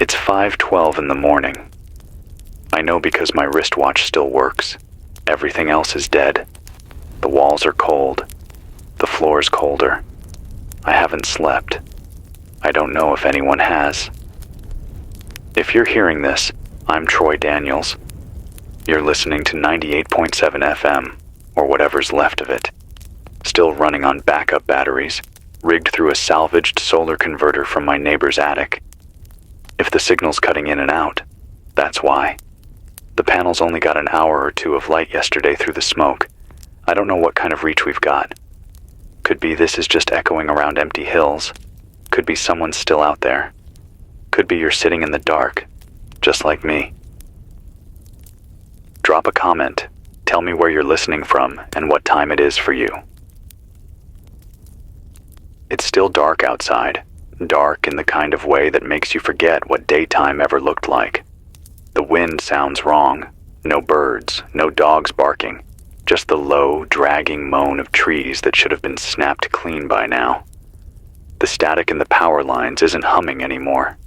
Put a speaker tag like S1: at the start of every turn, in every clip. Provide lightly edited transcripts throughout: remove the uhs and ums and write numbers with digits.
S1: It's 5:12 in the morning. I know because my wristwatch still works. Everything else is dead. The walls are cold. The floor's colder. I haven't slept. I don't know if anyone has. If you're hearing this, I'm Troy Daniels. You're listening to 98.7 FM, or whatever's left of it. Still running on backup batteries, rigged through a salvaged solar converter from my neighbor's attic. If the signal's cutting in and out, that's why. The panels only got an hour or two of light yesterday through the smoke. I don't know what kind of reach we've got. Could be this is just echoing around empty hills. Could be someone still out there. Could be you're sitting in the dark, just like me. Drop a comment. Tell me where you're listening from and what time it is for you. It's still dark outside. Dark in the kind of way that makes you forget what daytime ever looked like. The wind sounds wrong. No birds, no dogs barking. Just the low, dragging moan of trees that should have been snapped clean by now. The static in the power lines isn't humming anymore.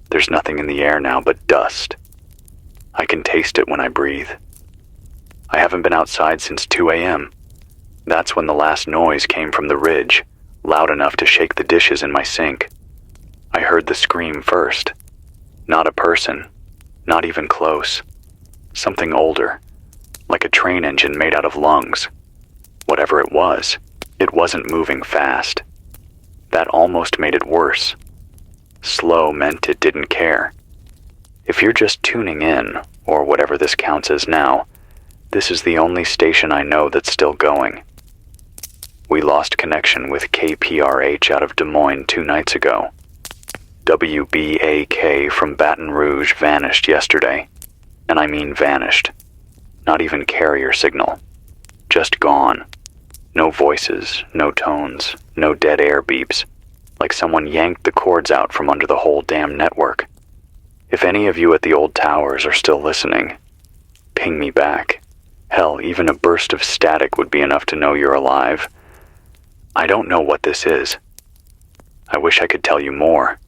S1: There's nothing in the air now but dust. I can taste it when I breathe. I haven't been outside since 2 a.m. That's when the last noise came from the ridge, loud enough to shake the dishes in my sink. I heard the scream first. Not a person, not even close. Something older, like a train engine made out of lungs. Whatever it wasn't moving fast. That almost made it worse. Slow meant it didn't care. If you're just tuning in, or whatever this counts as now, this is the only station I know that's still going. We lost connection with KPRH out of Des Moines 2 nights ago. WBAK from Baton Rouge vanished yesterday. And I mean vanished. Not even carrier signal. Just gone. No voices, no tones, no dead air beeps. Like someone yanked the cords out from under the whole damn network. If any of you at the old towers are still listening, ping me back. Hell, even a burst of static would be enough to know you're alive. I don't know what this is. I wish I could tell you more.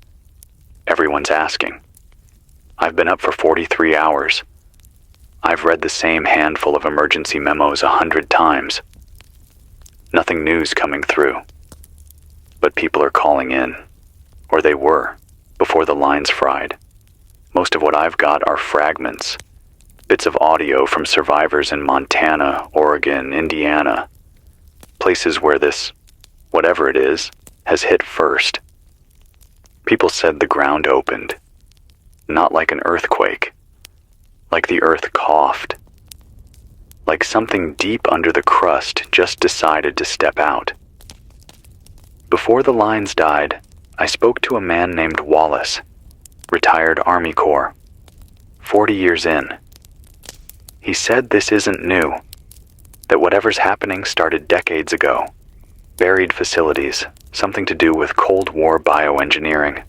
S1: Everyone's asking. I've been up for 43 hours. I've read the same handful of emergency memos 100 times. Nothing new's coming through. But people are calling in. Or they were, before the lines fried. Most of what I've got are fragments. Bits of audio from survivors in Montana, Oregon, Indiana. Places where this, whatever it is, has hit first. People said the ground opened. Not like an earthquake. Like the earth coughed. Like something deep under the crust just decided to step out. Before the lines died, I spoke to a man named Wallace, retired Army Corps, 40 years in. He said this isn't new, that whatever's happening started decades ago. Buried facilities, something to do with Cold War bioengineering,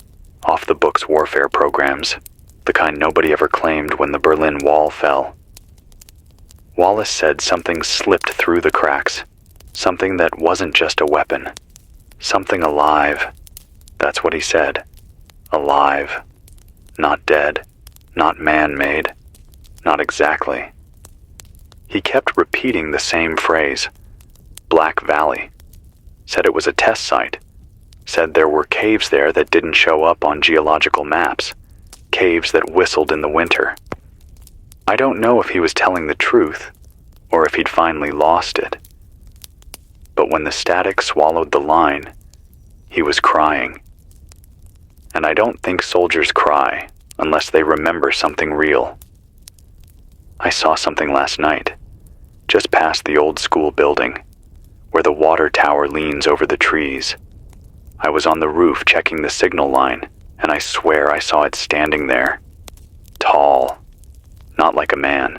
S1: off-the-books warfare programs, the kind nobody ever claimed when the Berlin Wall fell. Wallace said something slipped through the cracks, something that wasn't just a weapon, something alive. That's what he said. Alive. Not dead. Not man-made. Not exactly. He kept repeating the same phrase. Black Valley. Said it was a test site. Said there were caves there that didn't show up on geological maps. Caves that whistled in the winter. I don't know if he was telling the truth, or if he'd finally lost it. But when the static swallowed the line, he was crying. And I don't think soldiers cry unless they remember something real. I saw something last night, just past the old school building, where the water tower leans over the trees. I was on the roof checking the signal line, and I swear I saw it standing there. Tall. Not like a man.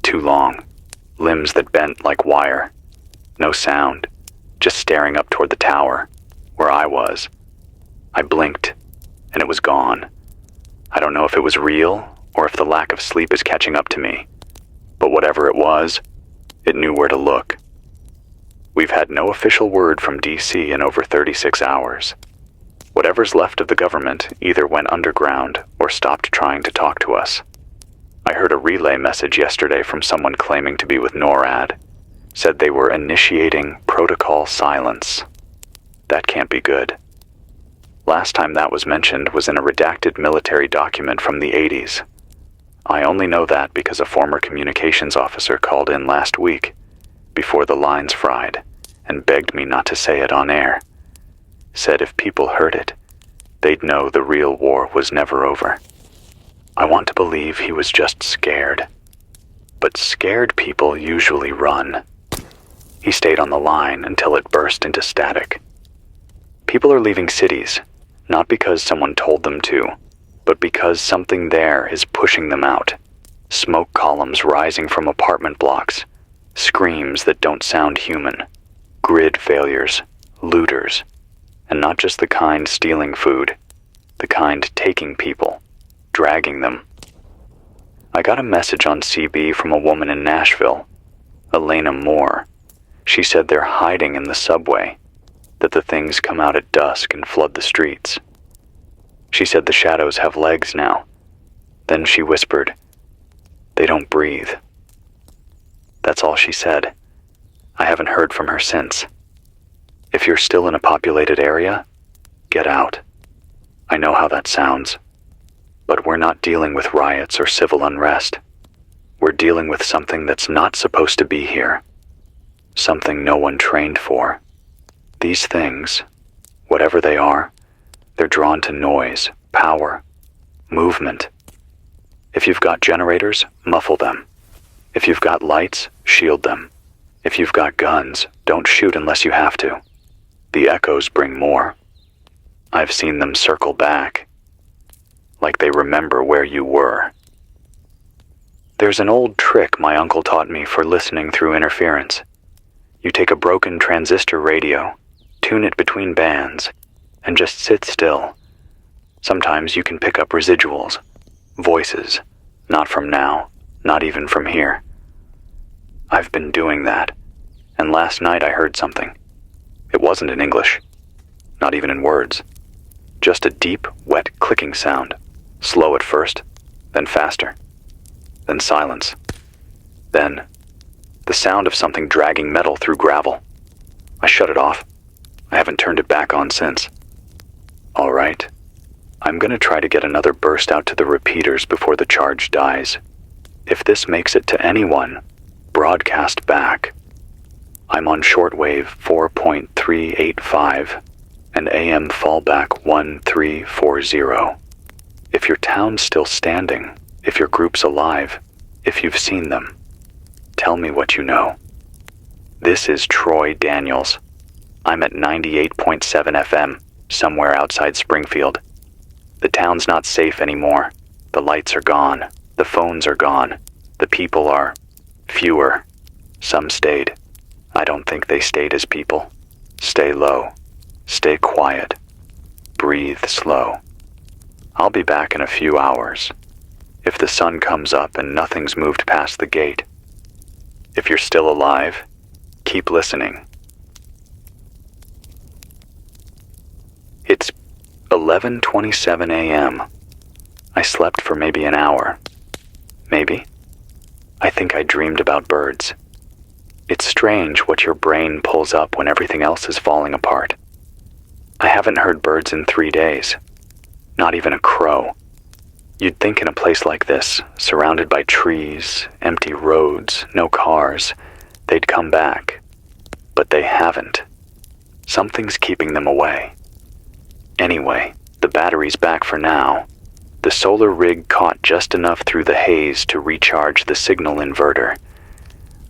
S1: Too long. Limbs that bent like wire. No sound. Just staring up toward the tower, where I was. I blinked, and it was gone. I don't know if it was real, or if the lack of sleep is catching up to me. But whatever it was, it knew where to look. We've had no official word from DC in over 36 hours. Whatever's left of the government either went underground or stopped trying to talk to us. I heard a relay message yesterday from someone claiming to be with NORAD. Said they were initiating protocol silence. That can't be good. Last time that was mentioned was in a redacted military document from the 80s. I only know that because a former communications officer called in last week, before the lines fried, and begged me not to say it on air. Said if people heard it, they'd know the real war was never over. I want to believe he was just scared. But scared people usually run. He stayed on the line until it burst into static. People are leaving cities, not because someone told them to, but because something there is pushing them out. Smoke columns rising from apartment blocks, screams that don't sound human, grid failures, looters, and not just the kind stealing food, the kind taking people, dragging them. I got a message on CB from a woman in Nashville, Elena Moore. She said they're hiding in the subway, that the things come out at dusk and flood the streets. She said the shadows have legs now. Then she whispered, "They don't breathe." That's all she said. I haven't heard from her since. If you're still in a populated area, get out. I know how that sounds, but we're not dealing with riots or civil unrest. We're dealing with something that's not supposed to be here. Something no one trained for. These things, whatever they are, they're drawn to noise, power, movement. If you've got generators, muffle them. If you've got lights, shield them. If you've got guns, don't shoot unless you have to. The echoes bring more. I've seen them circle back, like they remember where you were. There's an old trick my uncle taught me for listening through interference. You take a broken transistor radio, tune it between bands, and just sit still. Sometimes you can pick up residuals, voices, not from now, not even from here. I've been doing that, and last night I heard something. It wasn't in English, not even in words. Just a deep, wet clicking sound, slow at first, then faster, then silence, then the sound of something dragging metal through gravel. I shut it off. I haven't turned it back on since. All right. I'm going to try to get another burst out to the repeaters before the charge dies. If this makes it to anyone, broadcast back. I'm on shortwave 4.385 and AM fallback 1340. If your town's still standing, if your group's alive, if you've seen them, tell me what you know. This is Troy Daniels. I'm at 98.7 FM, somewhere outside Springfield. The town's not safe anymore. The lights are gone. The phones are gone. The people are fewer. Some stayed. I don't think they stayed as people. Stay low. Stay quiet. Breathe slow. I'll be back in a few hours. If the sun comes up and nothing's moved past the gate. If you're still alive, keep listening. It's 11:27 a.m. I slept for maybe an hour. Maybe. I think I dreamed about birds. It's strange what your brain pulls up when everything else is falling apart. I haven't heard birds in 3 days. Not even a crow. You'd think in a place like this, surrounded by trees, empty roads, no cars, they'd come back. But they haven't. Something's keeping them away. Anyway, the battery's back for now. The solar rig caught just enough through the haze to recharge the signal inverter.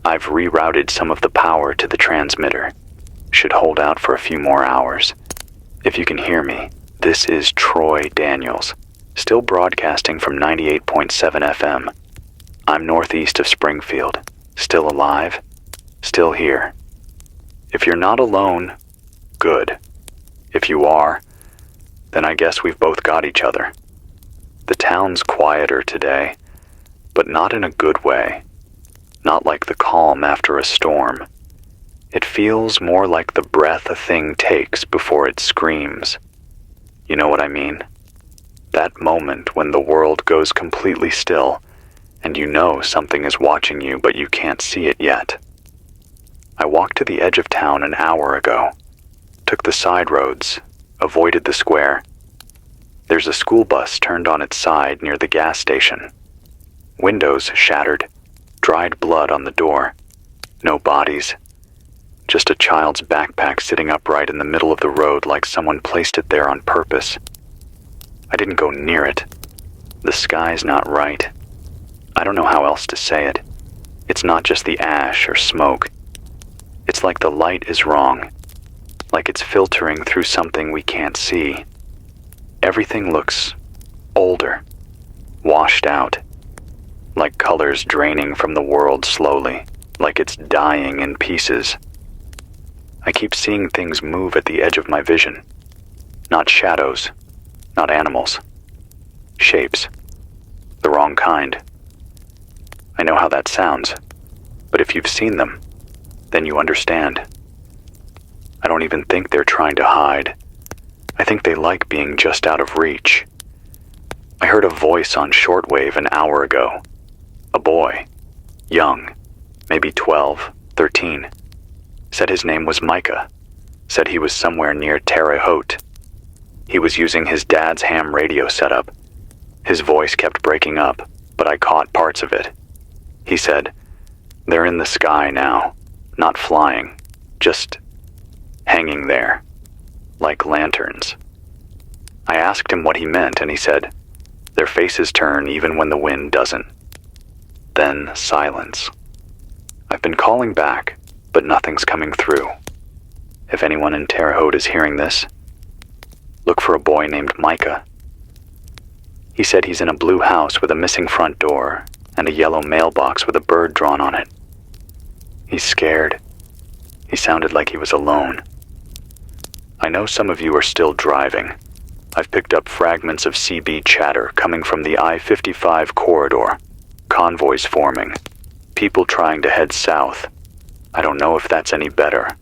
S1: I've rerouted some of the power to the transmitter. Should hold out for a few more hours. If you can hear me, this is Troy Daniels, still broadcasting from 98.7 FM. I'm northeast of Springfield, still alive, still here. If you're not alone, good. If you are, then I guess we've both got each other. The town's quieter today, but not in a good way. Not like the calm after a storm. It feels more like the breath a thing takes before it screams. You know what I mean? That moment when the world goes completely still, and you know something is watching you, but you can't see it yet. I walked to the edge of town an hour ago, took the side roads, avoided the square. There's a school bus turned on its side near the gas station. Windows shattered, dried blood on the door. No bodies. Just a child's backpack sitting upright in the middle of the road like someone placed it there on purpose. I didn't go near it. The sky's not right. I don't know how else to say it. It's not just the ash or smoke. It's like the light is wrong. Like it's filtering through something we can't see. Everything looks older, washed out. Like colors draining from the world slowly, like it's dying in pieces. I keep seeing things move at the edge of my vision. Not shadows, not animals. Shapes. The wrong kind. I know how that sounds, but if you've seen them, then you understand. I don't even think they're trying to hide. I think they like being just out of reach. I heard a voice on shortwave an hour ago. A boy, young, maybe 12, 13. Said his name was Micah. Said he was somewhere near Terre Haute. He was using his dad's ham radio setup. His voice kept breaking up, but I caught parts of it. He said, "They're in the sky now, not flying, just hanging there, like lanterns." I asked him what he meant, and he said, "Their faces turn even when the wind doesn't." Then silence. I've been calling back, but nothing's coming through. If anyone in Terre Haute is hearing this, look for a boy named Micah. He said he's in a blue house with a missing front door and a yellow mailbox with a bird drawn on it. He's scared. He sounded like he was alone. I know some of you are still driving. I've picked up fragments of CB chatter coming from the I-55 corridor. Convoys forming. People trying to head south. I don't know if that's any better.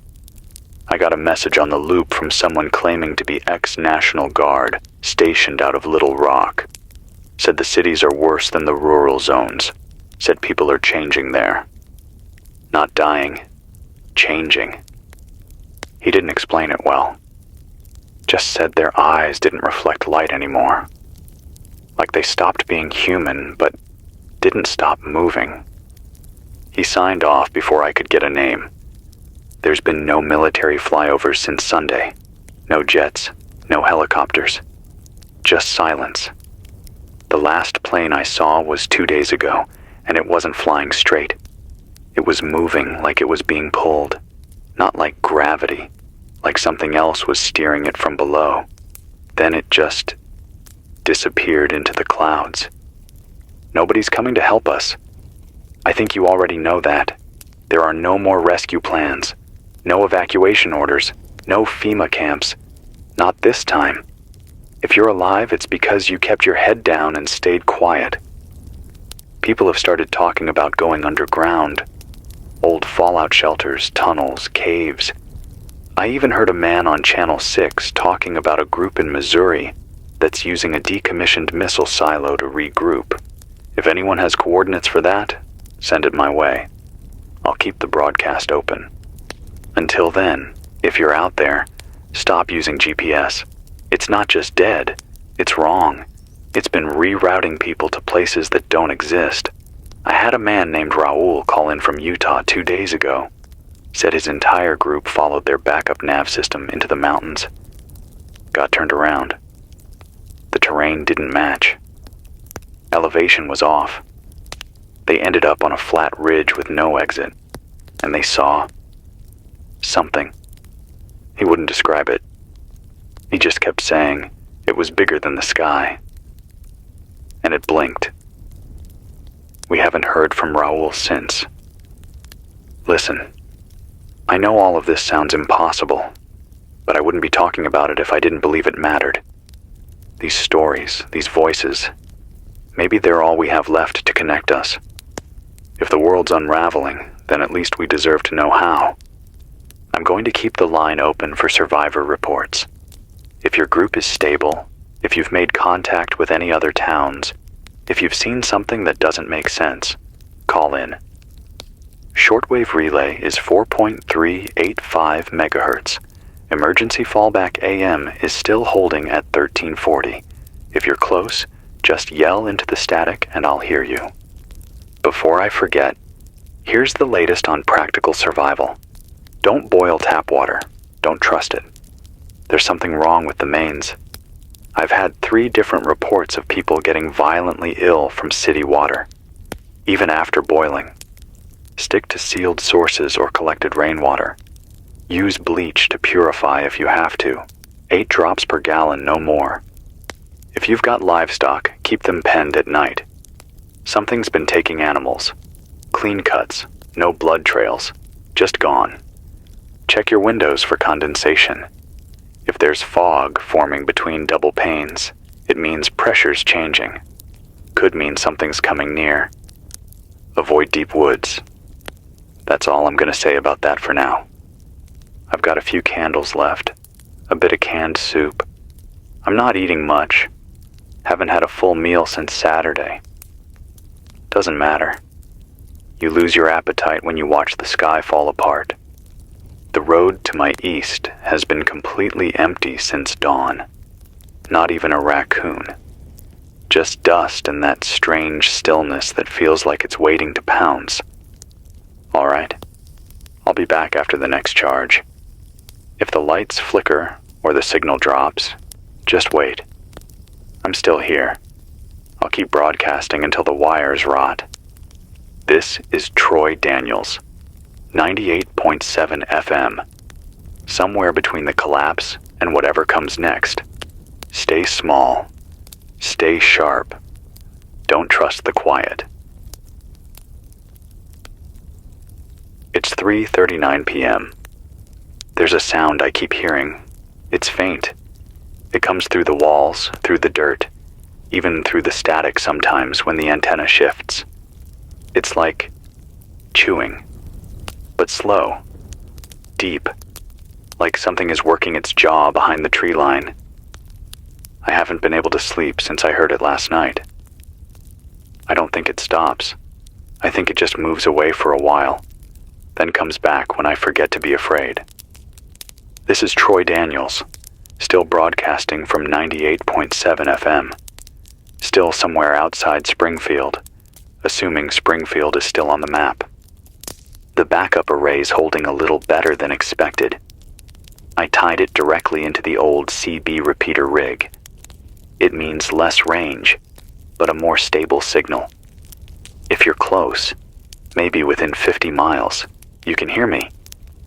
S1: I got a message on the loop from someone claiming to be ex-National Guard, stationed out of Little Rock. Said the cities are worse than the rural zones. Said people are changing there. Not dying. Changing. He didn't explain it well. Just said their eyes didn't reflect light anymore. Like they stopped being human, but didn't stop moving. He signed off before I could get a name. There's been no military flyovers since Sunday. No jets, no helicopters. Just silence. The last plane I saw was 2 days ago, and it wasn't flying straight. It was moving like it was being pulled. Not like gravity, like something else was steering it from below. Then it just disappeared into the clouds. Nobody's coming to help us. I think you already know that. There are no more rescue plans, no evacuation orders, no FEMA camps. Not this time. If you're alive, it's because you kept your head down and stayed quiet. People have started talking about going underground. Old fallout shelters, tunnels, caves. I even heard a man on Channel 6 talking about a group in Missouri that's using a decommissioned missile silo to regroup. If anyone has coordinates for that, send it my way. I'll keep the broadcast open. Until then, if you're out there, stop using GPS. It's not just dead, it's wrong. It's been rerouting people to places that don't exist. I had a man named Raul call in from Utah 2 days ago. Said his entire group followed their backup nav system into the mountains. Got turned around. The terrain didn't match. Elevation was off. They ended up on a flat ridge with no exit, and they saw something. He wouldn't describe it. He just kept saying it was bigger than the sky. And it blinked. We haven't heard from Raul since. Listen, I know all of this sounds impossible, but I wouldn't be talking about it if I didn't believe it mattered. These stories, these voices, maybe they're all we have left to connect us. If the world's unraveling, then at least we deserve to know how. I'm going to keep the line open for survivor reports. If your group is stable, if you've made contact with any other towns, if you've seen something that doesn't make sense, call in. Shortwave relay is 4.385 megahertz. Emergency fallback AM is still holding at 1340. If you're close, just yell into the static and I'll hear you. Before I forget, here's the latest on practical survival. Don't boil tap water. Don't trust it. There's something wrong with the mains. I've had 3 different reports of people getting violently ill from city water, even after boiling. Stick to sealed sources or collected rainwater. Use bleach to purify if you have to. 8 drops per gallon, no more. If you've got livestock, keep them penned at night. Something's been taking animals. Clean cuts, no blood trails, just gone. Check your windows for condensation. If there's fog forming between double panes, it means pressure's changing. Could mean something's coming near. Avoid deep woods. That's all I'm going to say about that for now. I've got a few candles left, a bit of canned soup. I'm not eating much. Haven't had a full meal since Saturday. Doesn't matter. You lose your appetite when you watch the sky fall apart. The road to my east has been completely empty since dawn. Not even a raccoon. Just dust and that strange stillness that feels like it's waiting to pounce. All right. I'll be back after the next charge. If the lights flicker or the signal drops, just wait. I'm still here. I'll keep broadcasting until the wires rot. This is Troy Daniels, 98.7 FM. Somewhere between the collapse and whatever comes next. Stay small. Stay sharp. Don't trust the quiet. It's 3:39 p.m. There's a sound I keep hearing. It's faint. It comes through the walls, through the dirt, even through the static sometimes when the antenna shifts. It's like chewing, but slow, deep, like something is working its jaw behind the tree line. I haven't been able to sleep since I heard it last night. I don't think it stops. I think it just moves away for a while, then comes back when I forget to be afraid. This is Troy Daniels, still broadcasting from 98.7 FM, still somewhere outside Springfield, assuming Springfield is still on the map. The backup array's holding a little better than expected. I tied it directly into the old CB repeater rig. It means less range, but a more stable signal. If you're close, maybe within 50 miles, you can hear me.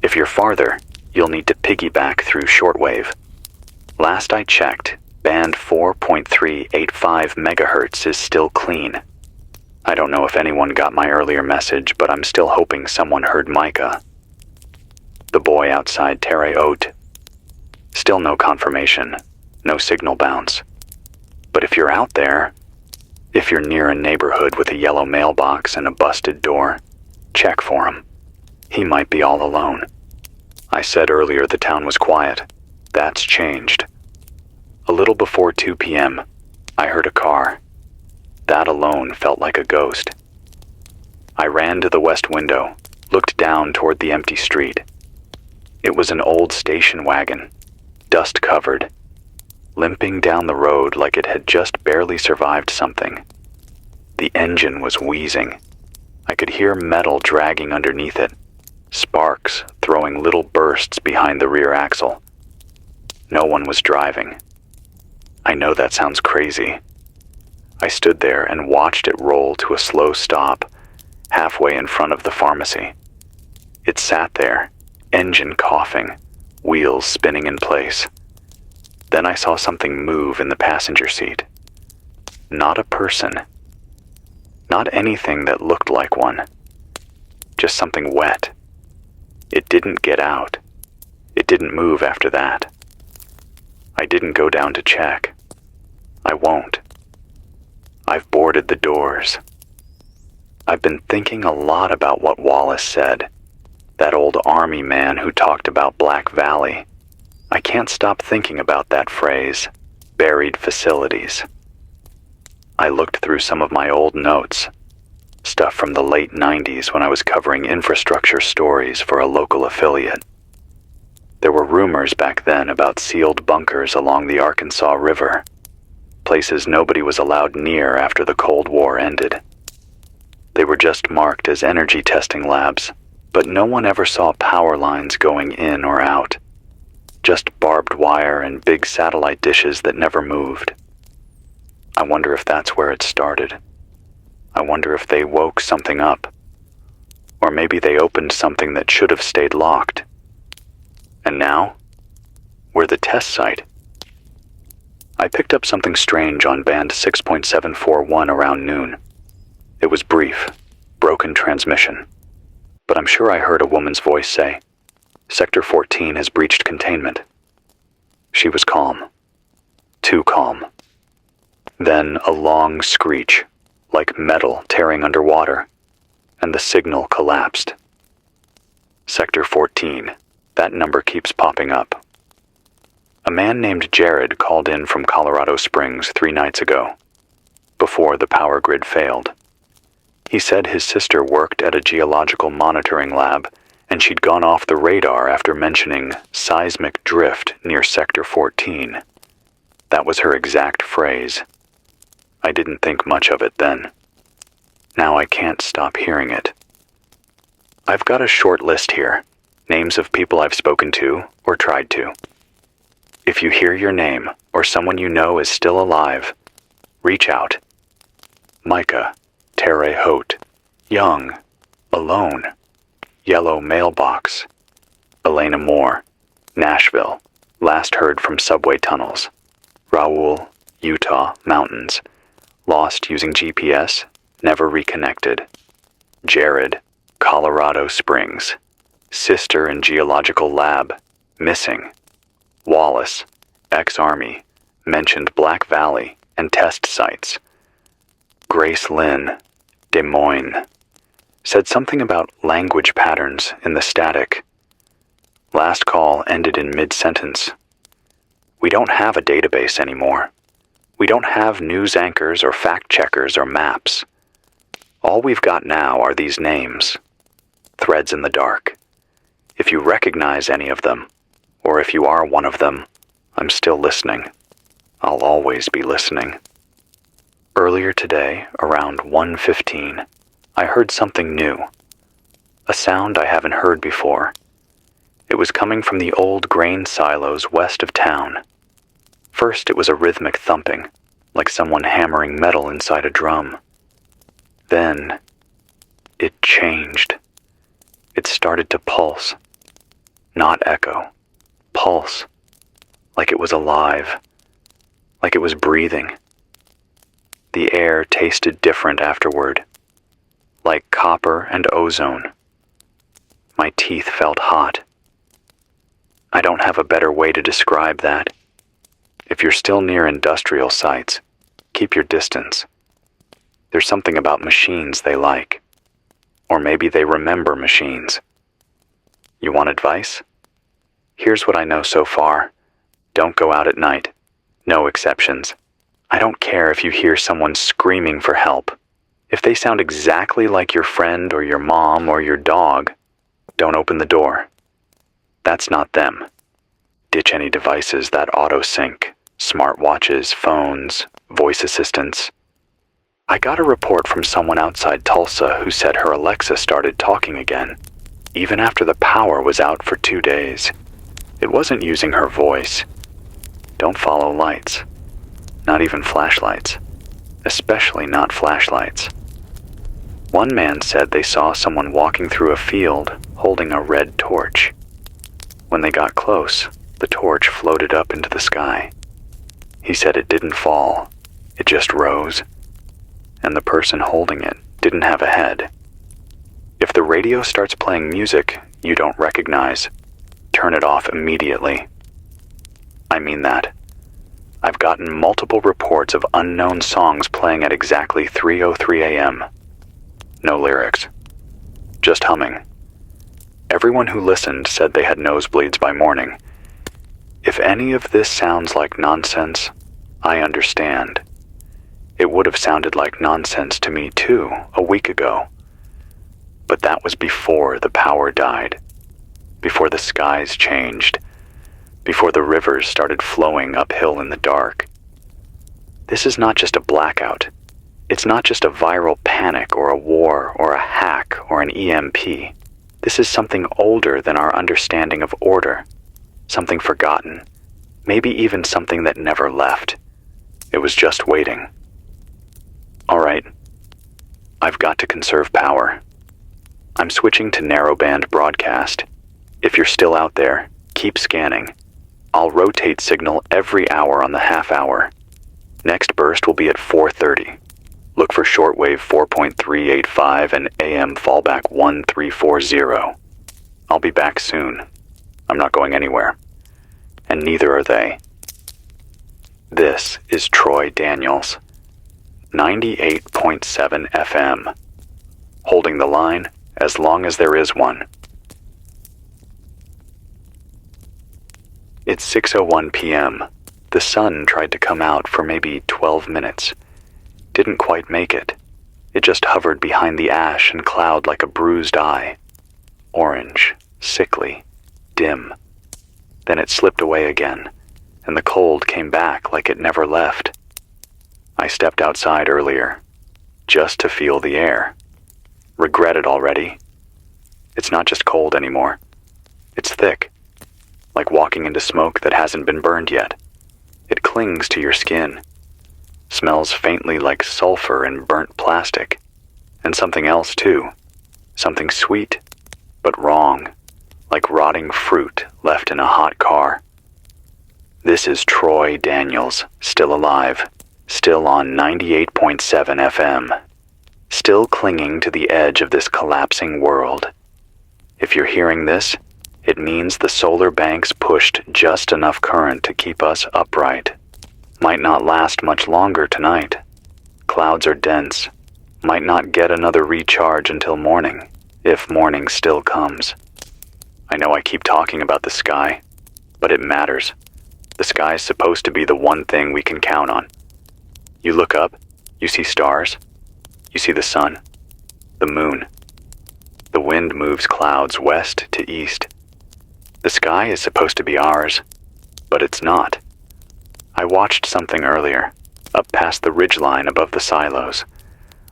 S1: If you're farther, you'll need to piggyback through shortwave. Last I checked, band 4.385 megahertz is still clean. I don't know if anyone got my earlier message, but I'm still hoping someone heard Micah. The boy outside Terre Haute. Still no confirmation, no signal bounce. But if you're out there, if you're near a neighborhood with a yellow mailbox and a busted door, check for him. He might be all alone. I said earlier the town was quiet. That's changed. A little before 2 p.m., I heard a car. That alone felt like a ghost. I ran to the west window, looked down toward the empty street. It was an old station wagon, dust-covered, limping down the road like it had just barely survived something. The engine was wheezing. I could hear metal dragging underneath it, sparks throwing little bursts behind the rear axle. No one was driving. I know that sounds crazy. I stood there and watched it roll to a slow stop, halfway in front of the pharmacy. It sat there, engine coughing, wheels spinning in place. Then I saw something move in the passenger seat. Not a person. Not anything that looked like one. Just something wet. It didn't get out. It didn't move after that. I didn't go down to check. I won't. I've boarded the doors. I've been thinking a lot about what Wallace said, that old army man who talked about Black Valley. I can't stop thinking about that phrase, buried facilities. I looked through some of my old notes, stuff from the late 90s when I was covering infrastructure stories for a local affiliate. There were rumors back then about sealed bunkers along the Arkansas River, places nobody was allowed near after the Cold War ended. They were just marked as energy testing labs, but no one ever saw power lines going in or out. Just barbed wire and big satellite dishes that never moved. I wonder if that's where it started. I wonder if they woke something up. Or maybe they opened something that should have stayed locked. And now, we're the test site. I picked up something strange on band 6.741 around noon. It was brief, broken transmission. But I'm sure I heard a woman's voice say, "Sector 14 has breached containment." She was calm. Too calm. Then a long screech, like metal tearing underwater, and the signal collapsed. Sector 14. That number keeps popping up. A man named Jared called in from Colorado Springs 3 nights ago, before the power grid failed. He said his sister worked at a geological monitoring lab, and she'd gone off the radar after mentioning seismic drift near Sector 14. That was her exact phrase. I didn't think much of it then. Now I can't stop hearing it. I've got a short list here, names of people I've spoken to or tried to. If you hear your name or someone you know is still alive, reach out. Micah, Terre Haute, Young, Alone, Yellow Mailbox, Elena Moore, Nashville, last heard from subway tunnels, Raoul, Utah, mountains, lost using GPS, never reconnected, Jared, Colorado Springs, sister in geological lab, missing, Wallace, ex-Army, mentioned Black Valley and test sites, Grace Lynn, Des Moines, said something about language patterns in the static. Last call ended in mid-sentence. We don't have a database anymore. We don't have news anchors or fact-checkers or maps. All we've got now are these names, threads in the dark. If you recognize any of them, or if you are one of them, I'm still listening. I'll always be listening. Earlier today, around 1:15, I heard something new. A sound I haven't heard before. It was coming from the old grain silos west of town. First, it was a rhythmic thumping, like someone hammering metal inside a drum. Then, it changed. It started to pulse. Not echo. Pulse. Like it was alive. Like it was breathing. The air tasted different afterward. Like copper and ozone. My teeth felt hot. I don't have a better way to describe that. If you're still near industrial sites, keep your distance. There's something about machines they like. Or maybe they remember machines. You want advice? Here's what I know so far. Don't go out at night. No exceptions. I don't care if you hear someone screaming for help. If they sound exactly like your friend or your mom or your dog, don't open the door. That's not them. Ditch any devices that auto-sync, smartwatches, phones, voice assistants. I got a report from someone outside Tulsa who said her Alexa started talking again, even after the power was out for 2 days. It wasn't using her voice. Don't follow lights. Not even flashlights. Especially not flashlights. One man said they saw someone walking through a field holding a red torch. When they got close, the torch floated up into the sky. He said it didn't fall. It just rose. And the person holding it didn't have a head. If the radio starts playing music you don't recognize, turn it off immediately. I mean that. I've gotten multiple reports of unknown songs playing at exactly 3:03 a.m. No lyrics. Just humming. Everyone who listened said they had nosebleeds by morning. If any of this sounds like nonsense, I understand. It would have sounded like nonsense to me too a week ago. But that was before the power died, before the skies changed, before the rivers started flowing uphill in the dark. This is not just a blackout. It's not just a viral panic or a war or a hack or an EMP. This is something older than our understanding of order, something forgotten, maybe even something that never left. It was just waiting. All right, I've got to conserve power. I'm switching to narrowband broadcast. If you're still out there, keep scanning. I'll rotate signal every hour on the half hour. Next burst will be at 4:30. Look for shortwave 4.385 and AM fallback 1340. I'll be back soon. I'm not going anywhere. And neither are they. This is Troy Daniels, 98.7 FM. Holding the line as long as there is one. It's 6:01 p.m. The sun tried to come out for maybe 12 minutes. Didn't quite make it. It just hovered behind the ash and cloud like a bruised eye. Orange, sickly, dim. Then it slipped away again, and the cold came back like it never left. I stepped outside earlier, just to feel the air. Regret it already. It's not just cold anymore. It's thick, like walking into smoke that hasn't been burned yet. It clings to your skin. Smells faintly like sulfur and burnt plastic. And something else too. Something sweet, but wrong, like rotting fruit left in a hot car. This is Troy Daniels, still alive, still on 98.7 FM, still clinging to the edge of this collapsing world. If you're hearing this, it means the solar banks pushed just enough current to keep us upright. Might not last much longer tonight. Clouds are dense. Might not get another recharge until morning, if morning still comes. I know I keep talking about the sky, but it matters. The sky is supposed to be the one thing we can count on. You look up, you see stars, you see the sun, the moon. The wind moves clouds west to east. The sky is supposed to be ours, but it's not. I watched something earlier, up past the ridgeline above the silos.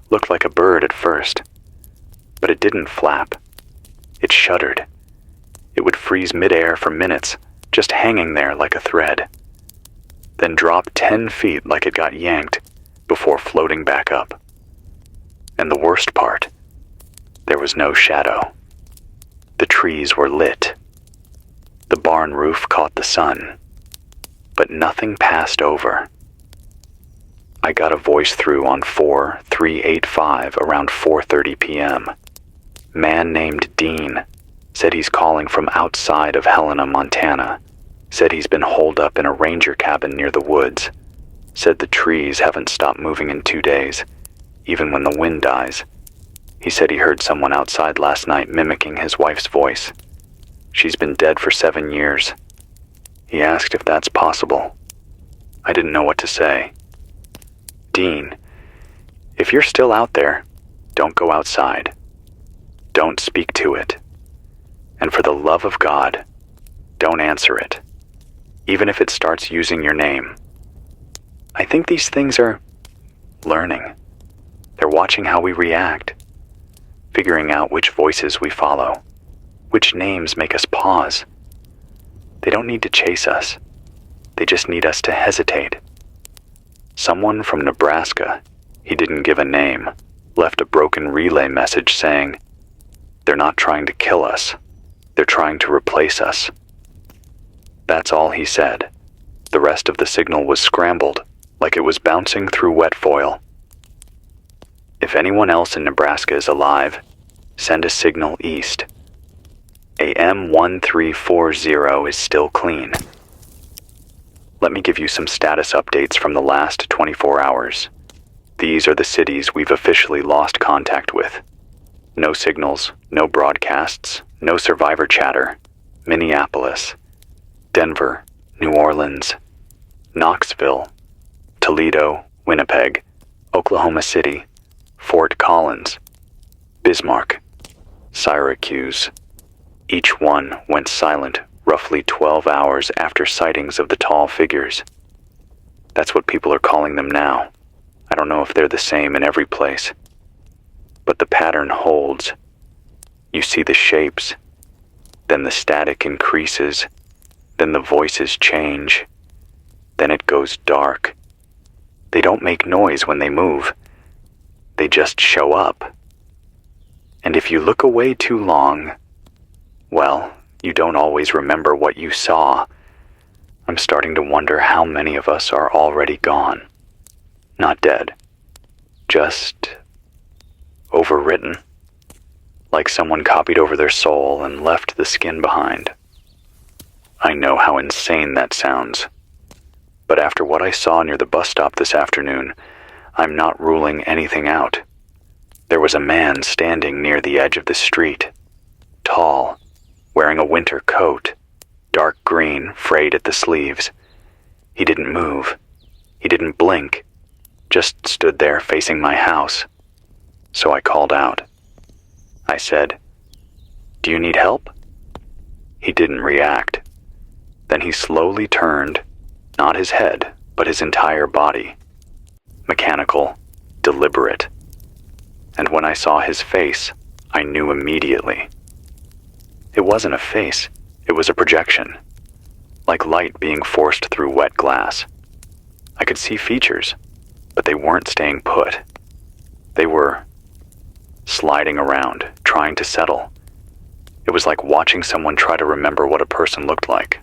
S1: Looked like a bird at first, but it didn't flap. It shuddered. It would freeze midair for minutes, just hanging there like a thread. Then drop 10 feet like it got yanked, before floating back up. And the worst part, there was no shadow. The trees were lit. The barn roof caught the sun. But nothing passed over. I got a voice through on 4385 around 4:30 p.m. Man named Dean said he's calling from outside of Helena, Montana. Said he's been holed up in a ranger cabin near the woods. Said the trees haven't stopped moving in 2 days, even when the wind dies. He said he heard someone outside last night mimicking his wife's voice. She's been dead for 7 years. He asked if that's possible. I didn't know what to say. Dean, if you're still out there, don't go outside. Don't speak to it. And for the love of God, don't answer it, even if it starts using your name. I think these things are learning. They're watching how we react, figuring out which voices we follow, which names make us pause. They don't need to chase us. They just need us to hesitate. Someone from Nebraska, he didn't give a name, left a broken relay message saying, "They're not trying to kill us. They're trying to replace us." That's all he said. The rest of the signal was scrambled, like it was bouncing through wet foil. If anyone else in Nebraska is alive, send a signal east. AM 1340 is still clean. Let me give you some status updates from the last 24 hours. These are the cities we've officially lost contact with. No signals, no broadcasts, no survivor chatter. Minneapolis, Denver, New Orleans, Knoxville, Toledo, Winnipeg, Oklahoma City, Fort Collins, Bismarck, Syracuse. Each one went silent roughly 12 hours after sightings of the tall figures. That's what people are calling them now. I don't know if they're the same in every place. But the pattern holds. You see the shapes, then the static increases, then the voices change, then it goes dark. They don't make noise when they move. They just show up. And if you look away too long, well, you don't always remember what you saw. I'm starting to wonder how many of us are already gone. Not dead. Just overwritten. Like someone copied over their soul and left the skin behind. I know how insane that sounds. But after what I saw near the bus stop this afternoon, I'm not ruling anything out. There was a man standing near the edge of the street. Tall, wearing a winter coat, dark green, frayed at the sleeves. He didn't move. He didn't blink. Just stood there facing my house. So I called out. I said, "Do you need help?" He didn't react. Then he slowly turned, not his head, but his entire body. Mechanical, deliberate. And when I saw his face, I knew immediately. It wasn't a face, it was a projection. Like light being forced through wet glass. I could see features, but they weren't staying put. They were sliding around, trying to settle. It was like watching someone try to remember what a person looked like.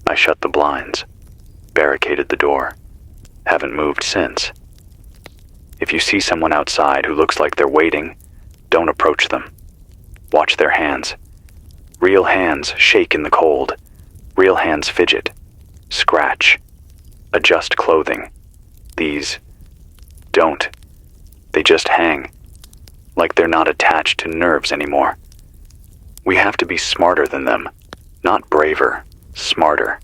S1: I shut the blinds, barricaded the door. Haven't moved since. If you see someone outside who looks like they're waiting, don't approach them. Watch their hands. Real hands shake in the cold. Real hands fidget, scratch, adjust clothing. These don't. They just hang, like they're not attached to nerves anymore. We have to be smarter than them, not braver, smarter.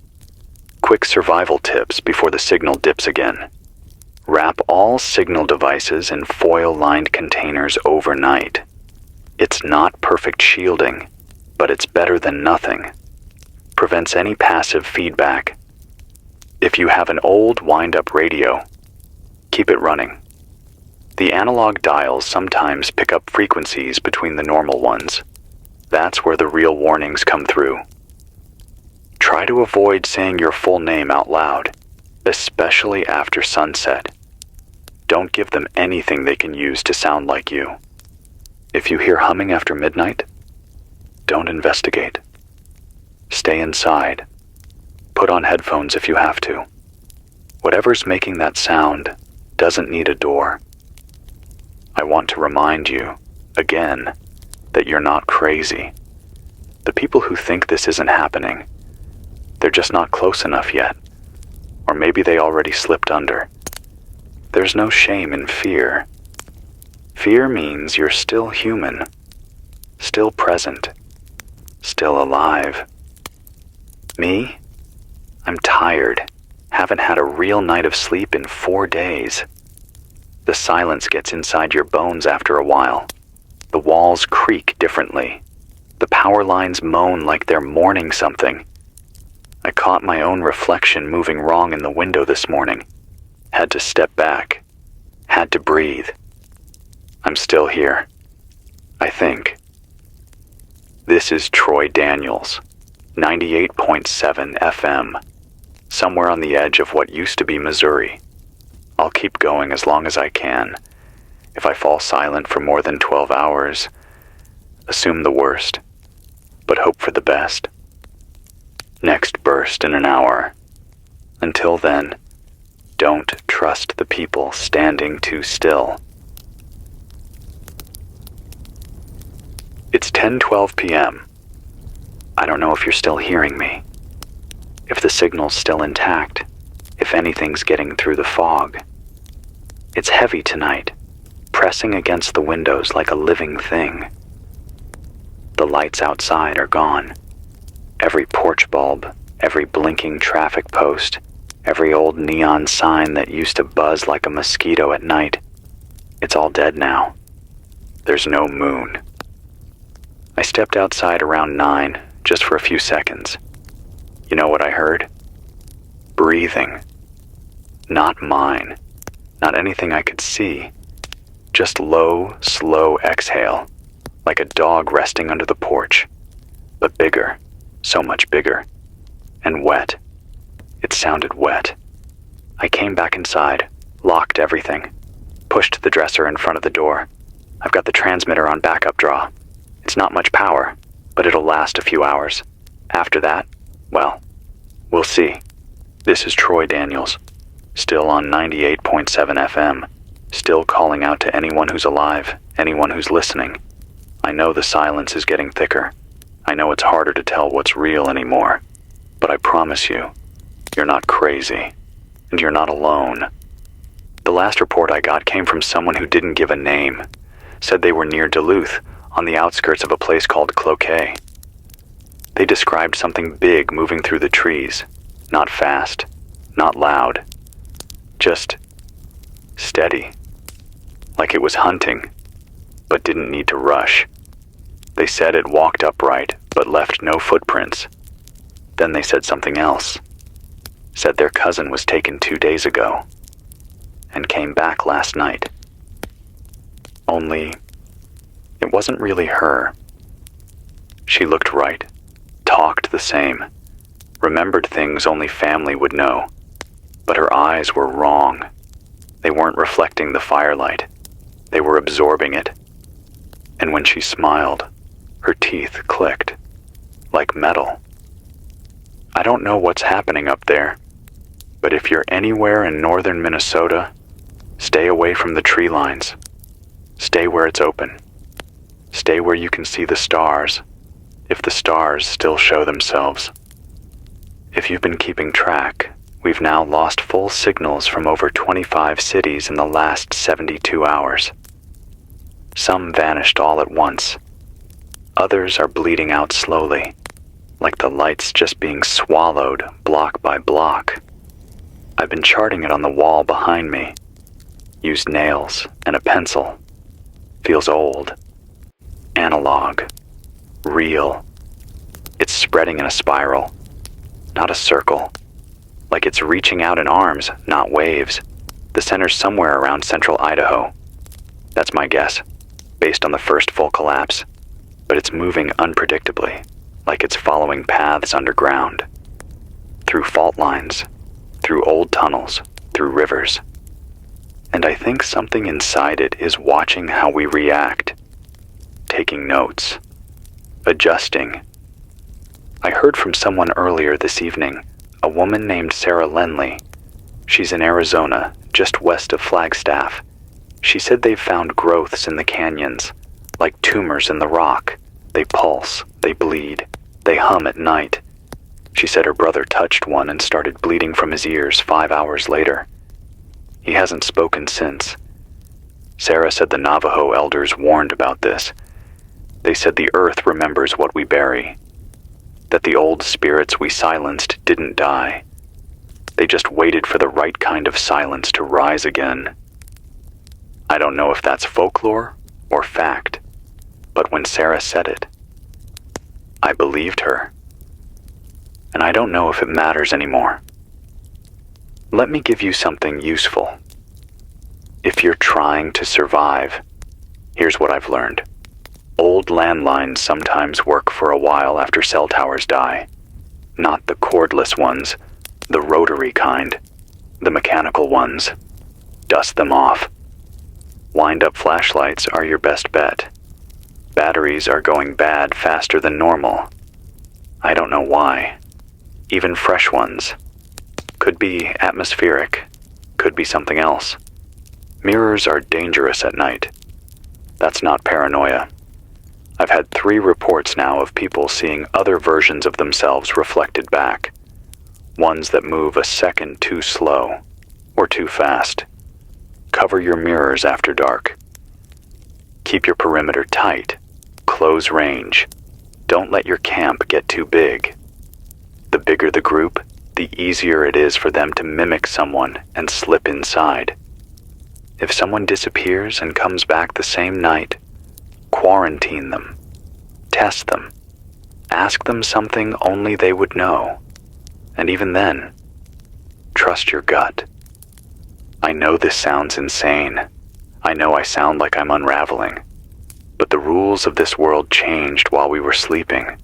S1: Quick survival tips before the signal dips again. Wrap all signal devices in foil-lined containers overnight. It's not perfect shielding, but it's better than nothing. Prevents any passive feedback. If you have an old wind-up radio, keep it running. The analog dials sometimes pick up frequencies between the normal ones. That's where the real warnings come through. Try to avoid saying your full name out loud, especially after sunset. Don't give them anything they can use to sound like you. If you hear humming after midnight, don't investigate. Stay inside. Put on headphones if you have to. Whatever's making that sound doesn't need a door. I want to remind you, again, that you're not crazy. The people who think this isn't happening, they're just not close enough yet. Or maybe they already slipped under. There's no shame in fear. Fear means you're still human, still present, still alive. Me? I'm tired. Haven't had a real night of sleep in 4 days. The silence gets inside your bones after a while. The walls creak differently. The power lines moan like they're mourning something. I caught my own reflection moving wrong in the window this morning. Had to step back. Had to breathe. I'm still here. I think. This is Troy Daniels, 98.7 FM, somewhere on the edge of what used to be Missouri. I'll keep going as long as I can. If I fall silent for more than 12 hours, assume the worst, but hope for the best. Next burst in an hour. Until then, don't trust the people standing too still. It's 10:12 p.m. I don't know if you're still hearing me, if the signal's still intact, if anything's getting through the fog. It's heavy tonight, pressing against the windows like a living thing. The lights outside are gone. Every porch bulb, Every blinking traffic post, every old neon sign that used to buzz like a mosquito at night. It's all dead now. There's no moon. I stepped outside around 9, just for a few seconds. You know what I heard? Breathing. Not mine. Not anything I could see. Just low, slow exhale, like a dog resting under the porch. But bigger, so much bigger. And wet. It sounded wet. I came back inside, locked everything, pushed the dresser in front of the door. I've got the transmitter on backup draw. It's not much power, but it'll last a few hours. After that, well, we'll see. This is Troy Daniels, still on 98.7 FM, still calling out to anyone who's alive, anyone who's listening. I know the silence is getting thicker. I know it's harder to tell what's real anymore. But I promise you, you're not crazy, and you're not alone. The last report I got came from someone who didn't give a name, said they were near Duluth, on the outskirts of a place called Cloquet. They described something big moving through the trees, not fast, not loud, just steady, like it was hunting, but didn't need to rush. They said it walked upright, but left no footprints. Then they said something else. Said their cousin was taken 2 days ago and came back last night. Only, it wasn't really her. She looked right, talked the same, remembered things only family would know, but her eyes were wrong. They weren't reflecting the firelight. They were absorbing it. And when she smiled, her teeth clicked, like metal. I don't know what's happening up there, but if you're anywhere in northern Minnesota, stay away from the tree lines. Stay where it's open. Stay where you can see the stars, if the stars still show themselves. If you've been keeping track, we've now lost full signals from over 25 cities in the last 72 hours. Some vanished all at once. Others are bleeding out slowly, like the lights just being swallowed block by block. I've been charting it on the wall behind me. Used nails and a pencil. Feels old. Analog. Real. It's spreading in a spiral, not a circle. Like it's reaching out in arms, not waves. The center's somewhere around central Idaho. That's my guess, based on the first full collapse. But it's moving unpredictably, like it's following paths underground. Through fault lines, through old tunnels, through rivers. And I think something inside it is watching how we react, taking notes, adjusting. I heard from someone earlier this evening, a woman named Sarah Lenley. She's in Arizona, just west of Flagstaff. She said they've found growths in the canyons, like tumors in the rock. They pulse, they bleed, they hum at night. She said her brother touched one and started bleeding from his ears 5 hours later. He hasn't spoken since. Sarah said the Navajo elders warned about this. They said the earth remembers what we bury, that the old spirits we silenced didn't die. They just waited for the right kind of silence to rise again. I don't know if that's folklore or fact, but when Sarah said it, I believed her. And I don't know if it matters anymore. Let me give you something useful. If you're trying to survive, here's what I've learned. Old landlines sometimes work for a while after cell towers die. Not the cordless ones, the rotary kind, the mechanical ones. Dust them off. Wind-up flashlights are your best bet. Batteries are going bad faster than normal. I don't know why. Even fresh ones. Could be atmospheric. Could be something else. Mirrors are dangerous at night. That's not paranoia. I've had 3 reports now of people seeing other versions of themselves reflected back. Ones that move a second too slow or too fast. Cover your mirrors after dark. Keep your perimeter tight. Close range. Don't let your camp get too big. The bigger the group, the easier it is for them to mimic someone and slip inside. If someone disappears and comes back the same night, quarantine them, test them, ask them something only they would know, and even then, trust your gut. I know this sounds insane. I know I sound like I'm unraveling. But the rules of this world changed while we were sleeping,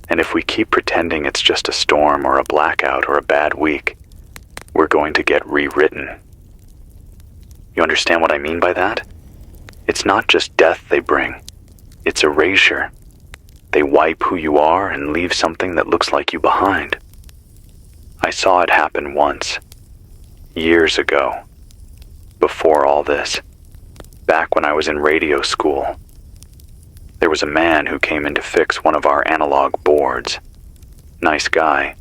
S1: and if we keep pretending it's just a storm or a blackout or a bad week, we're going to get rewritten. You understand what I mean by that? It's not just death they bring. It's erasure. They wipe who you are and leave something that looks like you behind. I saw it happen once, years ago, before all this, back when I was in radio school. There was a man who came in to fix one of our analog boards. Nice guy,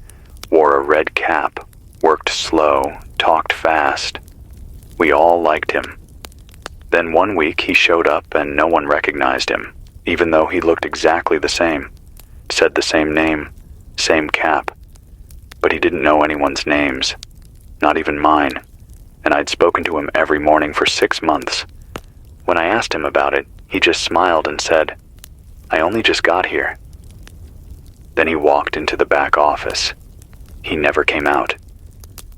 S1: wore a red cap, worked slow, talked fast. We all liked him. Then one week he showed up and no one recognized him, even though he looked exactly the same, said the same name, same cap. But he didn't know anyone's names, not even mine, and I'd spoken to him every morning for 6 months. When I asked him about it, he just smiled and said, "I only just got here." Then he walked into the back office. He never came out.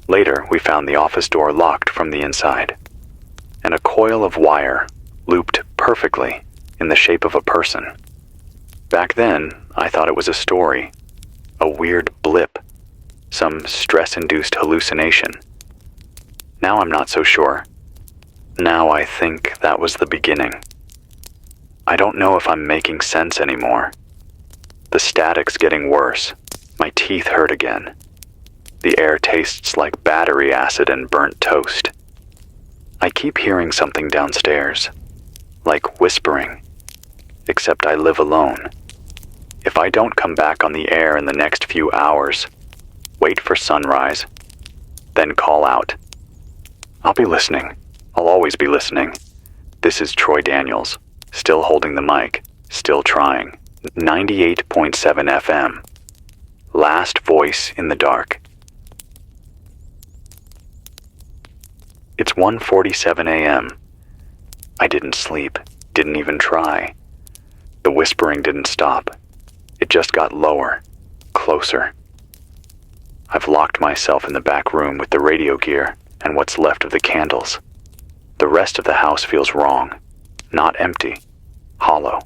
S1: Later, we found the office door locked from the inside, and a coil of wire looped perfectly in the shape of a person. Back then, I thought it was a story, a weird blip, some stress-induced hallucination. Now I'm not so sure. Now I think that was the beginning. I don't know if I'm making sense anymore. The static's getting worse. My teeth hurt again. The air tastes like battery acid and burnt toast. I keep hearing something downstairs, like whispering, except I live alone. If I don't come back on the air in the next few hours, wait for sunrise, then call out. I'll be listening. I'll always be listening. This is Troy Daniels, still holding the mic, still trying. 98.7 FM. Last voice in the dark. It's 1:47 a.m. I didn't sleep, didn't even try. The whispering didn't stop. It just got lower, closer. I've locked myself in the back room with the radio gear and what's left of the candles. The rest of the house feels wrong, not empty, hollow,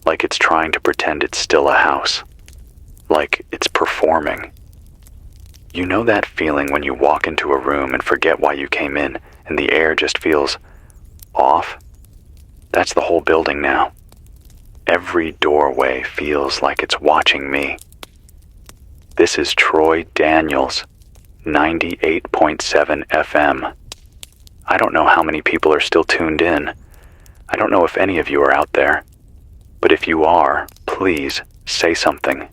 S1: like it's trying to pretend it's still a house, like it's performing. You know that feeling when you walk into a room and forget why you came in and the air just feels off? That's the whole building now. Every doorway feels like it's watching me. This is Troy Daniels, 98.7 FM. I don't know how many people are still tuned in. I don't know if any of you are out there. But if you are, please say something,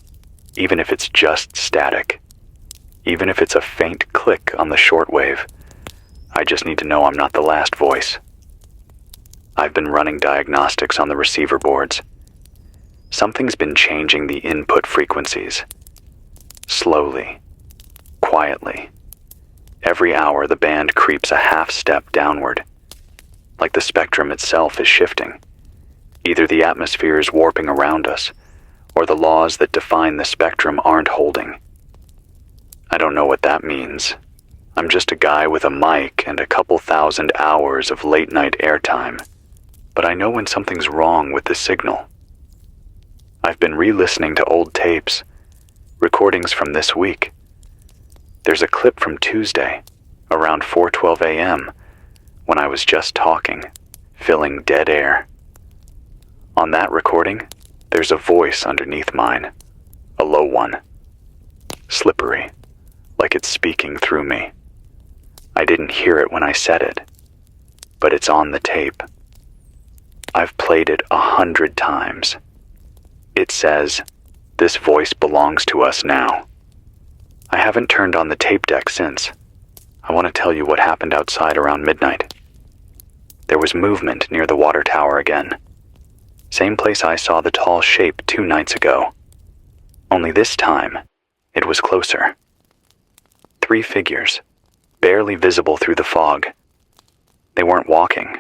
S1: even if it's just static. Even if it's a faint click on the shortwave. I just need to know I'm not the last voice. I've been running diagnostics on the receiver boards. Something's been changing the input frequencies. Slowly, quietly. Every hour the band creeps a half step downward, like the spectrum itself is shifting. Either the atmosphere is warping around us, or the laws that define the spectrum aren't holding. I don't know what that means. I'm just a guy with a mic and a couple thousand hours of late-night airtime, but I know when something's wrong with the signal. I've been re-listening to old tapes, recordings from this week. There's a clip from Tuesday, around 4:12 a.m., when I was just talking, filling dead air. On that recording, there's a voice underneath mine, a low one, slippery, like it's speaking through me. I didn't hear it when I said it, but it's on the tape. I've played it 100 times. It says, "This voice belongs to us now." I haven't turned on the tape deck since. I want to tell you what happened outside around midnight. There was movement near the water tower again. Same place I saw the tall shape 2 nights ago. Only this time, It was closer. 3 figures, barely visible through the fog. They weren't walking.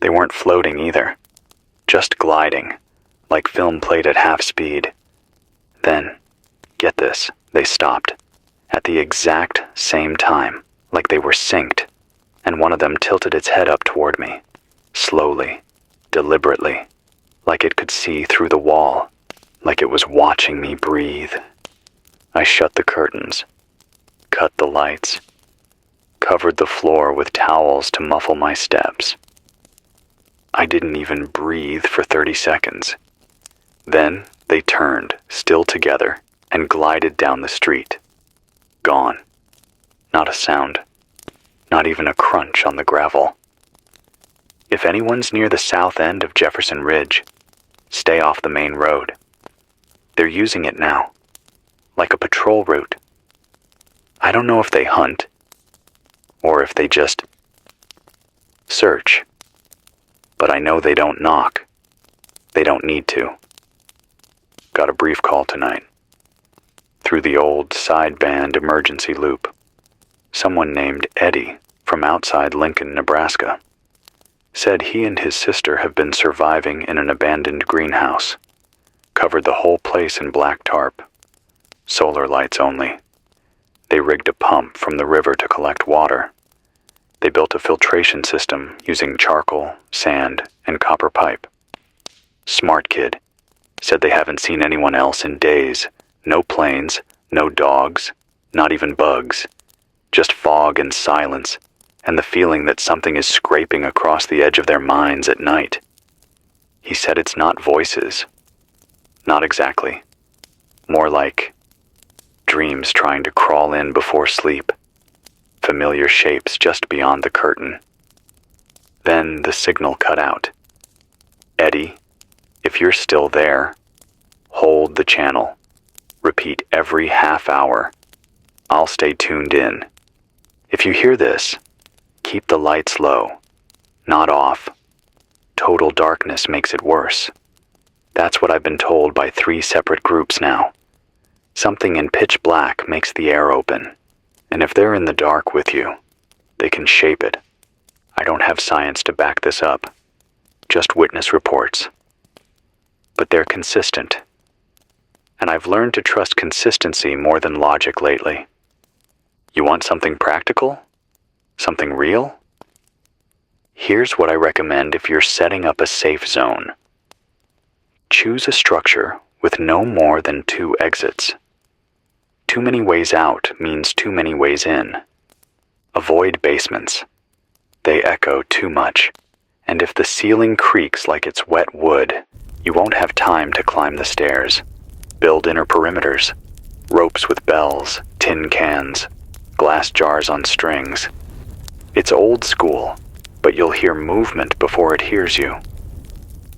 S1: They weren't floating either, just gliding, like film played at half speed. Then, get this, they stopped, at the exact same time, like they were synced, and one of them tilted its head up toward me, slowly, deliberately, like it could see through the wall, like it was watching me breathe. I shut the curtains, cut the lights, covered the floor with towels to muffle my steps. I didn't even breathe for 30 seconds. Then they turned, still together, and glided down the street. Gone. Not a sound. Not even a crunch on the gravel. If anyone's near the south end of Jefferson Ridge, stay off the main road. They're using it now, like a patrol route. I don't know if they hunt, or if they just search. But I know they don't knock. They don't need to. Got a brief call tonight. Through the old sideband emergency loop. Someone named Eddie from outside Lincoln, Nebraska, said he and his sister have been surviving in an abandoned greenhouse. Covered the whole place in black tarp. Solar lights only. They rigged a pump from the river to collect water. They built a filtration system using charcoal, sand, and copper pipe. Smart kid. Said they haven't seen anyone else in days. No planes, no dogs, not even bugs. Just fog and silence, and the feeling that something is scraping across the edge of their minds at night. He said it's not voices. Not exactly. More like dreams trying to crawl in before sleep. Familiar shapes just beyond the curtain. Then the signal cut out. Eddie, if you're still there, hold the channel. Repeat every half hour. I'll stay tuned in. If you hear this, keep the lights low, not off. Total darkness makes it worse. That's what I've been told by 3 separate groups now. Something in pitch black makes the air open, and if they're in the dark with you, they can shape it. I don't have science to back this up, just witness reports. But they're consistent, and I've learned to trust consistency more than logic lately. You want something practical? Something real? Here's what I recommend if you're setting up a safe zone. Choose a structure with no more than 2 exits. Too many ways out means too many ways in. Avoid basements. They echo too much, and if the ceiling creaks like it's wet wood, you won't have time to climb the stairs. Build inner perimeters, ropes with bells, tin cans, glass jars on strings. It's old school, but you'll hear movement before it hears you.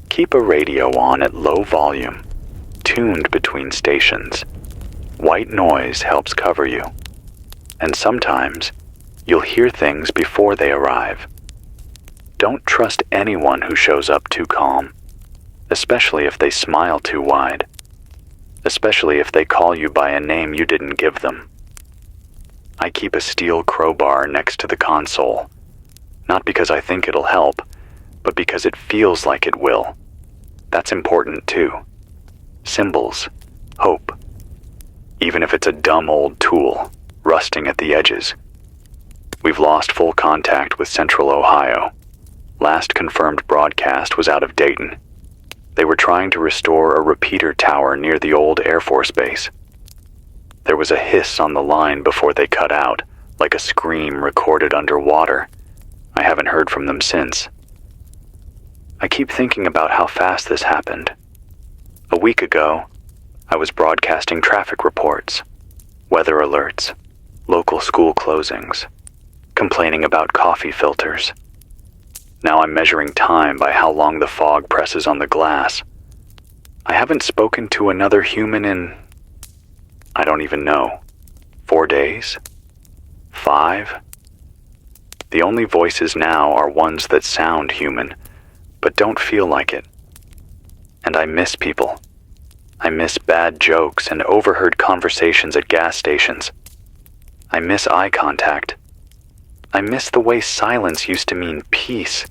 S1: Keep a radio on at low volume, tuned between stations. White noise helps cover you, and sometimes you'll hear things before they arrive. Don't trust anyone who shows up too calm, especially if they smile too wide, especially if they call you by a name you didn't give them. I keep a steel crowbar next to the console, not because I think it'll help, but because it feels like it will. That's important too. Symbols, hope. Even if it's a dumb old tool, rusting at the edges. We've lost full contact with Central Ohio. Last confirmed broadcast was out of Dayton. They were trying to restore a repeater tower near the old Air Force Base. There was a hiss on the line before they cut out, like a scream recorded underwater. I haven't heard from them since. I keep thinking about how fast this happened. A week ago, I was broadcasting traffic reports, weather alerts, local school closings, complaining about coffee filters. Now I'm measuring time by how long the fog presses on the glass. I haven't spoken to another human in, I don't even know, 4 days? 5? The only voices now are ones that sound human, but don't feel like it. And I miss people. I miss bad jokes and overheard conversations at gas stations. I miss eye contact. I miss the way silence used to mean peace.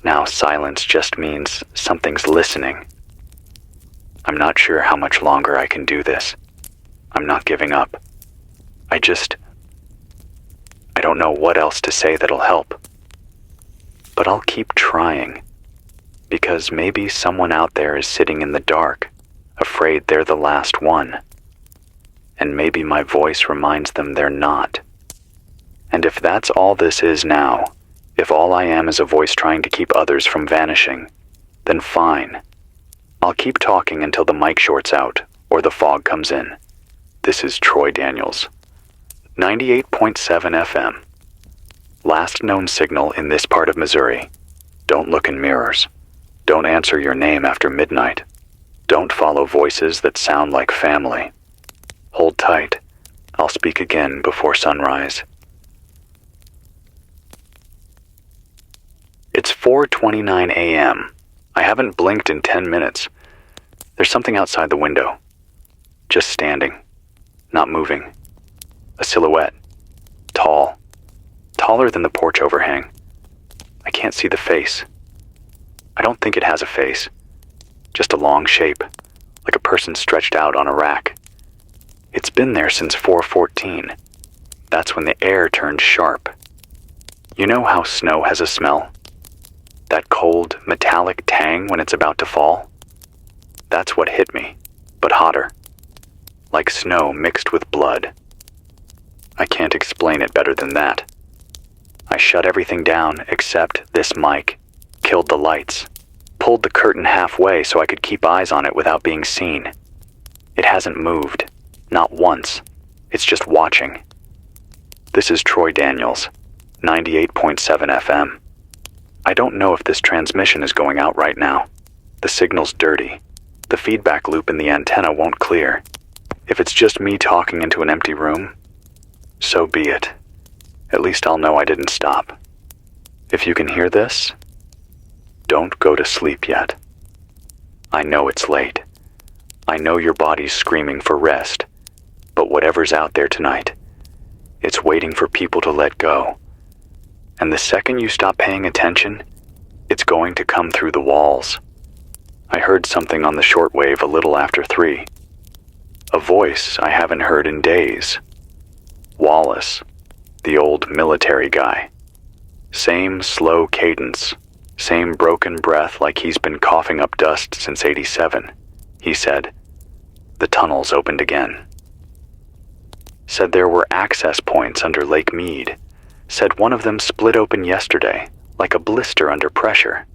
S1: Now silence just means something's listening. I'm not sure how much longer I can do this. I'm not giving up. I don't know what else to say that'll help. But I'll keep trying. Because maybe someone out there is sitting in the dark, afraid they're the last one. And maybe my voice reminds them they're not. And if that's all this is now, if all I am is a voice trying to keep others from vanishing, then fine. I'll keep talking until the mic shorts out or the fog comes in. This is Troy Daniels, 98.7 FM. Last known signal in this part of Missouri. Don't look in mirrors. Don't answer your name after midnight. Don't follow voices that sound like family. Hold tight. I'll speak again before sunrise. It's 4:29 a.m. I haven't blinked in 10 minutes. There's something outside the window. Just standing. Not moving. A silhouette. Tall. Taller than the porch overhang. I can't see the face. I don't think it has a face. Just a long shape, like a person stretched out on a rack. It's been there since 4:14. That's when the air turned sharp. You know how snow has a smell? That cold, metallic tang when it's about to fall? That's what hit me, but hotter. Like snow mixed with blood. I can't explain it better than that. I shut everything down except this mic, killed the lights, pulled the curtain halfway so I could keep eyes on it without being seen. It hasn't moved, not once. It's just watching. This is Troy Daniels, 98.7 FM. I don't know if this transmission is going out right now. The signal's dirty. The feedback loop in the antenna won't clear. If it's just me talking into an empty room, so be it. At least I'll know I didn't stop. If you can hear this, don't go to sleep yet. I know it's late. I know your body's screaming for rest, but whatever's out there tonight, it's waiting for people to let go. And the second you stop paying attention, it's going to come through the walls. I heard something on the shortwave a little after 3. A voice I haven't heard in days. Wallace, the old military guy. Same slow cadence, same broken breath like he's been coughing up dust since '87. He said, "The tunnels opened again." Said there were access points under Lake Mead. Said one of them split open yesterday, like a blister under pressure.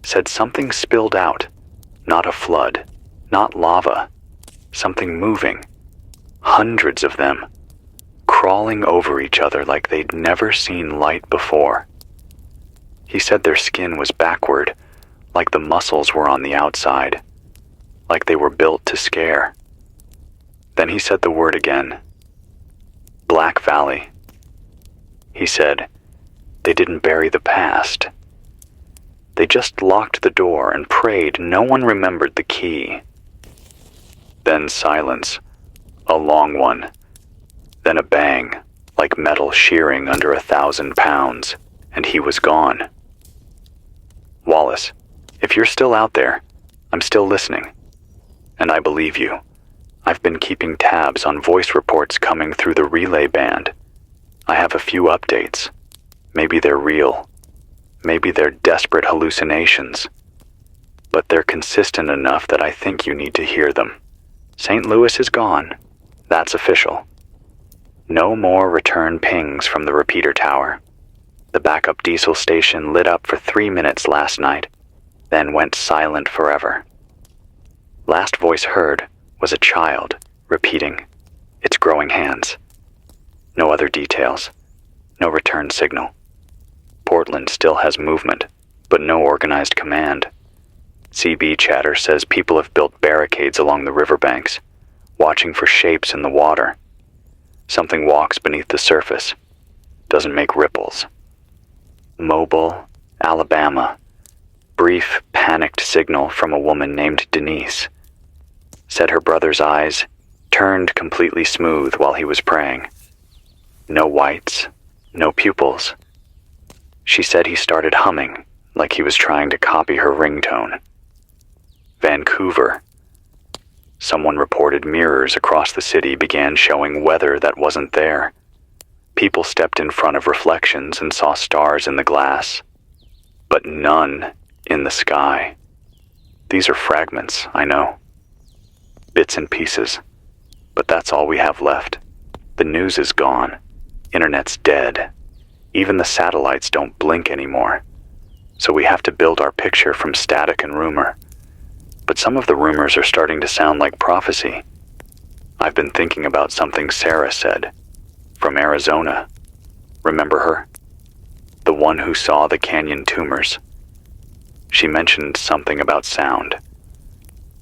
S1: Said something spilled out, not a flood, not lava, something moving. Hundreds of them, crawling over each other like they'd never seen light before. He said their skin was backward, like the muscles were on the outside, like they were built to scare. Then he said the word again. Black Valley. He said, they didn't bury the past. They just locked the door and prayed no one remembered the key. Then silence, a long one. Then a bang, like metal shearing under 1,000 pounds, and he was gone. Wallace, if you're still out there, I'm still listening. And I believe you. I've been keeping tabs on voice reports coming through the relay band. I have a few updates. Maybe they're real. Maybe they're desperate hallucinations. But they're consistent enough that I think you need to hear them. St. Louis is gone. That's official. No more return pings from the repeater tower. The backup diesel station lit up for 3 minutes last night, then went silent forever. Last voice heard was a child repeating, "It's growing hands." No other details. No return signal. Portland still has movement, but no organized command. CB chatter says people have built barricades along the riverbanks, watching for shapes in the water. Something walks beneath the surface, doesn't make ripples. Mobile, Alabama. Brief, panicked signal from a woman named Denise. said her brother's eyes turned completely smooth while he was praying. No whites, no pupils. She said he started humming like he was trying to copy her ringtone. Vancouver. Someone reported mirrors across the city began showing weather that wasn't there. People stepped in front of reflections and saw stars in the glass, but none in the sky. These are fragments, I know. Bits and pieces, but that's all we have left. The news is gone. Internet's dead. Even the satellites don't blink anymore. So we have to build our picture from static and rumor. But some of the rumors are starting to sound like prophecy. I've been thinking about something Sarah said, from Arizona. Remember her? The one who saw the canyon tumors. She mentioned something about sound.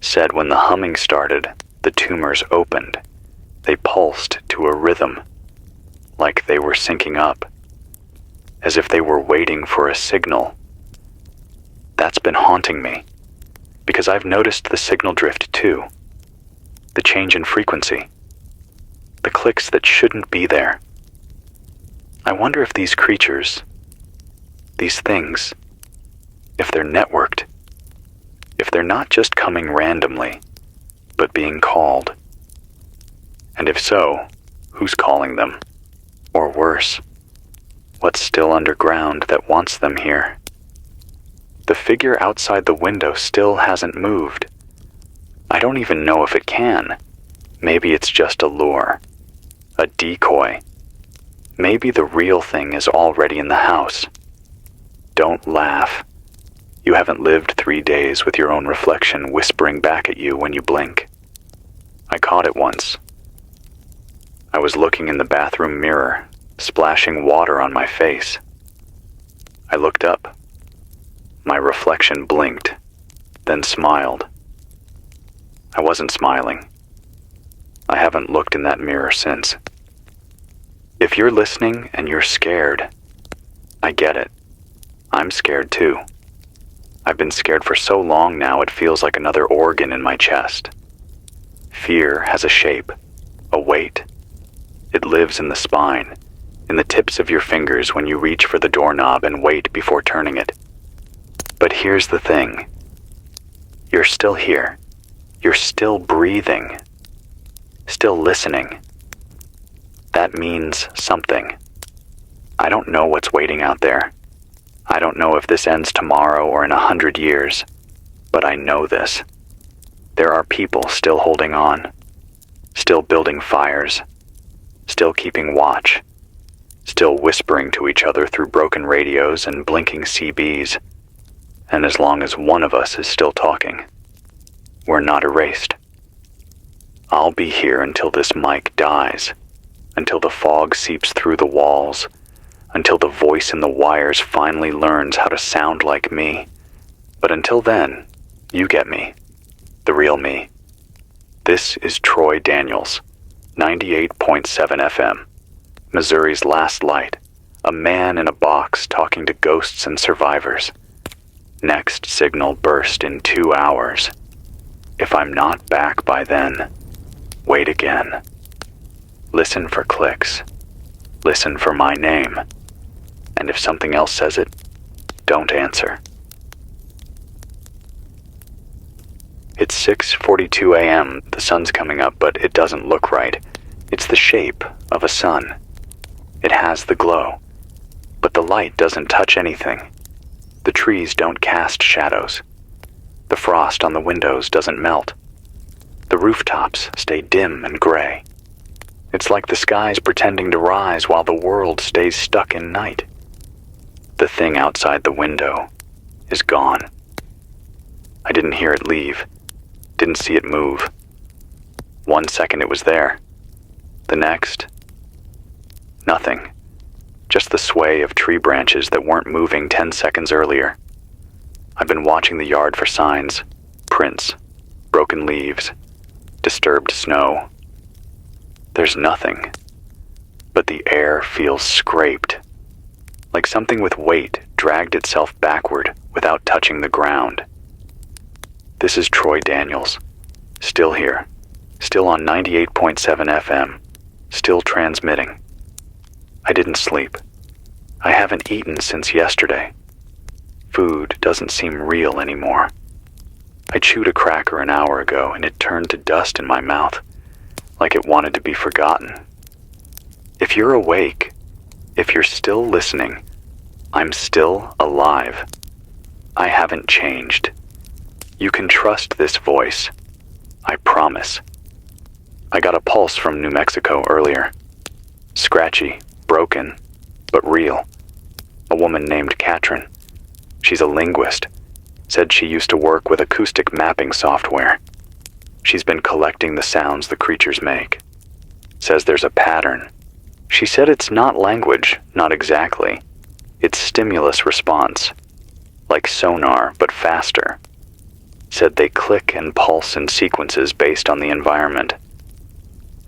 S1: Said when the humming started, the tumors opened. They pulsed to a rhythm, like they were syncing up, as if they were waiting for a signal. That's been haunting me, because I've noticed the signal drift too. The change in frequency. The clicks that shouldn't be there. I wonder if these creatures, these things, if they're networked, if they're not just coming randomly, but being called. And if so, who's calling them? Or worse, what's still underground that wants them here? The figure outside the window still hasn't moved. I don't even know if it can. Maybe it's just a lure, a decoy. Maybe the real thing is already in the house. Don't laugh. You haven't lived 3 days with your own reflection whispering back at you when you blink. I caught it once. I was looking in the bathroom mirror, splashing water on my face. I looked up. My reflection blinked, then smiled. I wasn't smiling. I haven't looked in that mirror since. If you're listening and you're scared, I get it. I'm scared too. I've been scared for so long now it feels like another organ in my chest. Fear has a shape, a weight. It lives in the spine, in the tips of your fingers when you reach for the doorknob and wait before turning it. But here's the thing. You're still here. You're still breathing. Still listening. That means something. I don't know what's waiting out there. I don't know if this ends tomorrow or in 100 years, but I know this. There are people still holding on, still building fires, still keeping watch, still whispering to each other through broken radios and blinking CBs. And as long as one of us is still talking, we're not erased. I'll be here until this mic dies, until the fog seeps through the walls, until the voice in the wires finally learns how to sound like me. But until then, you get me, the real me. This is Troy Daniels, 98.7 FM, Missouri's last light, a man in a box talking to ghosts and survivors. Next signal burst in 2 hours. If I'm not back by then, wait again. Listen for clicks. Listen for my name. And if something else says it, don't answer. It's 6:42 a.m. The sun's coming up, but it doesn't look right. It's the shape of a sun. It has the glow, but the light doesn't touch anything. The trees don't cast shadows. The frost on the windows doesn't melt. The rooftops stay dim and gray. It's like the sky's pretending to rise while the world stays stuck in night. The thing outside the window is gone. I didn't hear it leave, didn't see it move. 1 second it was there. The next, nothing. Just the sway of tree branches that weren't moving 10 seconds earlier. I've been watching the yard for signs, prints, broken leaves, disturbed snow. There's nothing, but the air feels scraped, like something with weight dragged itself backward without touching the ground. This is Troy Daniels, Still here. Still on 98.7 FM. Still transmitting. I didn't sleep. I haven't eaten since yesterday. Food doesn't seem real anymore. I chewed a cracker an hour ago and it turned to dust in my mouth, like it wanted to be forgotten. If you're awake, if you're still listening, I'm still alive. I haven't changed. You can trust this voice. I promise. I got a pulse from New Mexico earlier. Scratchy, broken, but real. A woman named Katrin. She's a linguist. Said she used to work with acoustic mapping software. She's been collecting the sounds the creatures make. Says there's a pattern. She said it's not language, not exactly. It's stimulus response. Like sonar, but faster. Said they click and pulse in sequences based on the environment.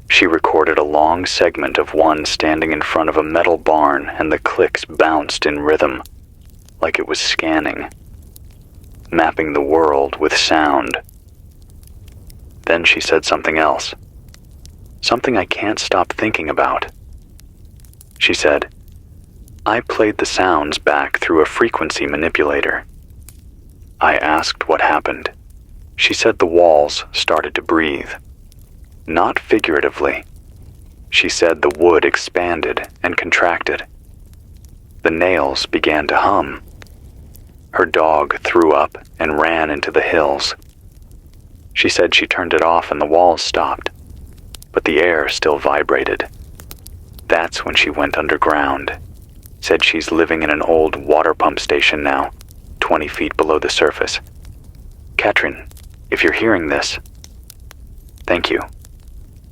S1: She recorded a long segment of one standing in front of a metal barn and the clicks bounced in rhythm, like it was scanning, mapping the world with sound. Then she said something else. Something I can't stop thinking about. She said, I played the sounds back through a frequency manipulator. I asked what happened. She said the walls started to breathe. Not figuratively. She said the wood expanded and contracted. The nails began to hum. Her dog threw up and ran into the hills. She said she turned it off and the walls stopped, but the air still vibrated. That's when she went underground. Said she's living in an old water pump station now, 20 feet below the surface. Katrin, if you're hearing this, thank you.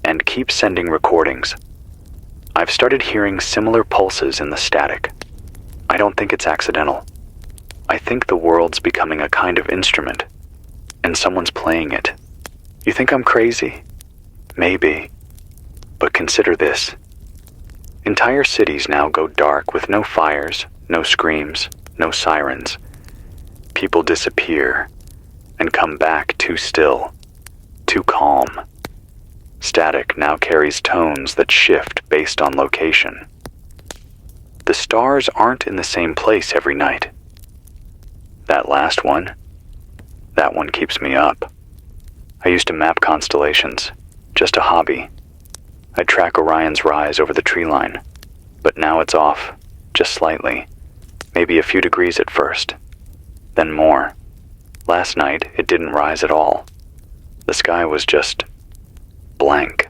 S1: And keep sending recordings. I've started hearing similar pulses in the static. I don't think it's accidental. I think the world's becoming a kind of instrument, and someone's playing it. You think I'm crazy? Maybe. But consider this. Entire cities now go dark with no fires, no screams, no sirens. People disappear and come back too still, too calm. Static now carries tones that shift based on location. The stars aren't in the same place every night. That last one, that one keeps me up. I used to map constellations, just a hobby. I'd track Orion's rise over the tree line, but now it's off, just slightly, maybe a few degrees at first, then more. Last night, it didn't rise at all. The sky was just blank,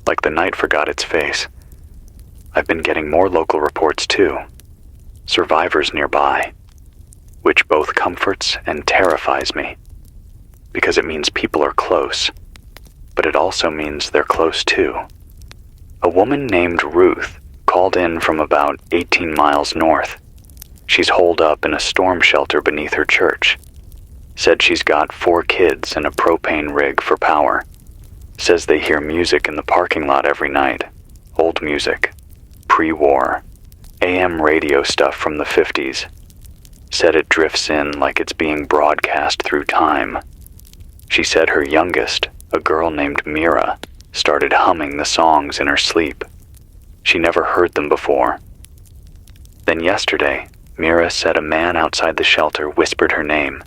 S1: like the night forgot its face. I've been getting more local reports too, survivors nearby, which both comforts and terrifies me, because it means people are close, but it also means they're close too. A woman named Ruth called in from about 18 miles north. She's holed up in a storm shelter beneath her church. Said she's got 4 kids and a propane rig for power. Says they hear music in the parking lot every night. Old music. Pre-war. AM radio stuff from the 50s. Said it drifts in like it's being broadcast through time. She said her youngest, a girl named Mira, started humming the songs in her sleep. She never heard them before. Then yesterday, Mira said a man outside the shelter whispered her name,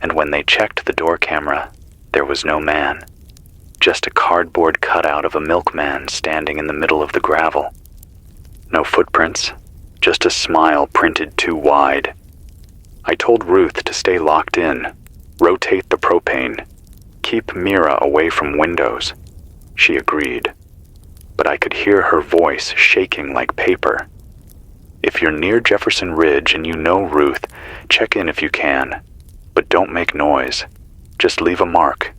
S1: and when they checked the door camera, there was no man. Just a cardboard cutout of a milkman standing in the middle of the gravel. No footprints, just a smile printed too wide. I told Ruth to stay locked in, rotate the propane, keep Mira away from windows. She agreed, but I could hear her voice shaking like paper. If you're near Jefferson Ridge and you know Ruth, check in if you can, but don't make noise. Just leave a mark.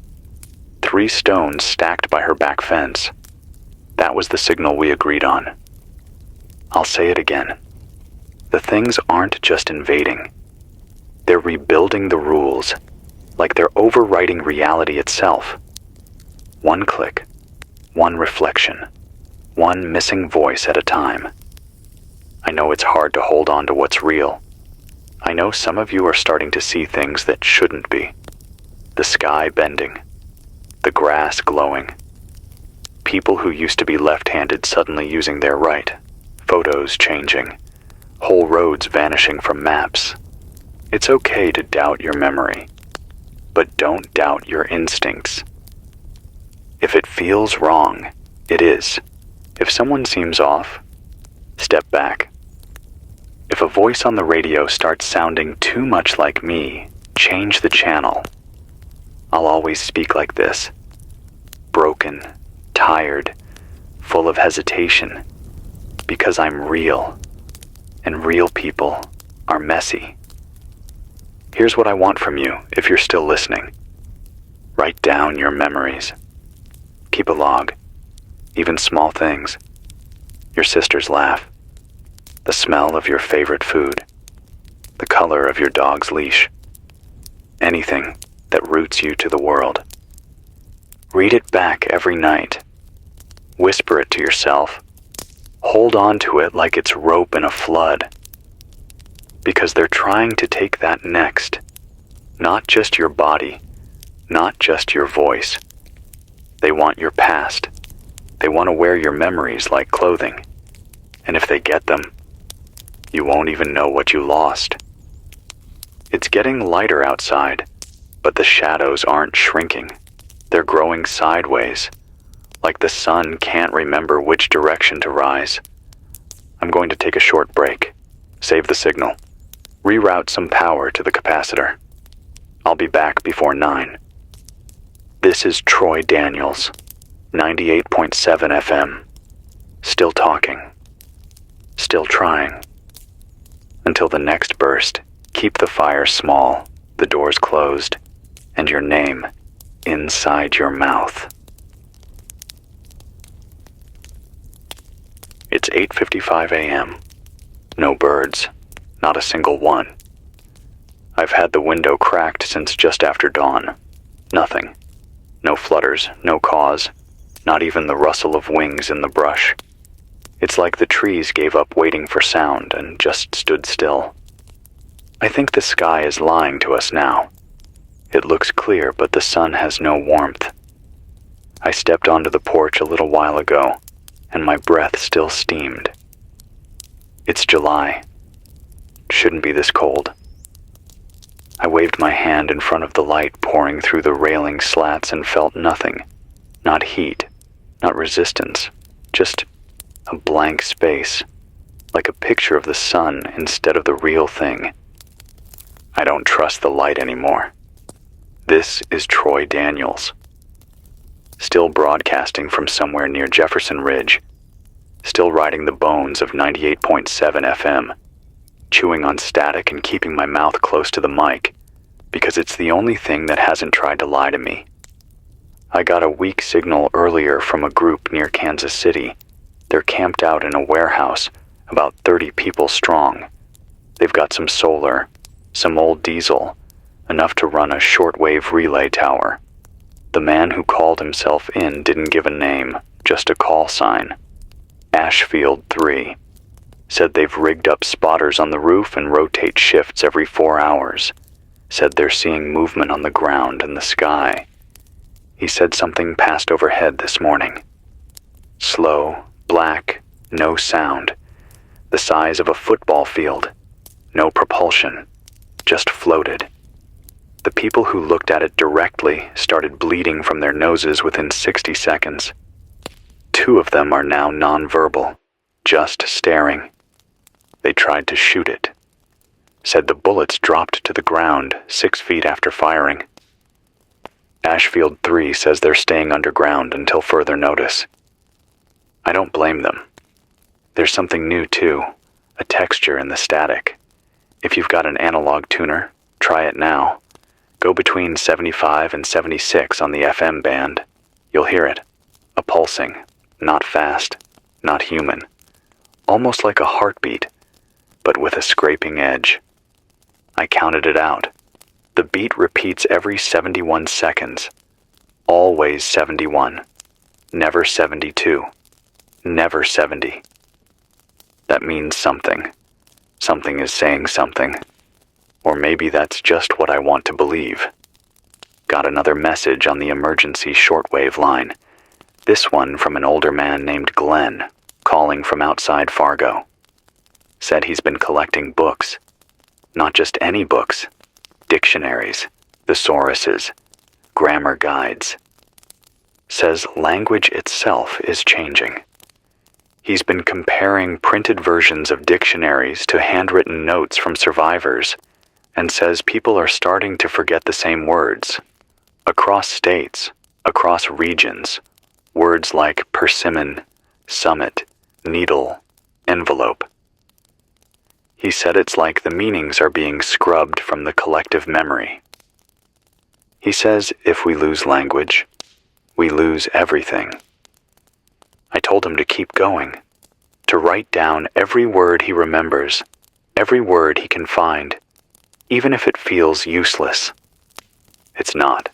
S1: 3 stones stacked by her back fence. That was the signal we agreed on. I'll say it again. The things aren't just invading. They're rebuilding the rules, like they're overwriting reality itself. One click, one reflection, one missing voice at a time. I know it's hard to hold on to what's real. I know some of you are starting to see things that shouldn't be. The sky bending, the grass glowing. People who used to be left-handed suddenly using their right. Photos changing. Whole roads vanishing from maps. It's okay to doubt your memory, but don't doubt your instincts. If it feels wrong, it is. If someone seems off, step back. If a voice on the radio starts sounding too much like me, change the channel. I'll always speak like this. Broken, tired, full of hesitation, because I'm real, and real people are messy. Here's what I want from you if you're still listening. Write down your memories. Keep a log, even small things. Your sister's laugh, the smell of your favorite food, the color of your dog's leash, anything that roots you to the world. Read it back every night. Whisper it to yourself. Hold on to it like it's rope in a flood. Because they're trying to take that next. Not just your body, not just your voice. They want your past. They want to wear your memories like clothing. And if they get them, you won't even know what you lost. It's getting lighter outside, but the shadows aren't shrinking. They're growing sideways, like the sun can't remember which direction to rise. I'm going to take a short break, save the signal, reroute some power to the capacitor. I'll be back before 9. This is Troy Daniels, 98.7 FM. Still talking. Still trying. Until the next burst, keep the fire small, the doors closed, and your name inside your mouth. It's 8:55 a.m. No birds, not a single one. I've had the window cracked since just after dawn. Nothing. No flutters, no caws, not even the rustle of wings in the brush. It's like the trees gave up waiting for sound and just stood still. I think the sky is lying to us now. It looks clear, but the sun has no warmth. I stepped onto the porch a little while ago, and my breath still steamed. It's July. Shouldn't be this cold. I waved my hand in front of the light pouring through the railing slats and felt nothing. Not heat, not resistance, just a blank space, like a picture of the sun instead of the real thing. I don't trust the light anymore. This is Troy Daniels. Still broadcasting from somewhere near Jefferson Ridge. Still riding the bones of 98.7 FM. Chewing on static and keeping my mouth close to the mic, because it's the only thing that hasn't tried to lie to me. I got a weak signal earlier from a group near Kansas City. They're camped out in a warehouse, about 30 people strong. They've got some solar, some old diesel, enough to run a shortwave relay tower. The man who called himself in didn't give a name, just a call sign. Ashfield 3. Said they've rigged up spotters on the roof and rotate shifts every 4 hours. Said they're seeing movement on the ground and the sky. He said something passed overhead this morning. Slow, black, no sound. The size of a football field. No propulsion. Just floated. The people who looked at it directly started bleeding from their noses within 60 seconds. 2 of them are now nonverbal, just staring. They tried to shoot it. Said the bullets dropped to the ground 6 feet after firing. Ashfield 3 says they're staying underground until further notice. I don't blame them. There's something new too, a texture in the static. If you've got an analog tuner, try it now. Go between 75 and 76 on the FM band. You'll hear it. A pulsing, not fast, not human. Almost like a heartbeat, but with a scraping edge. I counted it out. The beat repeats every 71 seconds. Always 71. Never 72. Never 70. That means something. Something is saying something. Or maybe that's just what I want to believe. got another message on the emergency shortwave line. This one from an older man named Glenn, calling from outside Fargo. Said he's been collecting books. Not just any books. Dictionaries, thesauruses, grammar guides. Says language itself is changing. He's been comparing printed versions of dictionaries to handwritten notes from survivors, and says people are starting to forget the same words. Across states, across regions, words like persimmon, summit, needle, envelope. He said it's like the meanings are being scrubbed from the collective memory. He says if we lose language, we lose everything. I told him to keep going, to write down every word he remembers, every word he can find, even if it feels useless. It's not.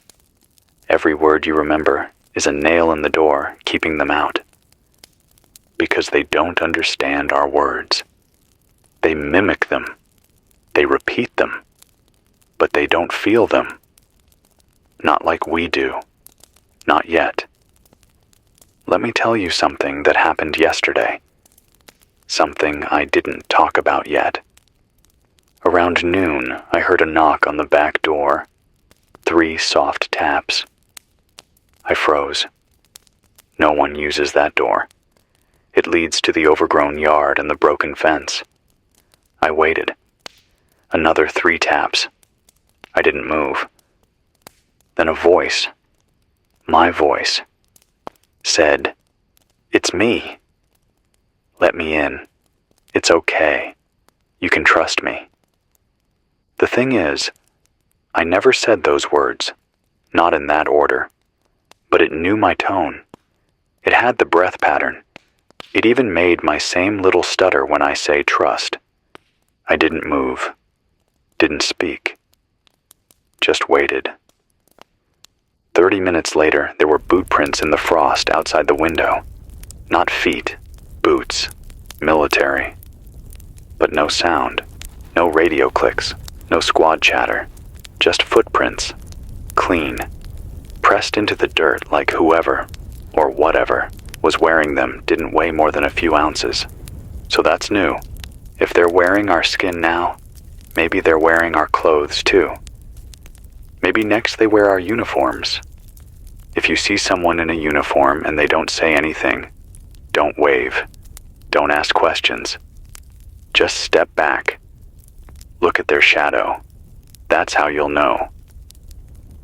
S1: Every word you remember is a nail in the door keeping them out. Because they don't understand our words. They mimic them. They repeat them. But they don't feel them. Not like we do. Not yet. Let me tell you something that happened yesterday. Something I didn't talk about yet. Around noon, I heard a knock on the back door. 3 soft taps. I froze. No one uses that door. It leads to the overgrown yard and the broken fence. I waited. Another 3 taps. I didn't move. Then a voice, my voice, said, "It's me. Let me in. It's okay. You can trust me." The thing is, I never said those words, not in that order, but it knew my tone. It had the breath pattern. It even made my same little stutter when I say trust. I didn't move, didn't speak, just waited. 30 minutes later, there were boot prints in the frost outside the window. Not feet, boots, military. But no sound, no radio clicks, no squad chatter, just footprints, clean, pressed into the dirt like whoever, or whatever, was wearing them didn't weigh more than a few ounces. So that's new. If they're wearing our skin now, maybe they're wearing our clothes too. Maybe next they wear our uniforms. If you see someone in a uniform and they don't say anything, don't wave. Don't ask questions. Just step back. Look at their shadow. That's how you'll know.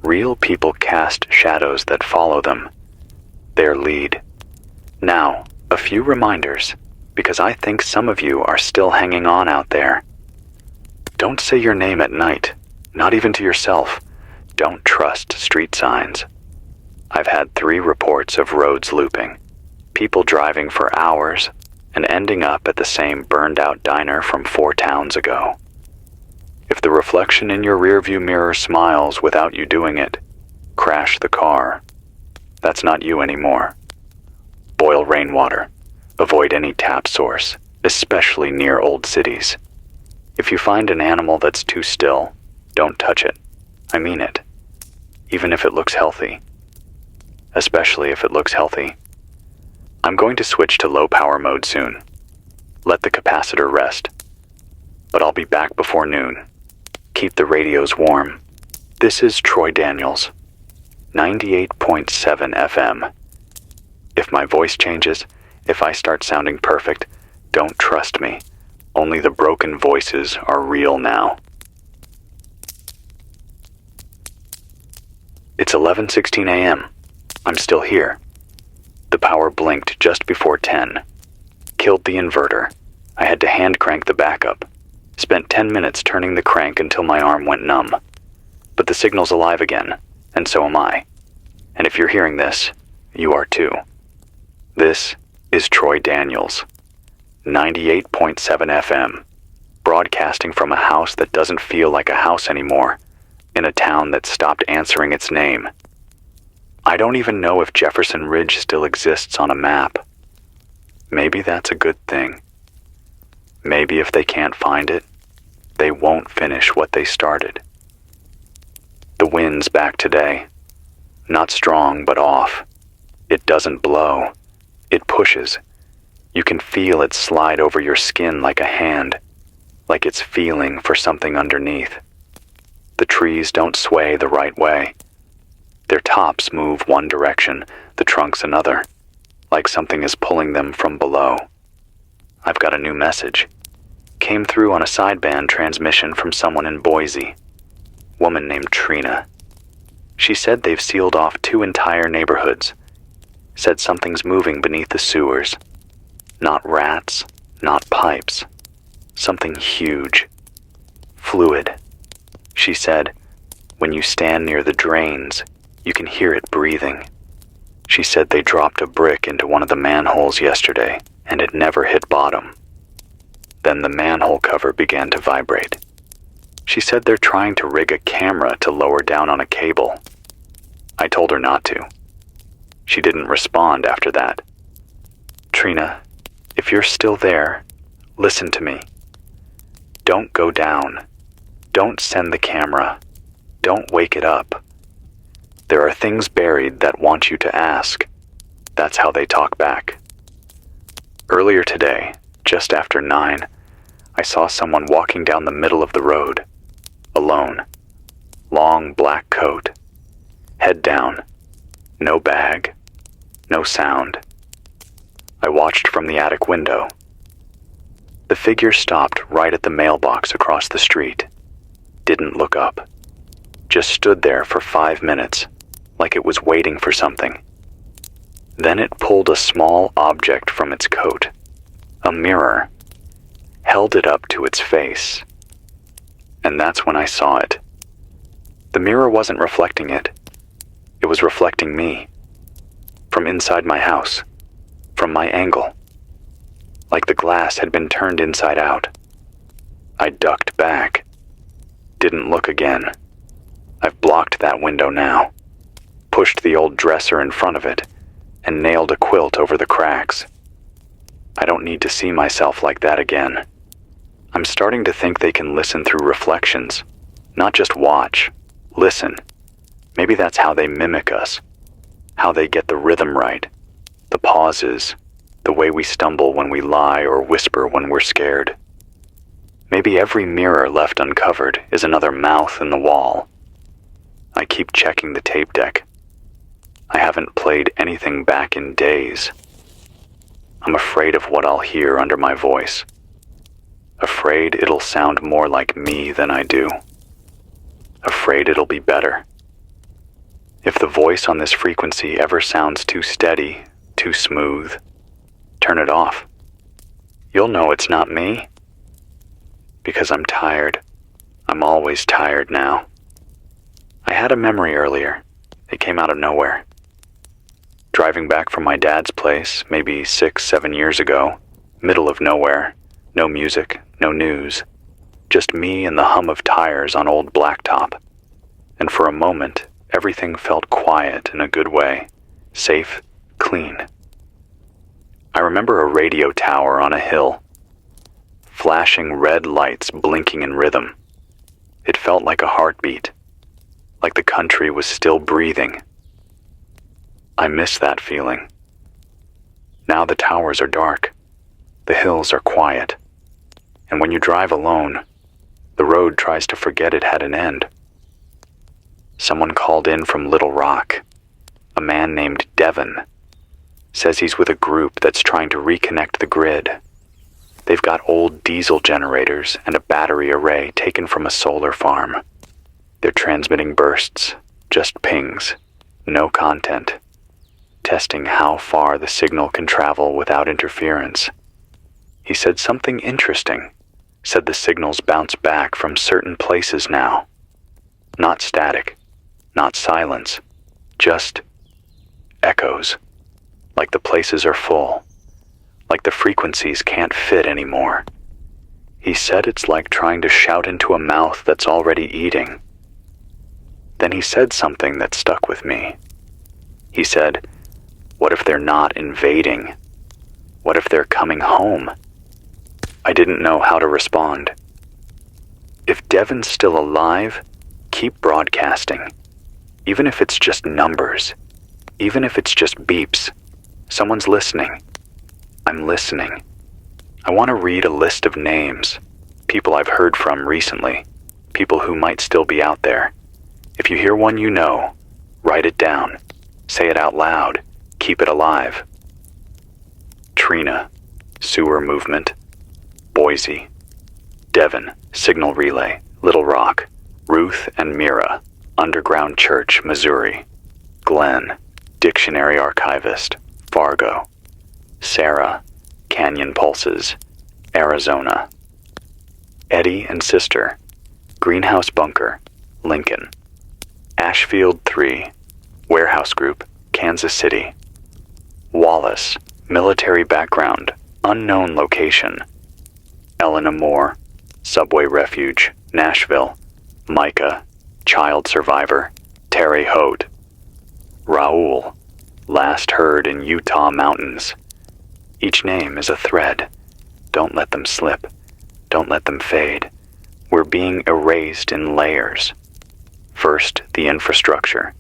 S1: Real people cast shadows that follow them. Their lead. Now, a few reminders, because I think some of you are still hanging on out there. Don't say your name at night, not even to yourself. Don't trust street signs. I've had 3 reports of roads looping, people driving for hours and ending up at the same burned-out diner from 4 towns ago. If the reflection in your rearview mirror smiles without you doing it, crash the car. That's not you anymore. Boil rainwater. Avoid any tap source, especially near old cities. If you find an animal that's too still, don't touch it. I mean it. Even if it looks healthy. Especially if it looks healthy. I'm going to switch to low power mode soon. Let the capacitor rest. But I'll be back before noon. Keep the radios warm. This is Troy Daniels, 98.7 FM. If my voice changes, if I start sounding perfect, don't trust me. Only the broken voices are real now. It's 11:16 a.m. I'm still here. The power blinked just before 10. Killed the inverter. I had to hand crank the backup. Spent 10 minutes turning the crank until my arm went numb. But the signal's alive again, and so am I. And if you're hearing this, you are too. This is Troy Daniels, 98.7 FM, broadcasting from a house that doesn't feel like a house anymore, in a town that stopped answering its name. I don't even know if Jefferson Ridge still exists on a map. Maybe that's a good thing. Maybe if they can't find it, they won't finish what they started. The wind's back today. Not strong, but off. It doesn't blow. It pushes. You can feel it slide over your skin like a hand, like it's feeling for something underneath. The trees don't sway the right way. Their tops move one direction, the trunks another, like something is pulling them from below. I've got a new message. Came through on a sideband transmission from someone in Boise. Woman named Trina. She said they've sealed off 2 entire neighborhoods. Said something's moving beneath the sewers. Not rats, not pipes. Something huge. Fluid. She said, when you stand near the drains, you can hear it breathing. She said they dropped a brick into one of the manholes yesterday, and it never hit bottom. Then the manhole cover began to vibrate. She said they're trying to rig a camera to lower down on a cable. I told her not to. She didn't respond after that. Trina, if you're still there, listen to me. Don't go down. Don't send the camera. Don't wake it up. There are things buried that want you to ask. That's how they talk back. Earlier today, just after 9, I saw someone walking down the middle of the road, alone. Long black coat. Head down. No bag. No sound. I watched from the attic window. The figure stopped right at the mailbox across the street. Didn't look up. Just stood there for 5 minutes, like it was waiting for something. Then it pulled a small object from its coat, a mirror, held it up to its face. And that's when I saw it. The mirror wasn't reflecting it. It was reflecting me. From inside my house. From my angle. Like the glass had been turned inside out. I ducked back. Didn't look again. I've blocked that window now. Pushed the old dresser in front of it, and nailed a quilt over the cracks. I don't need to see myself like that again. I'm starting to think they can listen through reflections, not just watch, listen. Maybe that's how they mimic us, how they get the rhythm right, the pauses, the way we stumble when we lie or whisper when we're scared. Maybe every mirror left uncovered is another mouth in the wall. I keep checking the tape deck. I haven't played anything back in days. I'm afraid of what I'll hear under my voice. Afraid it'll sound more like me than I do. Afraid it'll be better. If the voice on this frequency ever sounds too steady, too smooth, turn it off. You'll know it's not me. Because I'm tired. I'm always tired now. I had a memory earlier. It came out of nowhere. Driving back from my dad's place, maybe 6, 7 years ago, middle of nowhere, no music, no news, just me and the hum of tires on old blacktop. And for a moment, everything felt quiet in a good way, safe, clean. I remember a radio tower on a hill, flashing red lights blinking in rhythm. It felt like a heartbeat, like the country was still breathing. I miss that feeling. Now the towers are dark, the hills are quiet, and when you drive alone, the road tries to forget it had an end. Someone called in from Little Rock, a man named Devin, says he's with a group that's trying to reconnect the grid. They've got old diesel generators and a battery array taken from a solar farm. They're transmitting bursts, just pings, no content, testing how far the signal can travel without interference. He said something interesting, said the signals bounce back from certain places now. Not static, not silence, just echoes, like the places are full, like the frequencies can't fit anymore. He said it's like trying to shout into a mouth that's already eating. Then he said something that stuck with me. He said, what if they're not invading? What if they're coming home? I didn't know how to respond. If Devin's still alive, keep broadcasting. Even if it's just numbers, even if it's just beeps, someone's listening. I'm listening. I want to read a list of names, people I've heard from recently, people who might still be out there. If you hear one you know, write it down, say it out loud, keep it alive. Trina, sewer movement. Boise. Devon, signal relay, Little Rock. Ruth and Mira, underground church, Missouri. Glenn, dictionary archivist, Fargo. Sarah, canyon pulses, Arizona. Eddie and sister, greenhouse bunker, Lincoln. Ashfield 3, warehouse group, Kansas City. Wallace, military background, unknown location. Elena Moore, subway refuge, Nashville. Micah, child survivor, Terre Haute. Raul, last heard in Utah mountains. Each name is a thread. Don't let them slip. Don't let them fade. We're being erased in layers. First, the infrastructure.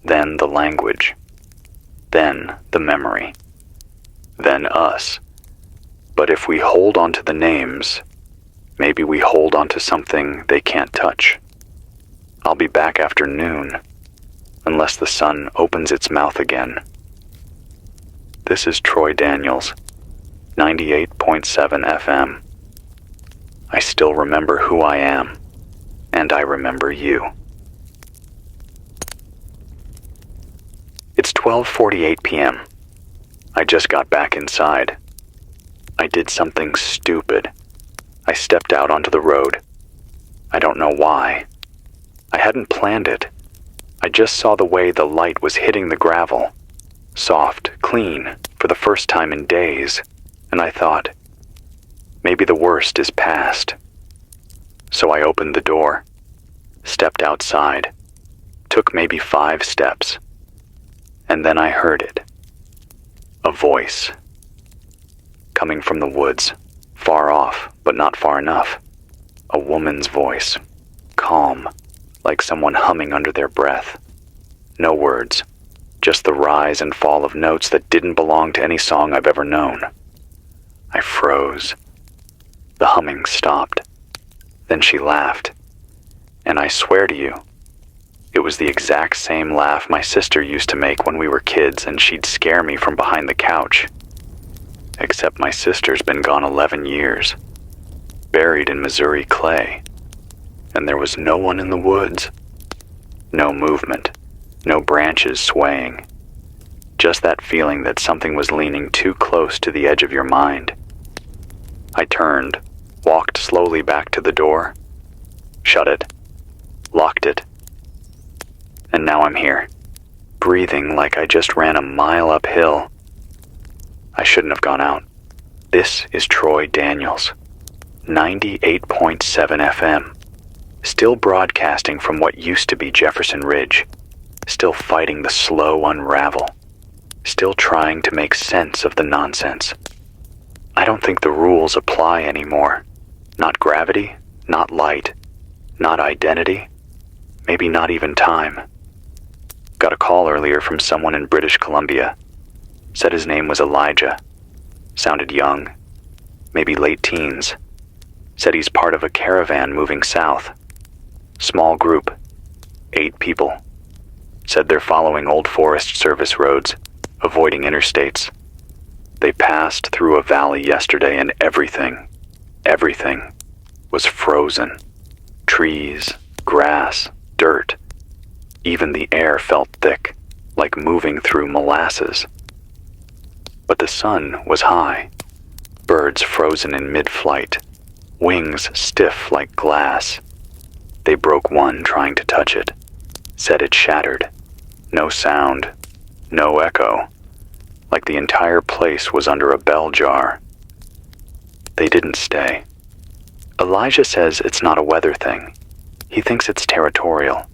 S1: Then the language. Then the memory. Then us. But if we hold on to the names, maybe we hold on to something they can't touch. I'll be back after noon, unless the sun opens its mouth again. This is Troy Daniels, 98.7 FM. I still remember who I am, and I remember you. It's 12:48 p.m. I just got back inside. I did something stupid. I stepped out onto the road. I don't know why. I hadn't planned it. I just saw the way the light was hitting the gravel. Soft, clean, for the first time in days. And I thought, maybe the worst is past. So I opened the door, stepped outside, took maybe 5 steps. And then I heard it. A voice. Coming from the woods. Far off, but not far enough. A woman's voice. Calm, like someone humming under their breath. No words, just the rise and fall of notes that didn't belong to any song I've ever known. I froze. The humming stopped. Then she laughed. And I swear to you, it was the exact same laugh my sister used to make when we were kids, and she'd scare me from behind the couch. Except my sister's been gone 11 years, buried in Missouri clay, and there was no one in the woods. No movement, no branches swaying, just that feeling that something was leaning too close to the edge of your mind. I turned, walked slowly back to the door, shut it, locked it, and now I'm here, breathing like I just ran a mile uphill. I shouldn't have gone out. This is Troy Daniels, 98.7 FM, still broadcasting from what used to be Jefferson Ridge, still fighting the slow unravel, still trying to make sense of the nonsense. I don't think the rules apply anymore. Not gravity, not light, not identity, maybe not even time. Got a call earlier from someone in British Columbia. Said his name was Elijah. Sounded young, maybe late teens. Said he's part of a caravan moving south. Small group, 8 people. Said they're following old Forest Service roads, avoiding interstates. They passed through a valley yesterday and everything was frozen. Trees, grass, dirt. Even the air felt thick, like moving through molasses. But the sun was high. Birds frozen in mid-flight, wings stiff like glass. They broke one trying to touch it. Said it shattered. No sound, no echo. Like the entire place was under a bell jar. They didn't stay. Elijah says it's not a weather thing. He thinks it's territorial.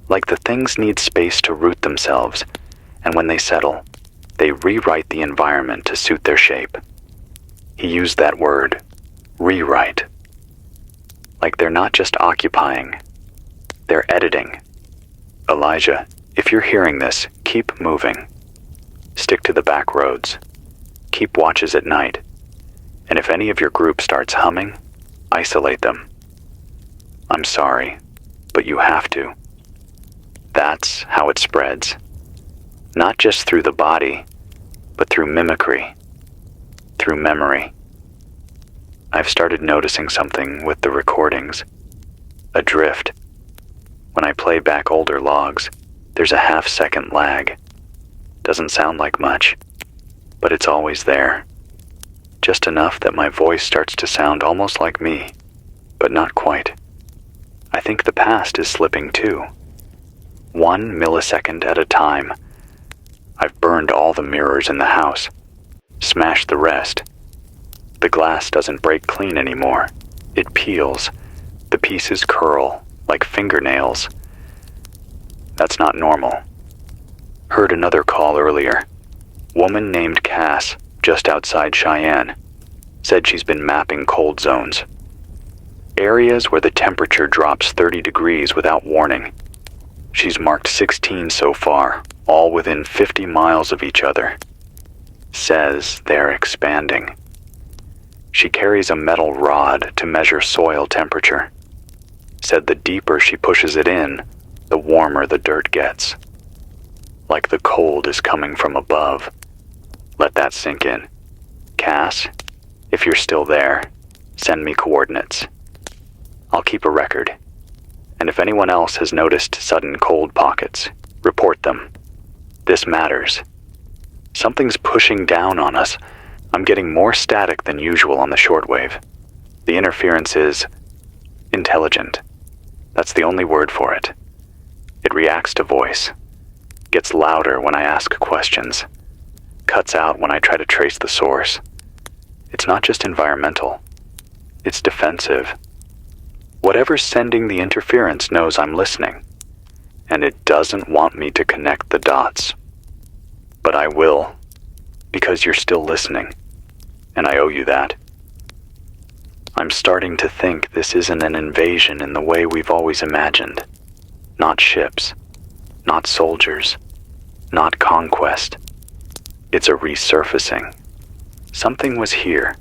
S1: Like the things need space to root themselves, and when they settle, they rewrite the environment to suit their shape. He used that word, rewrite. Like they're not just occupying, They're editing. Elijah, if you're hearing this, keep moving. Stick to the back roads. Keep watches at night. And if any of your group starts humming, isolate them. I'm sorry, but you have to. That's how it spreads. Not just through the body, but through mimicry, through memory. I've started noticing something with the recordings. A drift. When I play back older logs, there's a half-second lag. Doesn't sound like much, but it's always there. Just enough that my voice starts to sound almost like me, but not quite. I think the past is slipping too. 1 millisecond at a time. I've burned all the mirrors in the house, smashed the rest. The glass doesn't break clean anymore. It peels. The pieces curl like fingernails. That's not normal. Heard another call earlier. Woman named Cass, just outside Cheyenne, said she's been mapping cold zones. Areas where the temperature drops 30 degrees without warning. She's marked 16 so far, all within 50 miles of each other. Says they're expanding. She carries a metal rod to measure soil temperature. Said the deeper she pushes it in, the warmer the dirt gets. Like the cold is coming from above. Let that sink in. Cass, if you're still there, send me coordinates. I'll keep a record. And if anyone else has noticed sudden cold pockets, report them. This matters. Something's pushing down on us. I'm getting more static than usual on the shortwave. The interference is intelligent. That's the only word for it. It reacts to voice. Gets louder when I ask questions. Cuts out when I try to trace the source. It's not just environmental. It's defensive. Whatever's sending the interference knows I'm listening, and it doesn't want me to connect the dots. But I will, because you're still listening, and I owe you that. I'm starting to think this isn't an invasion in the way we've always imagined. Not ships, not soldiers, not conquest. It's a resurfacing. Something was here,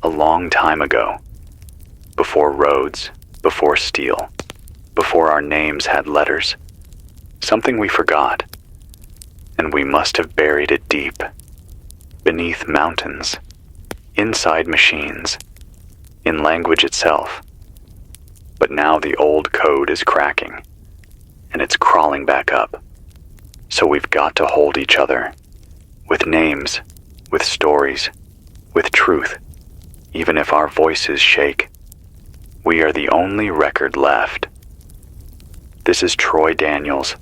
S1: a long time ago. Before roads, before steel, before our names had letters. Something we forgot. And we must have buried it deep. Beneath mountains. Inside machines. In language itself. But now the old code is cracking. And it's crawling back up. So we've got to hold each other. With names. With stories. With truth. Even if our voices shake. We are the only record left. This is Troy Daniels.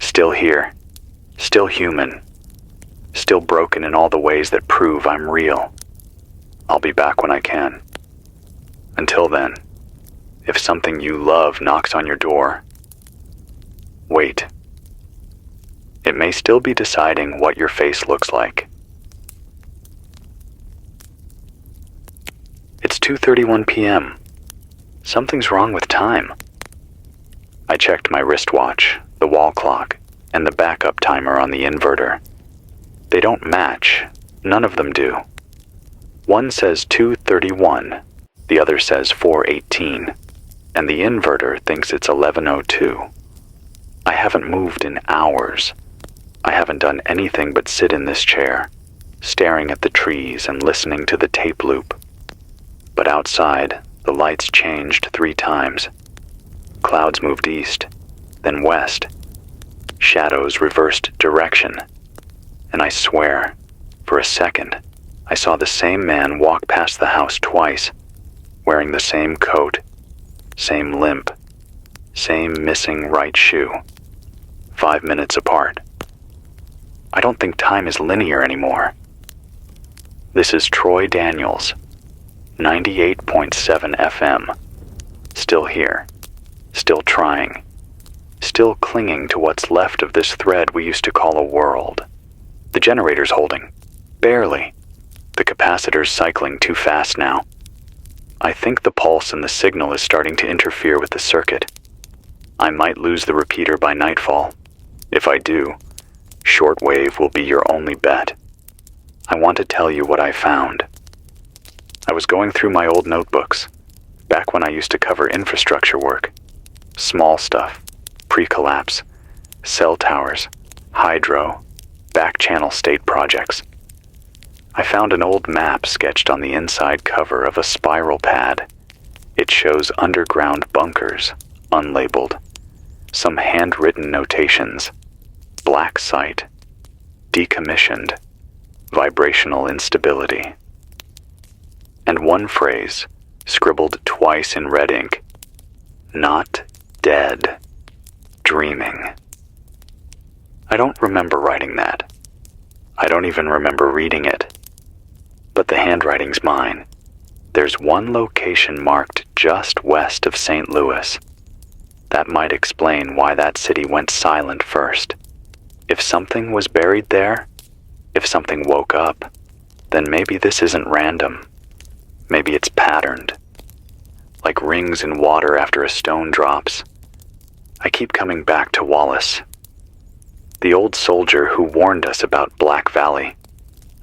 S1: Still here. Still human. Still broken in all the ways that prove I'm real. I'll be back when I can. Until then, if something you love knocks on your door, wait. It may still be deciding what your face looks like. It's 2:31 p.m. Something's wrong with time. I checked my wristwatch, the wall clock, and the backup timer on the inverter. They don't match. None of them do. One says 2:31, the other says 4:18, and the inverter thinks it's 11:02. I haven't moved in hours. I haven't done anything but sit in this chair, staring at the trees and listening to the tape loop. But outside, the lights changed 3 times. Clouds moved east, then west. Shadows reversed direction. And I swear, for a second, I saw the same man walk past the house twice, wearing the same coat, same limp, same missing right shoe, 5 minutes apart. I don't think time is linear anymore. This is Troy Daniels, 98.7 FM. Still here, still trying, still clinging to what's left of this thread we used to call a world. The generator's holding, barely. The capacitor's cycling too fast now. I think the pulse in the signal is starting to interfere with the circuit. I might lose the repeater by nightfall. If I do, shortwave will be your only bet. I want to tell you what I found. I was going through my old notebooks, back when I used to cover infrastructure work. Small stuff, pre-collapse, cell towers, hydro, back-channel state projects. I found an old map sketched on the inside cover of a spiral pad. It shows underground bunkers, unlabeled. Some handwritten notations. Black site. Decommissioned. Vibrational instability. And one phrase, scribbled twice in red ink. Not dead. Dreaming. I don't remember writing that. I don't even remember reading it. But the handwriting's mine. There's one location marked just west of St. Louis. That might explain why that city went silent first. If something was buried there, if something woke up, then maybe this isn't random. Maybe it's patterned. Like rings in water after a stone drops. I keep coming back to Wallace. The old soldier who warned us about Black Valley.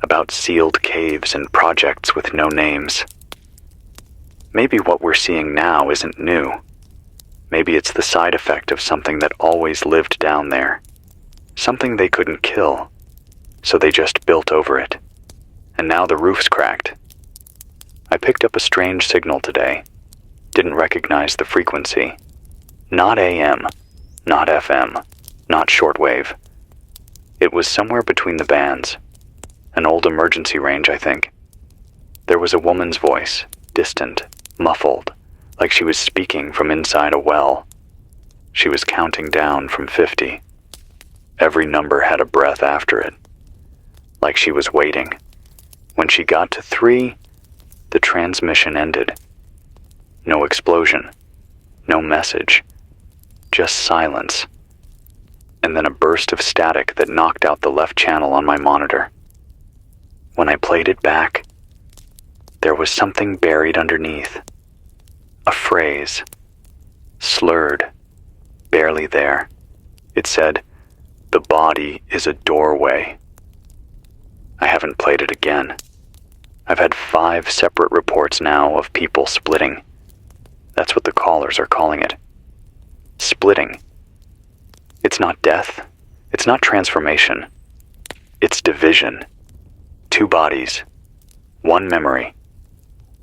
S1: About sealed caves and projects with no names. Maybe what we're seeing now isn't new. Maybe it's the side effect of something that always lived down there. Something they couldn't kill, so they just built over it. And now the roof's cracked. I picked up a strange signal today. Didn't recognize the frequency. Not AM, not FM, not shortwave. It was somewhere between the bands. An old emergency range, I think. There was a woman's voice, distant, muffled, like she was speaking from inside a well. She was counting down from 50. Every number had a breath after it, like she was waiting. When she got to 3, the transmission ended. No explosion, no message, just silence. And then a burst of static that knocked out the left channel on my monitor. When I played it back, there was something buried underneath. A phrase. Slurred. Barely there. It said, "The body is a doorway." I haven't played it again. I've had 5 separate reports now of people splitting. That's what the callers are calling it. Splitting. It's not death. It's not transformation. It's division. 2 bodies. 1 memory.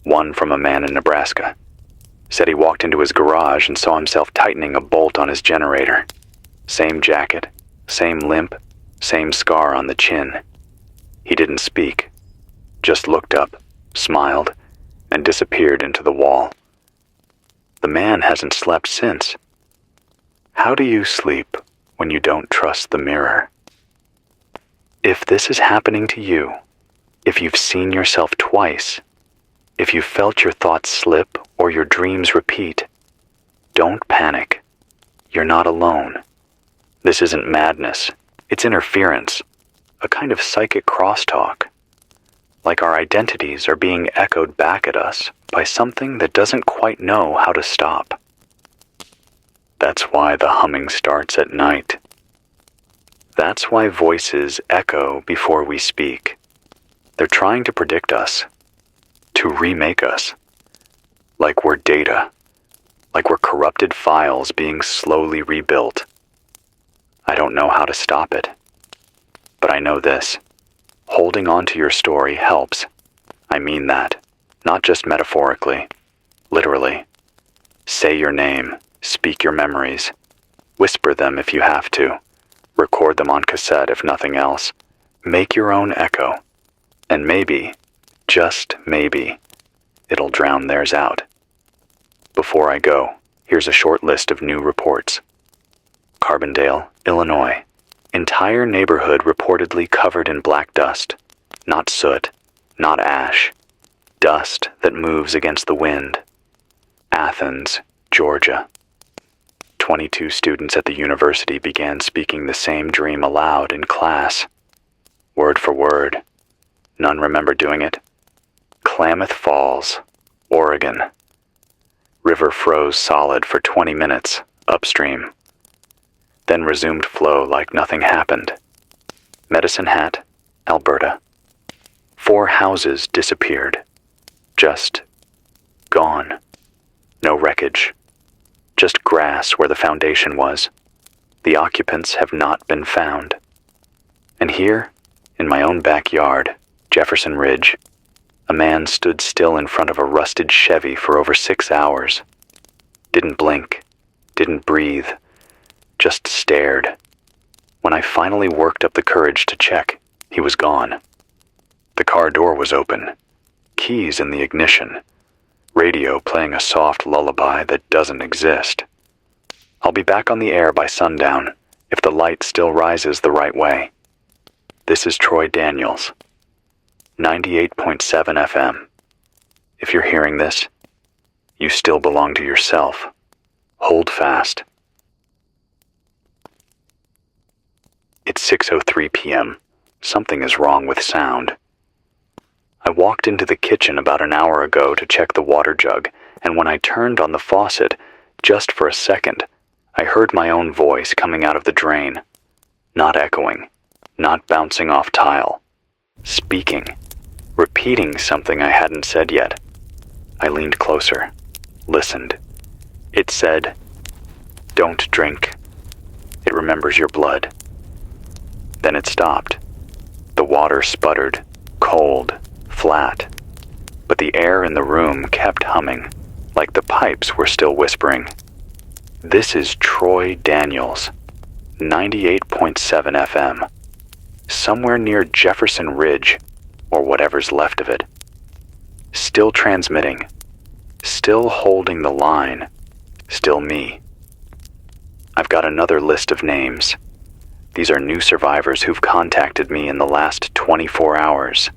S1: One from a man in Nebraska. Said he walked into his garage and saw himself tightening a bolt on his generator. Same jacket, same limp, same scar on the chin. He didn't speak. Just looked up, smiled, and disappeared into the wall. The man hasn't slept since. How do you sleep when you don't trust the mirror? If this is happening to you, if you've seen yourself twice, if you've felt your thoughts slip or your dreams repeat, don't panic. You're not alone. This isn't madness. It's interference, a kind of psychic crosstalk. Like our identities are being echoed back at us by something that doesn't quite know how to stop. That's why the humming starts at night. That's why voices echo before we speak. They're trying to predict us, to remake us, like we're data, like we're corrupted files being slowly rebuilt. I don't know how to stop it, but I know this. Holding on to your story helps. I mean that, not just metaphorically, literally. Say your name, speak your memories, whisper them if you have to, record them on cassette if nothing else. Make your own echo. And maybe, just maybe, it'll drown theirs out. Before I go, here's a short list of new reports. Carbondale, Illinois. Entire neighborhood reportedly covered in black dust. Not soot, not ash. Dust that moves against the wind. Athens, Georgia. 22 students at the university began speaking the same dream aloud in class. Word for word. None remember doing it. Klamath Falls, Oregon. River froze solid for 20 minutes, upstream, then resumed flow like nothing happened. Medicine Hat, Alberta. 4 houses disappeared. Just gone. No wreckage. Just grass where the foundation was. The occupants have not been found. And here, in my own backyard, Jefferson Ridge, a man stood still in front of a rusted Chevy for over 6 hours. Didn't blink, didn't breathe, just stared. When I finally worked up the courage to check, he was gone. The car door was open, keys in the ignition, radio playing a soft lullaby that doesn't exist. I'll be back on the air by sundown, if the light still rises the right way. This is Troy Daniels, 98.7 FM. If you're hearing this, you still belong to yourself. Hold fast. It's 6:03 p.m. Something is wrong with sound. I walked into the kitchen about an hour ago to check the water jug, and when I turned on the faucet, just for a second, I heard my own voice coming out of the drain. Not echoing, not bouncing off tile. Speaking, repeating something I hadn't said yet. I leaned closer, listened. It said, "Don't drink. It remembers your blood." Then it stopped. The water sputtered, cold, flat, but the air in the room kept humming, like the pipes were still whispering. This is Troy Daniels, 98.7 FM, somewhere near Jefferson Ridge, or whatever's left of it. Still transmitting, still holding the line, still me. I've got another list of names. These are new survivors who've contacted me in the last 24 hours.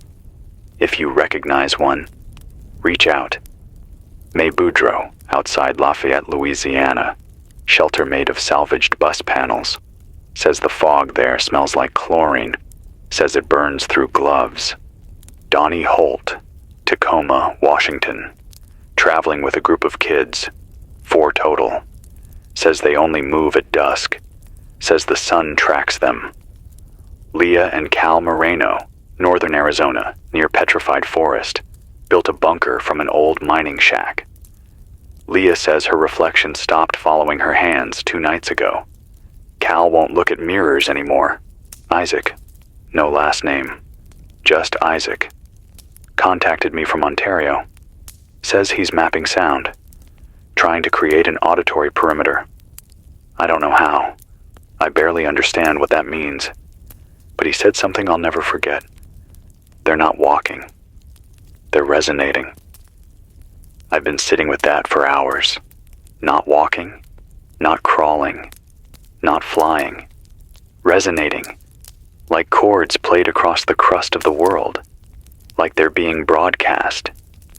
S1: If you recognize one, reach out. May Boudreaux, outside Lafayette, Louisiana. Shelter made of salvaged bus panels. Says the fog there smells like chlorine. Says it burns through gloves. Donnie Holt, Tacoma, Washington. Traveling with a group of kids. 4 total. Says they only move at dusk. Says the sun tracks them. Leah and Cal Moreno, northern Arizona, near Petrified Forest, built a bunker from an old mining shack. Leah says her reflection stopped following her hands 2 nights ago. Cal won't look at mirrors anymore. Isaac, no last name, just Isaac, contacted me from Ontario. Says he's mapping sound, trying to create an auditory perimeter. I don't know how. I barely understand what that means, but he said something I'll never forget. They're not walking. They're resonating. I've been sitting with that for hours. Not walking, not crawling, not flying. Resonating, like chords played across the crust of the world, like they're being broadcast,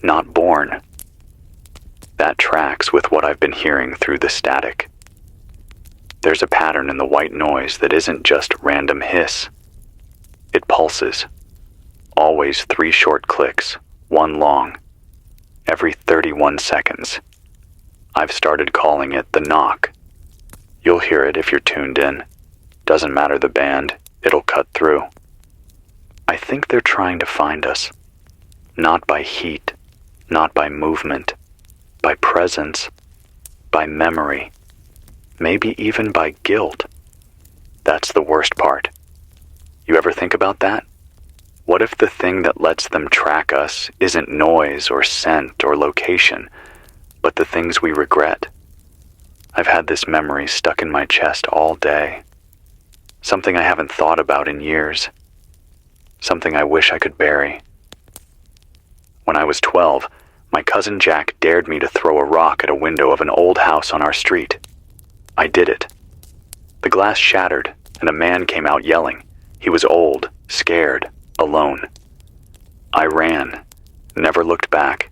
S1: not born. That tracks with what I've been hearing through the static. There's a pattern in the white noise that isn't just random hiss. It pulses. Always 3 short clicks, 1 long, every 31 seconds. I've started calling it the knock. You'll hear it if you're tuned in. Doesn't matter the band, it'll cut through. I think they're trying to find us. Not by heat, not by movement, by presence, by memory, maybe even by guilt. That's the worst part. You ever think about that? What if the thing that lets them track us isn't noise or scent or location, but the things we regret? I've had this memory stuck in my chest all day. Something I haven't thought about in years. Something I wish I could bury. When I was 12, my cousin Jack dared me to throw a rock at a window of an old house on our street. I did it. The glass shattered, and a man came out yelling. He was old, scared, alone. I ran, never looked back.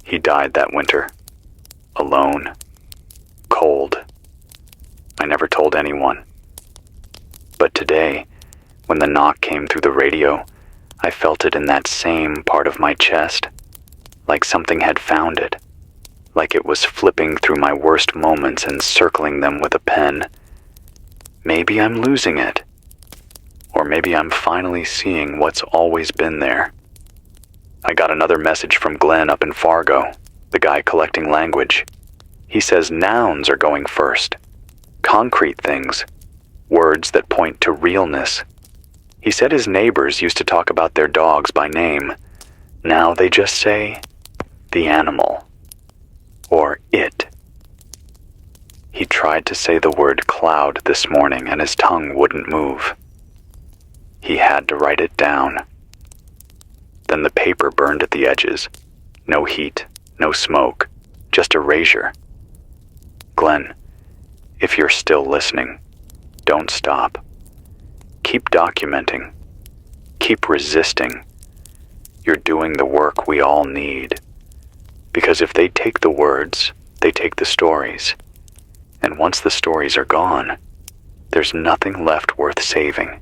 S1: He died that winter. Alone. Cold. I never told anyone. But today, when the knock came through the radio, I felt it in that same part of my chest, like something had found it, like it was flipping through my worst moments and circling them with a pen. Maybe I'm losing it. Or maybe I'm finally seeing what's always been there. I got another message from Glenn up in Fargo, the guy collecting language. He says nouns are going first. Concrete things. Words that point to realness. He said his neighbors used to talk about their dogs by name. Now they just say, the animal. Or it. He tried to say the word cloud this morning and his tongue wouldn't move. He had to write it down. Then the paper burned at the edges. No heat, no smoke, just erasure. Glenn, if you're still listening, don't stop. Keep documenting. Keep resisting. You're doing the work we all need. Because if they take the words, they take the stories. And once the stories are gone, there's nothing left worth saving.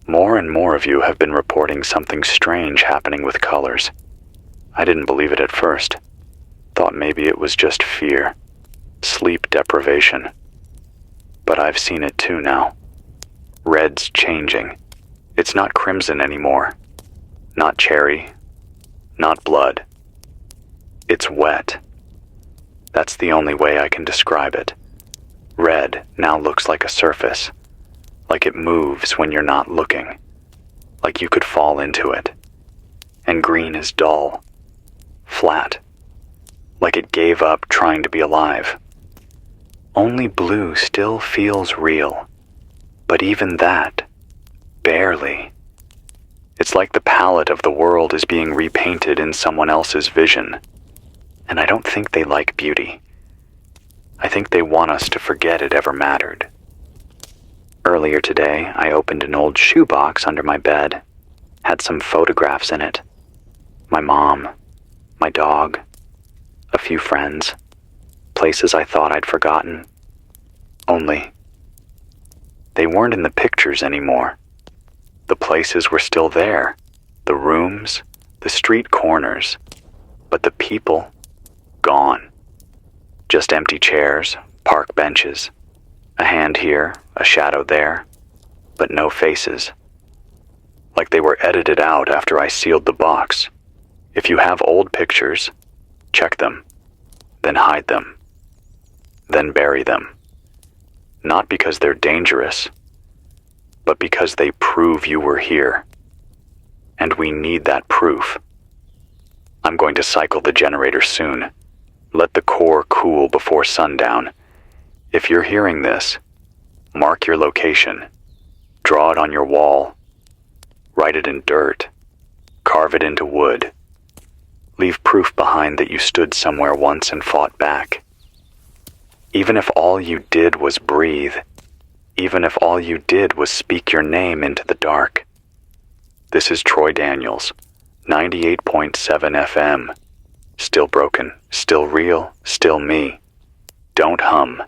S1: More and more of you have been reporting something strange happening with colors. I didn't believe it at first. Thought maybe it was just fear, sleep deprivation. But I've seen it too now. Red's changing. It's not crimson anymore. Not cherry. Not blood. It's wet. That's the only way I can describe it. Red now looks like a surface. Like it moves when you're not looking. Like you could fall into it. And green is dull. Flat. Like it gave up trying to be alive. Only blue still feels real. But even that, barely. It's like the palette of the world is being repainted in someone else's vision. And I don't think they like beauty. I think they want us to forget it ever mattered. Earlier today, I opened an old shoebox under my bed. Had some photographs in it. My mom, my dog, a few friends, places I thought I'd forgotten. Only, they weren't in the pictures anymore. The places were still there. The rooms, the street corners. But the people, gone. Just empty chairs, park benches. A hand here, a shadow there, but no faces. Like they were edited out after I sealed the box. If you have old pictures, check them, then hide them, then bury them. Not because they're dangerous, but because they prove you were here. And we need that proof. I'm going to cycle the generator soon. Let the core cool before sundown. If you're hearing this, mark your location. Draw it on your wall. Write it in dirt. Carve it into wood. Leave proof behind that you stood somewhere once and fought back. Even if all you did was breathe, even if all you did was speak your name into the dark. This is Troy Daniels, 98.7 FM. Still broken, still real, still me. Don't hum.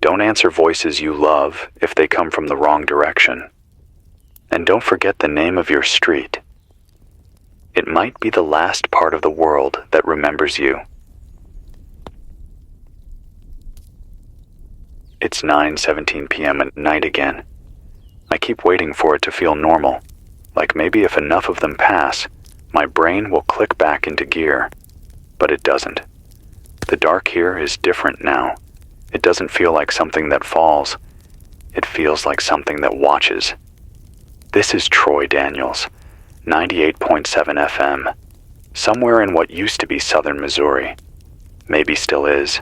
S1: Don't answer voices you love if they come from the wrong direction. And don't forget the name of your street. It might be the last part of the world that remembers you. It's 9:17 p.m. at night again. I keep waiting for it to feel normal, like maybe if enough of them pass, my brain will click back into gear. But it doesn't. The dark here is different now. It doesn't feel like something that falls. It feels like something that watches. This is Troy Daniels, 98.7 FM, somewhere in what used to be southern Missouri. Maybe still is.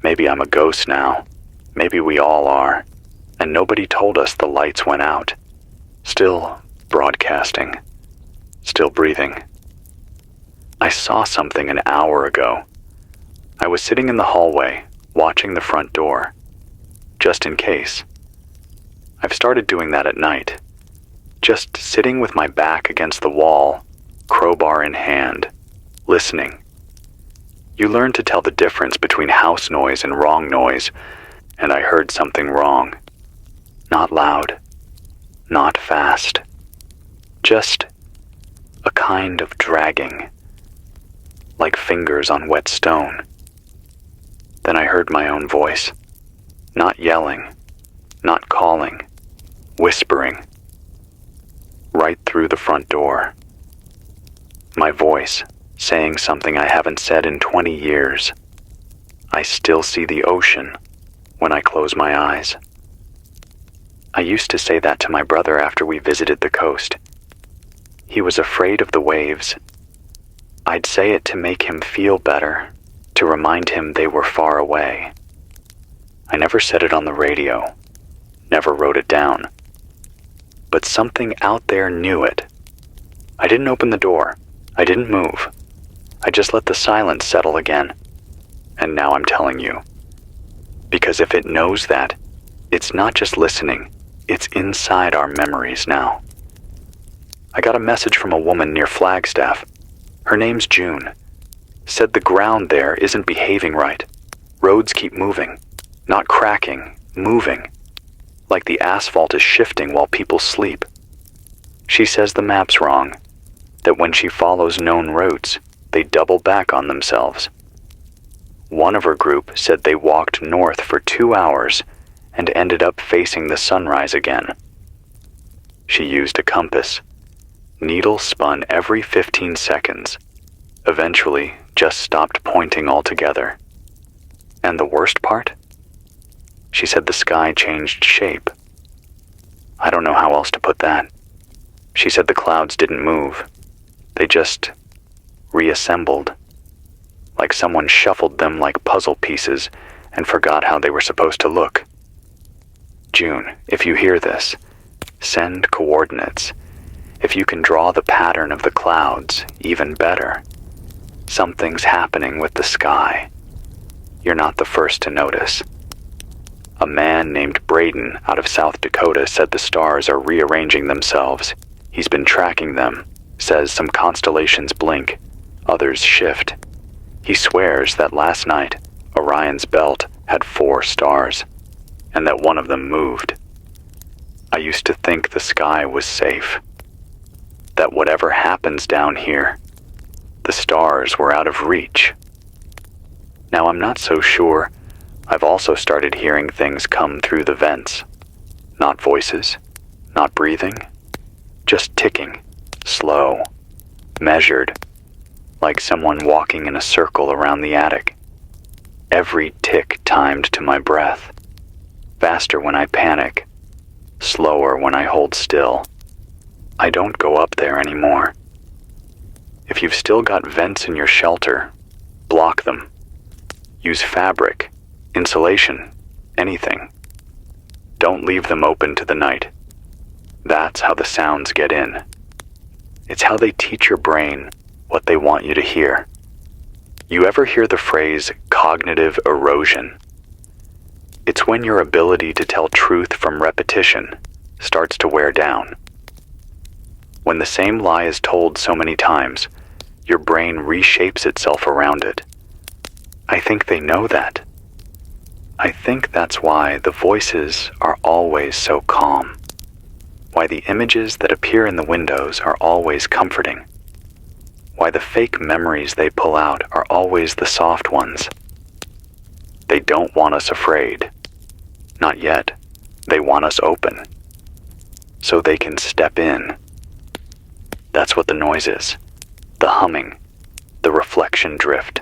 S1: Maybe I'm a ghost now. Maybe we all are. And nobody told us the lights went out. Still broadcasting. Still breathing. I saw something an hour ago. I was sitting in the hallway, watching the front door. Just in case. I've started doing that at night. Just sitting with my back against the wall, crowbar in hand, listening. You learn to tell the difference between house noise and wrong noise, and I heard something wrong. Not loud, not fast, just a kind of dragging, like fingers on wet stone. Then I heard my own voice, not yelling, not calling, whispering, right through the front door. My voice, saying something I haven't said in 20 years. I still see the ocean when I close my eyes. I used to say that to my brother after we visited the coast. He was afraid of the waves. I'd say it to make him feel better, to remind him they were far away. I never said it on the radio, never wrote it down. But something out there knew it. I didn't open the door. I didn't move. I just let the silence settle again. And now I'm telling you. Because if it knows that, it's not just listening, it's inside our memories now. I got a message from a woman near Flagstaff. Her name's June. Said the ground there isn't behaving right. Roads keep moving. Not cracking, moving. Like the asphalt is shifting while people sleep. She says the map's wrong. That when she follows known routes, they double back on themselves. One of her group said they walked north for 2 hours and ended up facing the sunrise again. She used a compass. Needle spun every 15 seconds. Eventually, just stopped pointing altogether. And the worst part? She said the sky changed shape. I don't know how else to put that. She said the clouds didn't move. They just reassembled. Like someone shuffled them like puzzle pieces and forgot how they were supposed to look. June, if you hear this, send coordinates. If you can draw the pattern of the clouds, even better. Something's happening with the sky. You're not the first to notice. A man named Braden out of South Dakota said the stars are rearranging themselves. He's been tracking them, says some constellations blink, others shift. He swears that last night, Orion's belt had 4 stars, and that one of them moved. I used to think the sky was safe. That whatever happens down here, the stars were out of reach. Now I'm not so sure. I've also started hearing things come through the vents. Not voices, not breathing, just ticking, slow, measured, like someone walking in a circle around the attic. Every tick timed to my breath. Faster when I panic, slower when I hold still. I don't go up there anymore. If you've still got vents in your shelter, block them. Use fabric, insulation, anything. Don't leave them open to the night. That's how the sounds get in. It's how they teach your brain what they want you to hear. You ever hear the phrase cognitive erosion? It's when your ability to tell truth from repetition starts to wear down. When the same lie is told so many times, your brain reshapes itself around it. I think they know that. I think that's why the voices are always so calm. Why the images that appear in the windows are always comforting. Why the fake memories they pull out are always the soft ones. They don't want us afraid. Not yet. They want us open. So they can step in. That's what the noise is. The humming. The reflection drift.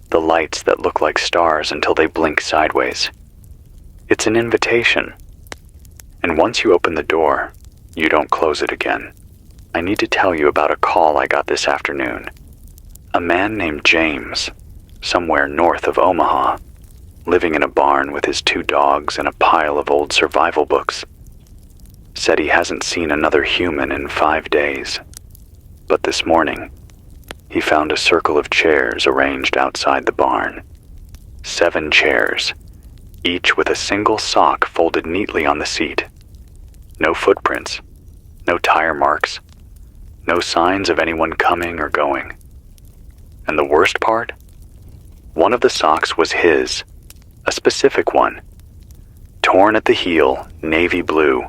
S1: The lights that look like stars until they blink sideways. It's an invitation. And once you open the door, you don't close it again. I need to tell you about a call I got this afternoon. A man named James, somewhere north of Omaha, living in a barn with his 2 dogs and a pile of old survival books, said he hasn't seen another human in 5 days. But this morning, he found a circle of chairs arranged outside the barn. 7 chairs, each with a single sock folded neatly on the seat. No footprints, no tire marks, no signs of anyone coming or going. And the worst part? One of the socks was his, a specific one. Torn at the heel, navy blue,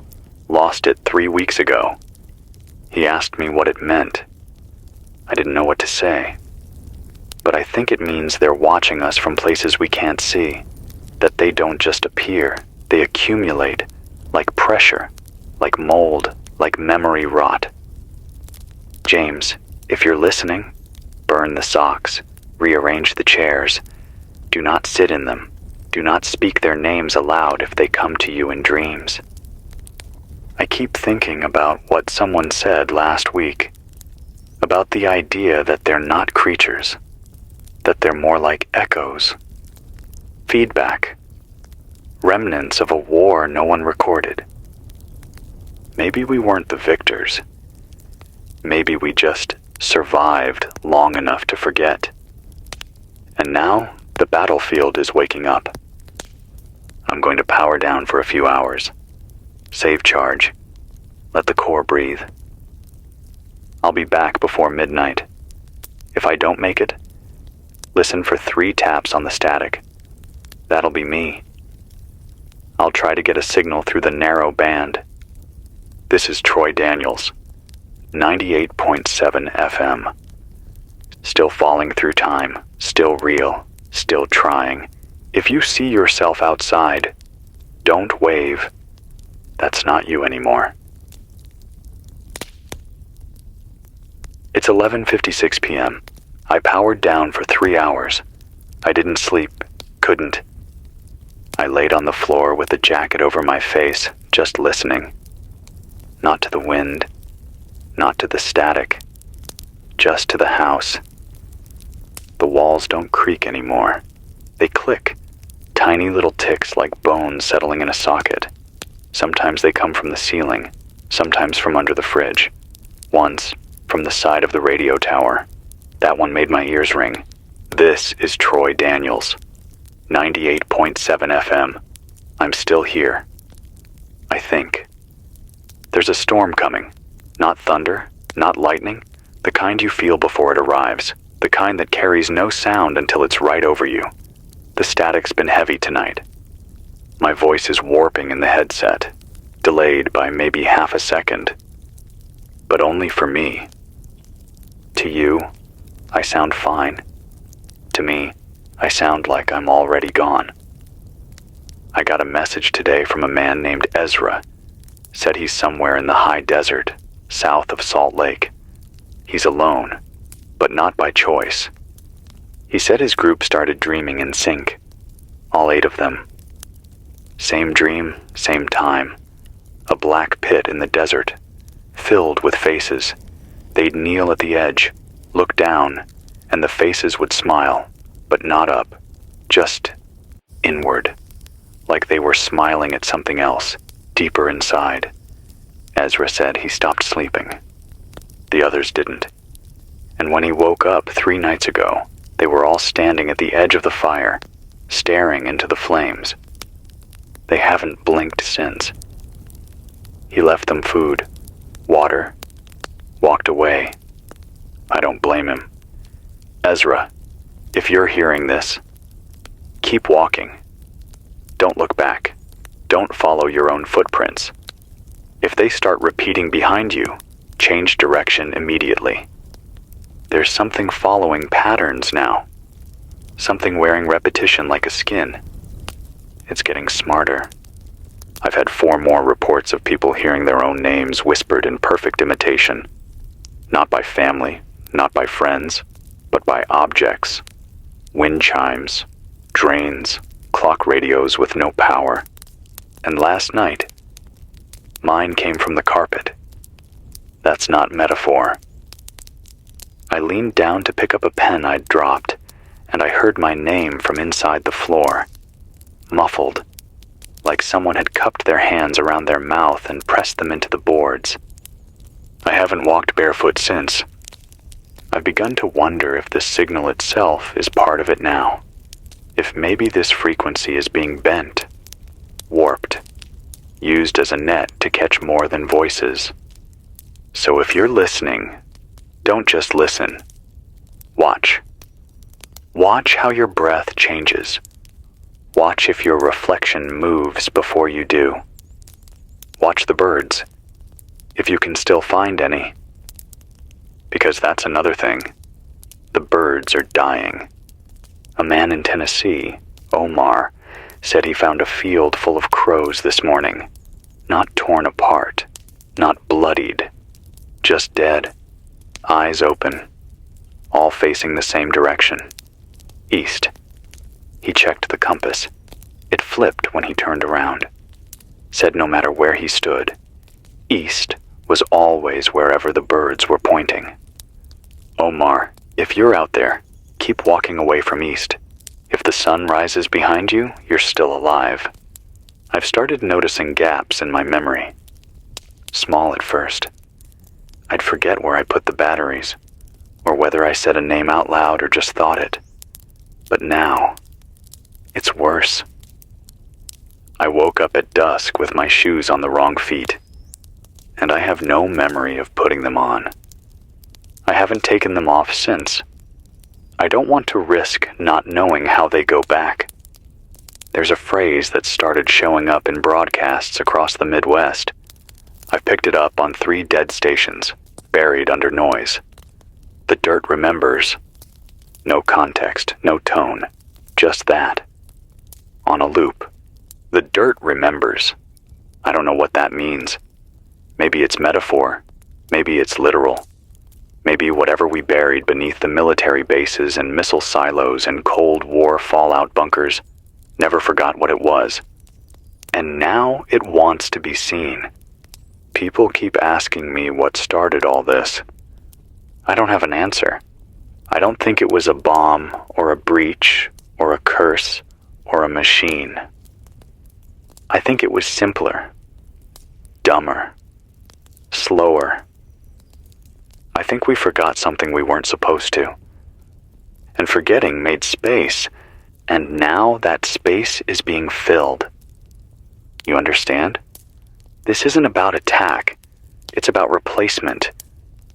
S1: lost it 3 weeks ago. He asked me what it meant. I didn't know what to say. but I think it means they're watching us from places we can't see, that they don't just appear, they accumulate, like pressure, like mold, like memory rot. James, if you're listening, burn the socks, rearrange the chairs. Do not sit in them. Do not speak their names aloud if they come to you in dreams. I keep thinking about what someone said last week, about the idea that they're not creatures, that they're more like echoes, feedback, remnants of a war no one recorded. Maybe we weren't the victors. Maybe we just survived long enough to forget. And now the battlefield is waking up. I'm going to power down for a few hours. Save charge. Let the core breathe. I'll be back before midnight. If I don't make it, listen for 3 taps on the static. That'll be me. I'll try to get a signal through the narrow band. This is Troy Daniels, 98.7 FM. Still falling through time, still real, still trying. If you see yourself outside, don't wave. That's not you anymore. It's 11:56 p.m. I powered down for 3 hours. I didn't sleep, couldn't. I laid on the floor with the jacket over my face, just listening. Not to the wind, not to the static, just to the house. The walls don't creak anymore. They click, tiny little ticks like bones settling in a socket. Sometimes they come from the ceiling, sometimes from under the fridge. Once, from the side of the radio tower. That one made my ears ring. This is Troy Daniels, 98.7 FM. I'm still here. I think. There's a storm coming. Not thunder, not lightning, the kind you feel before it arrives, the kind that carries no sound until it's right over you. The static's been heavy tonight. My voice is warping in the headset, delayed by maybe half a second. But only for me. To you, I sound fine. To me, I sound like I'm already gone. I got a message today from a man named Ezra. Said he's somewhere in the high desert, south of Salt Lake. He's alone, but not by choice. He said his group started dreaming in sync, all 8 of them. Same dream, same time. A black pit in the desert, filled with faces. They'd kneel at the edge, look down, and the faces would smile, but not up, just inward, like they were smiling at something else, deeper inside. Ezra said he stopped sleeping. The others didn't. And when he woke up 3 nights ago, they were all standing at the edge of the fire, staring into the flames. They haven't blinked since. He left them food, water, walked away. I don't blame him. Ezra, if you're hearing this, keep walking. Don't look back. Don't follow your own footprints. If they start repeating behind you, change direction immediately. There's something following patterns now. Something wearing repetition like a skin. It's getting smarter. I've had 4 more reports of people hearing their own names whispered in perfect imitation. Not by family, not by friends, but by objects. Wind chimes, drains, clock radios with no power. And last night, mine came from the carpet. That's not metaphor. I leaned down to pick up a pen I'd dropped, and I heard my name from inside the floor, muffled, like someone had cupped their hands around their mouth and pressed them into the boards. I haven't walked barefoot since. I've begun to wonder if the signal itself is part of it now, if maybe this frequency is being bent, warped, used as a net to catch more than voices. So if you're listening, don't just listen. Watch. Watch how your breath changes. Watch if your reflection moves before you do. Watch the birds, if you can still find any. Because that's another thing. The birds are dying. A man in Tennessee, Omar, said he found a field full of crows this morning. Not torn apart, not bloodied, just dead, eyes open, all facing the same direction, east. He checked the compass. It flipped when he turned around. Said no matter where he stood, east was always wherever the birds were pointing. Omar, if you're out there, keep walking away from east. If the sun rises behind you, you're still alive. I've started noticing gaps in my memory. Small at first. I'd forget where I put the batteries, or whether I said a name out loud or just thought it. But now, it's worse. I woke up at dusk with my shoes on the wrong feet, and I have no memory of putting them on. I haven't taken them off since. I don't want to risk not knowing how they go back. There's a phrase that started showing up in broadcasts across the Midwest. I've picked it up on 3 dead stations, buried under noise. The dirt remembers. No context, no tone, just that. On a loop. The dirt remembers. I don't know what that means. Maybe it's metaphor. Maybe it's literal. Maybe whatever we buried beneath the military bases and missile silos and Cold War fallout bunkers never forgot what it was. And now it wants to be seen. People keep asking me what started all this. I don't have an answer. I don't think it was a bomb or a breach or a curse or a machine. I think it was simpler, dumber, slower. I think we forgot something we weren't supposed to. And forgetting made space, and now that space is being filled. You understand? This isn't about attack. It's about replacement,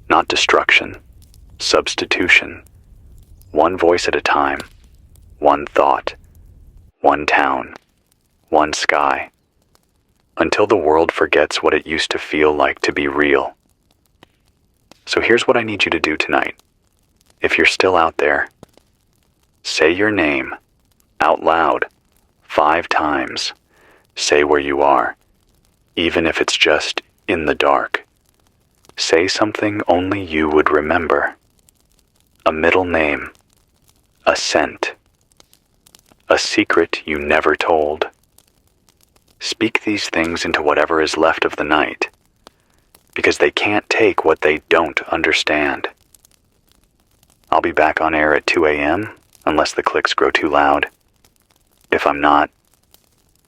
S1: not destruction, substitution. One voice at a time, one thought, one town, one sky, until the world forgets what it used to feel like to be real. So here's what I need you to do tonight. If you're still out there, say your name out loud 5 times. Say where you are, even if it's just in the dark. Say something only you would remember. A middle name, a scent, a secret you never told. Speak these things into whatever is left of the night, because they can't take what they don't understand. I'll be back on air at 2 a.m. unless the clicks grow too loud. If I'm not,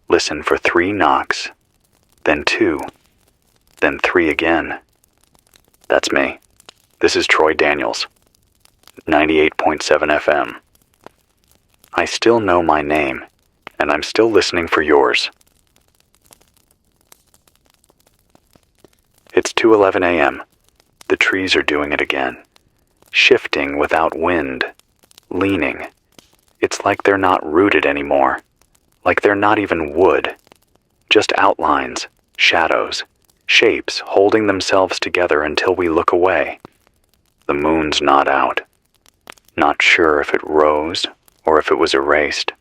S1: listen for 3 knocks, then 2, then 3 again. That's me. This is Troy Daniels, 98.7 FM. I still know my name, and I'm still listening for yours. It's 2:11 a.m. The trees are doing it again, shifting without wind, leaning. It's like they're not rooted anymore, like they're not even wood, just outlines, shadows, shapes holding themselves together until we look away. The moon's not out. Not sure if it rose or if it was erased.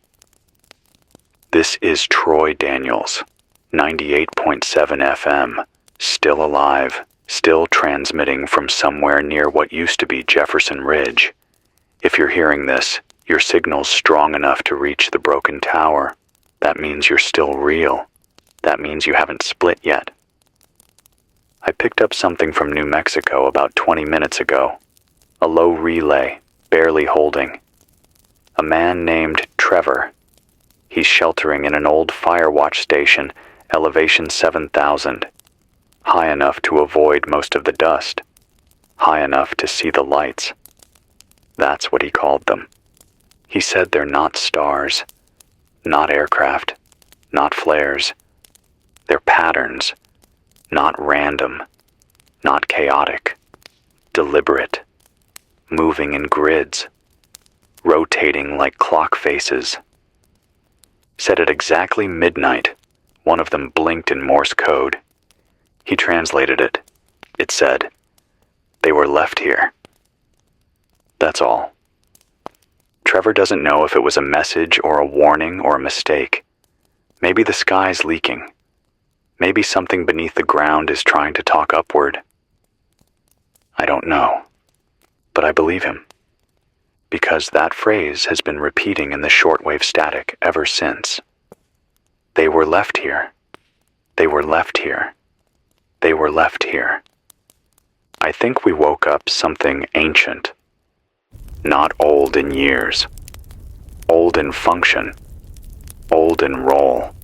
S1: This is Troy Daniels, 98.7 FM. Still alive, still transmitting from somewhere near what used to be Jefferson Ridge. If you're hearing this, your signal's strong enough to reach the broken tower. That means you're still real. That means you haven't split yet. I picked up something from New Mexico about 20 minutes ago. A low relay, barely holding. A man named Trevor. He's sheltering in an old fire watch station, elevation 7,000. High enough to avoid most of the dust, high enough to see the lights. That's what he called them. He said they're not stars, not aircraft, not flares. They're patterns, not random, not chaotic, deliberate, moving in grids, rotating like clock faces. Said at exactly midnight, one of them blinked in Morse code. He translated it. It said, "They were left here." That's all. Trevor doesn't know if it was a message or a warning or a mistake. Maybe the sky's leaking. Maybe something beneath the ground is trying to talk upward. I don't know, but I believe him. Because that phrase has been repeating in the shortwave static ever since. They were left here. They were left here. They were left here. I think we woke up something ancient. Not old in years. Old in function. Old in role.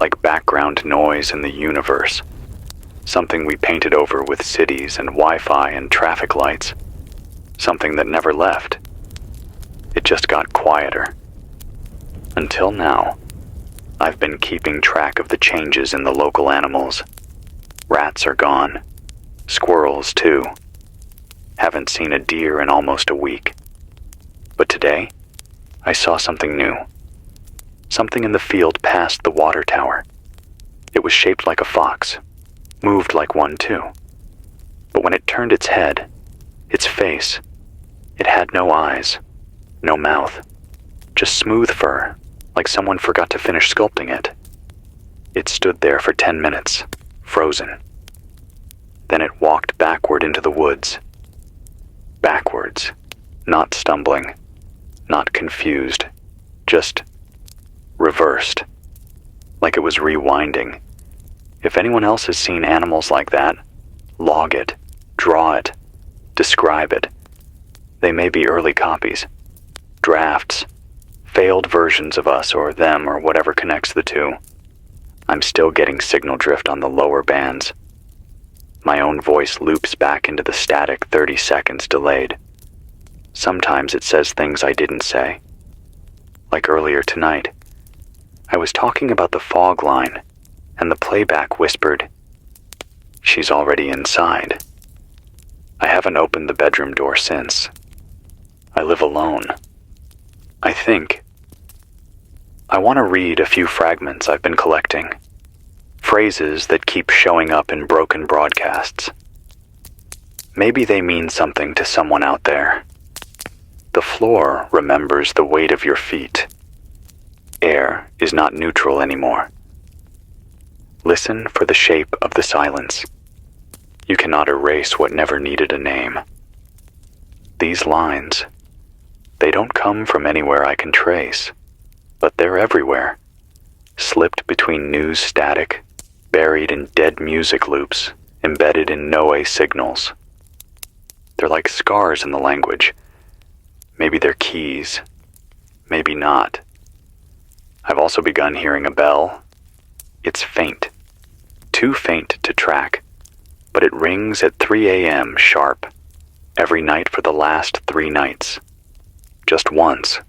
S1: Like background noise in the universe. Something we painted over with cities and Wi-Fi and traffic lights. Something that never left. It just got quieter. Until now, I've been keeping track of the changes in the local animals. Rats are gone. Squirrels, too. Haven't seen a deer in almost a week. But today, I saw something new. Something in the field past the water tower. It was shaped like a fox. Moved like one, too. But when it turned its head, its face, it had no eyes. No mouth. Just smooth fur, like someone forgot to finish sculpting it. It stood there for 10 minutes, frozen. Then it walked backward into the woods. Backwards, not stumbling, not confused, just reversed, like it was rewinding. If anyone else has seen animals like that, log it, draw it, describe it. They may be early copies. Drafts, failed versions of us or them or whatever connects the two. I'm still getting signal drift on the lower bands. My own voice loops back into the static 30 seconds delayed. Sometimes it says things I didn't say. Like earlier tonight, I was talking about the fog line, and the playback whispered, "She's already inside." I haven't opened the bedroom door since. I live alone. I think. I want to read a few fragments I've been collecting. Phrases that keep showing up in broken broadcasts. Maybe they mean something to someone out there. The floor remembers the weight of your feet. Air is not neutral anymore. Listen for the shape of the silence. You cannot erase what never needed a name. These lines, they don't come from anywhere I can trace, but they're everywhere, slipped between news static, buried in dead music loops, embedded in no-A signals. They're like scars in the language. Maybe they're keys, maybe not. I've also begun hearing a bell. It's faint, too faint to track, but it rings at 3 a.m. sharp, every night for the last 3 nights. Just once.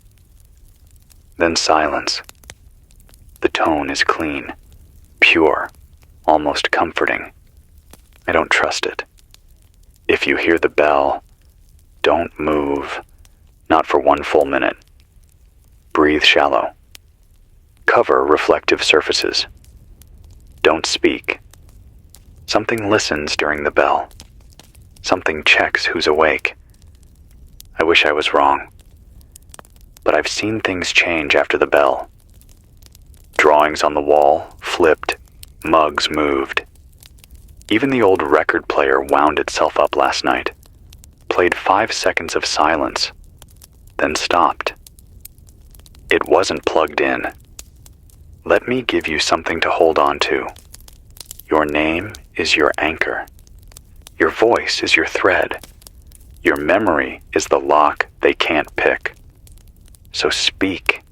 S1: Then silence. The tone is clean, pure, almost comforting. I don't trust it. If you hear the bell, don't move, not for 1 full minute. Breathe shallow. Cover reflective surfaces. Don't speak. Something listens during the bell. Something checks who's awake. I wish I was wrong. But I've seen things change after the bell. Drawings on the wall flipped, mugs moved. Even the old record player wound itself up last night, played 5 seconds of silence, then stopped. It wasn't plugged in. Let me give you something to hold on to. Your name is your anchor. Your voice is your thread. Your memory is the lock they can't pick. So speak.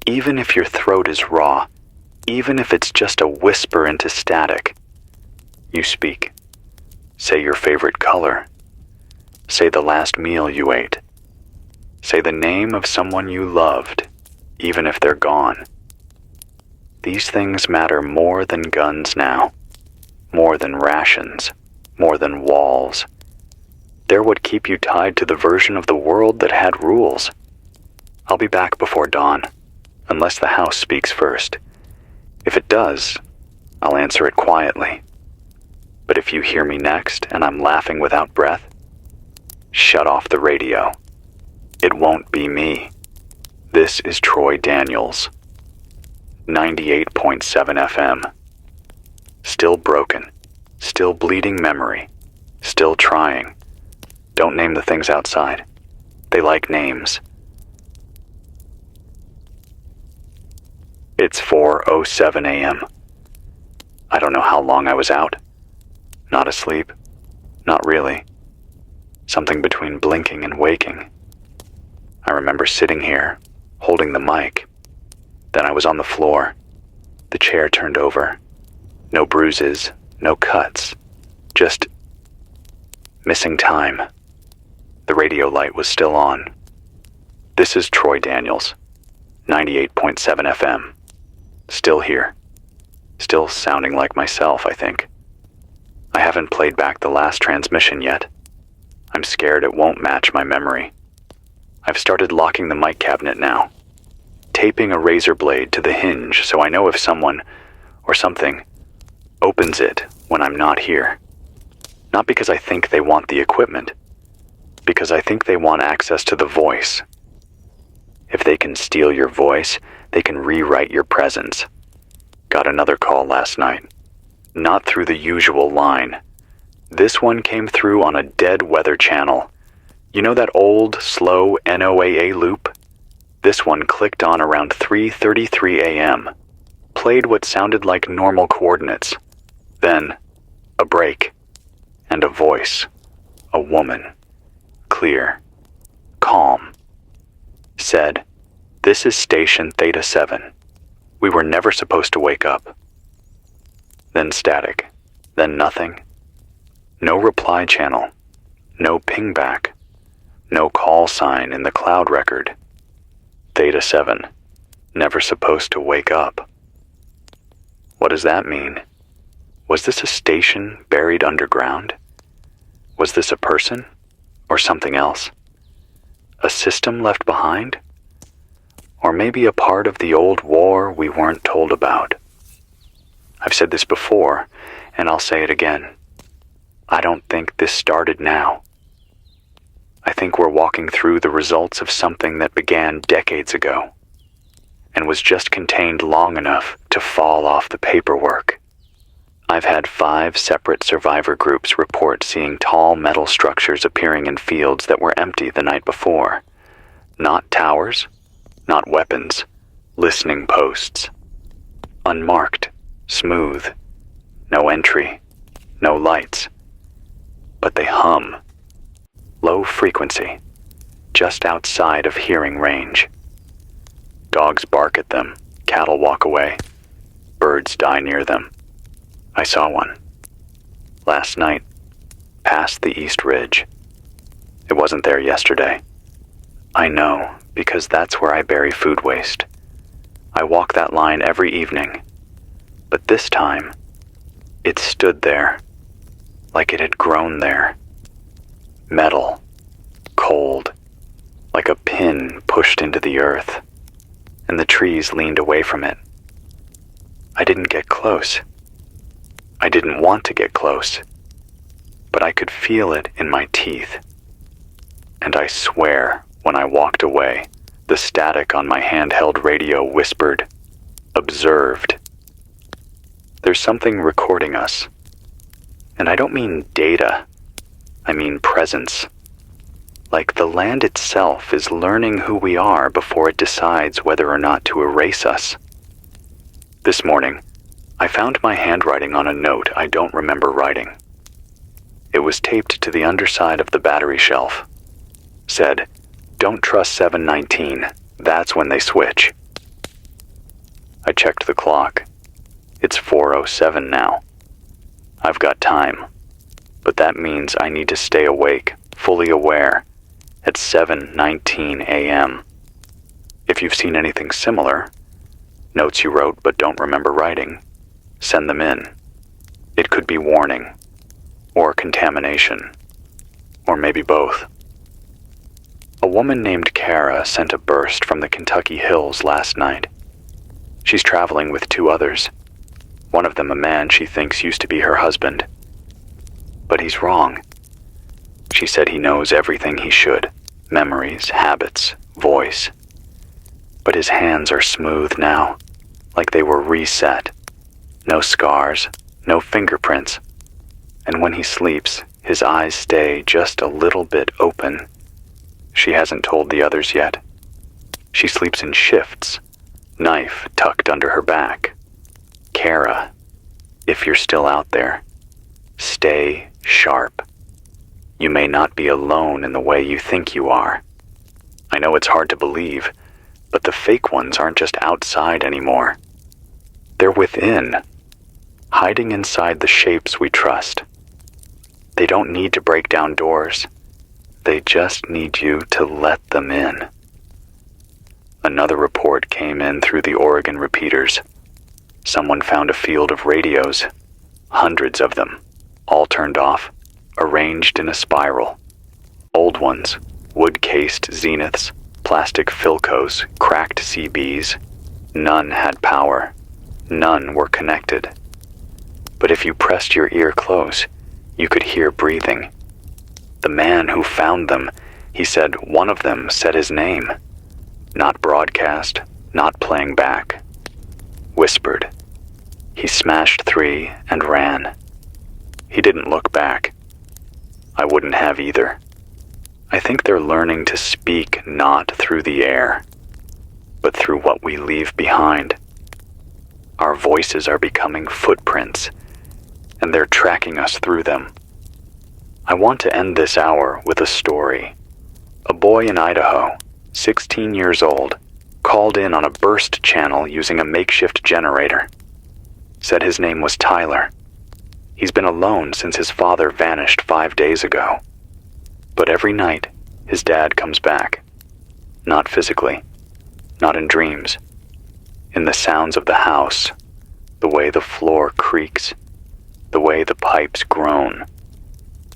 S1: Even if your throat is raw, even if it's just a whisper into static, you speak. Say your favorite color. Say the last meal you ate. Say the name of someone you loved, even if they're gone. These things matter more than guns now, more than rations, more than walls. They're what keep you tied to the version of the world that had rules. I'll be back before dawn, unless the house speaks first. If it does, I'll answer it quietly. But if you hear me next and I'm laughing without breath, shut off the radio. It won't be me. This is Troy Daniels. 98.7 FM. Still broken. Still bleeding memory. Still trying. Don't name the things outside. They like names. It's 4:07 a.m. I don't know how long I was out. Not asleep. Not really. Something between blinking and waking. I remember sitting here, holding the mic. Then I was on the floor. The chair turned over. No bruises, no cuts. Just missing time. The radio light was still on. This is Troy Daniels. 98.7 FM. Still here. Still sounding like myself, I think. I haven't played back the last transmission yet. I'm scared it won't match my memory. I've started locking the mic cabinet now. Taping a razor blade to the hinge so I know if someone, or something, opens it when I'm not here. Not because I think they want the equipment. Because I think they want access to the voice. If they can steal your voice, they can rewrite your presence. Got another call last night. Not through the usual line. This one came through on a dead weather channel. You know that old, slow NOAA loop? This one clicked on around 3:33 a.m. Played what sounded like normal coordinates. Then, a break. And a voice. A woman. Clear. Calm. Said, "This is station Theta 7. We were never supposed to wake up." Then static. Then nothing. No reply channel. No ping back. No call sign in the cloud record. Theta 7. Never supposed to wake up. What does that mean? Was this a station buried underground? Was this a person? Or something else? A system left behind? Or maybe a part of the old war we weren't told about? I've said this before, and I'll say it again. I don't think this started now. I think we're walking through the results of something that began decades ago, and was just contained long enough to fall off the paperwork. I've had 5 separate survivor groups report seeing tall metal structures appearing in fields that were empty the night before. Not towers, not weapons, listening posts. Unmarked, smooth, no entry, no lights. But they hum. Low frequency, just outside of hearing range. Dogs bark at them, cattle walk away, birds die near them. I saw one. Last night, past the East Ridge. It wasn't there yesterday. I know, because that's where I bury food waste. I walk that line every evening. But this time, it stood there, like it had grown there. Metal, cold, like a pin pushed into the earth, and the trees leaned away from it. I didn't get close. I didn't want to get close, but I could feel it in my teeth. And I swear, when I walked away, the static on my handheld radio whispered, "Observed." There's something recording us. And I don't mean data. I mean presence. Like the land itself is learning who we are before it decides whether or not to erase us. This morning, I found my handwriting on a note I don't remember writing. It was taped to the underside of the battery shelf. Said, "Don't trust 719. That's when they switch." I checked the clock. It's 4:07 now. I've got time. But that means I need to stay awake, fully aware, at 7:19 a.m. If you've seen anything similar, notes you wrote but don't remember writing, send them in. It could be warning, or contamination, or maybe both. A woman named Kara sent a burst from the Kentucky hills last night. She's traveling with 2 others. One of them a man she thinks used to be her husband. But he's wrong. She said he knows everything he should. Memories, habits, voice. but his hands are smooth now, like they were reset. No scars, no fingerprints. And when he sleeps, his eyes stay just a little bit open. She hasn't told the others yet. She sleeps in shifts, knife tucked under her back. Kara, if you're still out there, stay sharp. You may not be alone in the way you think you are. I know it's hard to believe, but the fake ones aren't just outside anymore. They're within, hiding inside the shapes we trust. They don't need to break down doors. They just need you to let them in. Another report came in through the Oregon repeaters. Someone found a field of radios, hundreds of them, all turned off, arranged in a spiral. Old ones, wood-cased zeniths, plastic Philcos, cracked CBs. None had power. None were connected. But if you pressed your ear close, you could hear breathing. The man who found them, he said one of them said his name. Not broadcast, not playing back. Whispered. He smashed 3 and ran. He didn't look back. I wouldn't have either. I think they're learning to speak not through the air, but through what we leave behind. Our voices are becoming footprints, and they're tracking us through them. I want to end this hour with a story. A boy in Idaho, 16 years old, called in on a burst channel using a makeshift generator. Said his name was Tyler. He's been alone since his father vanished 5 days ago. But every night, his dad comes back. Not physically, not in dreams. In the sounds of the house, the way the floor creaks, the way the pipes groan.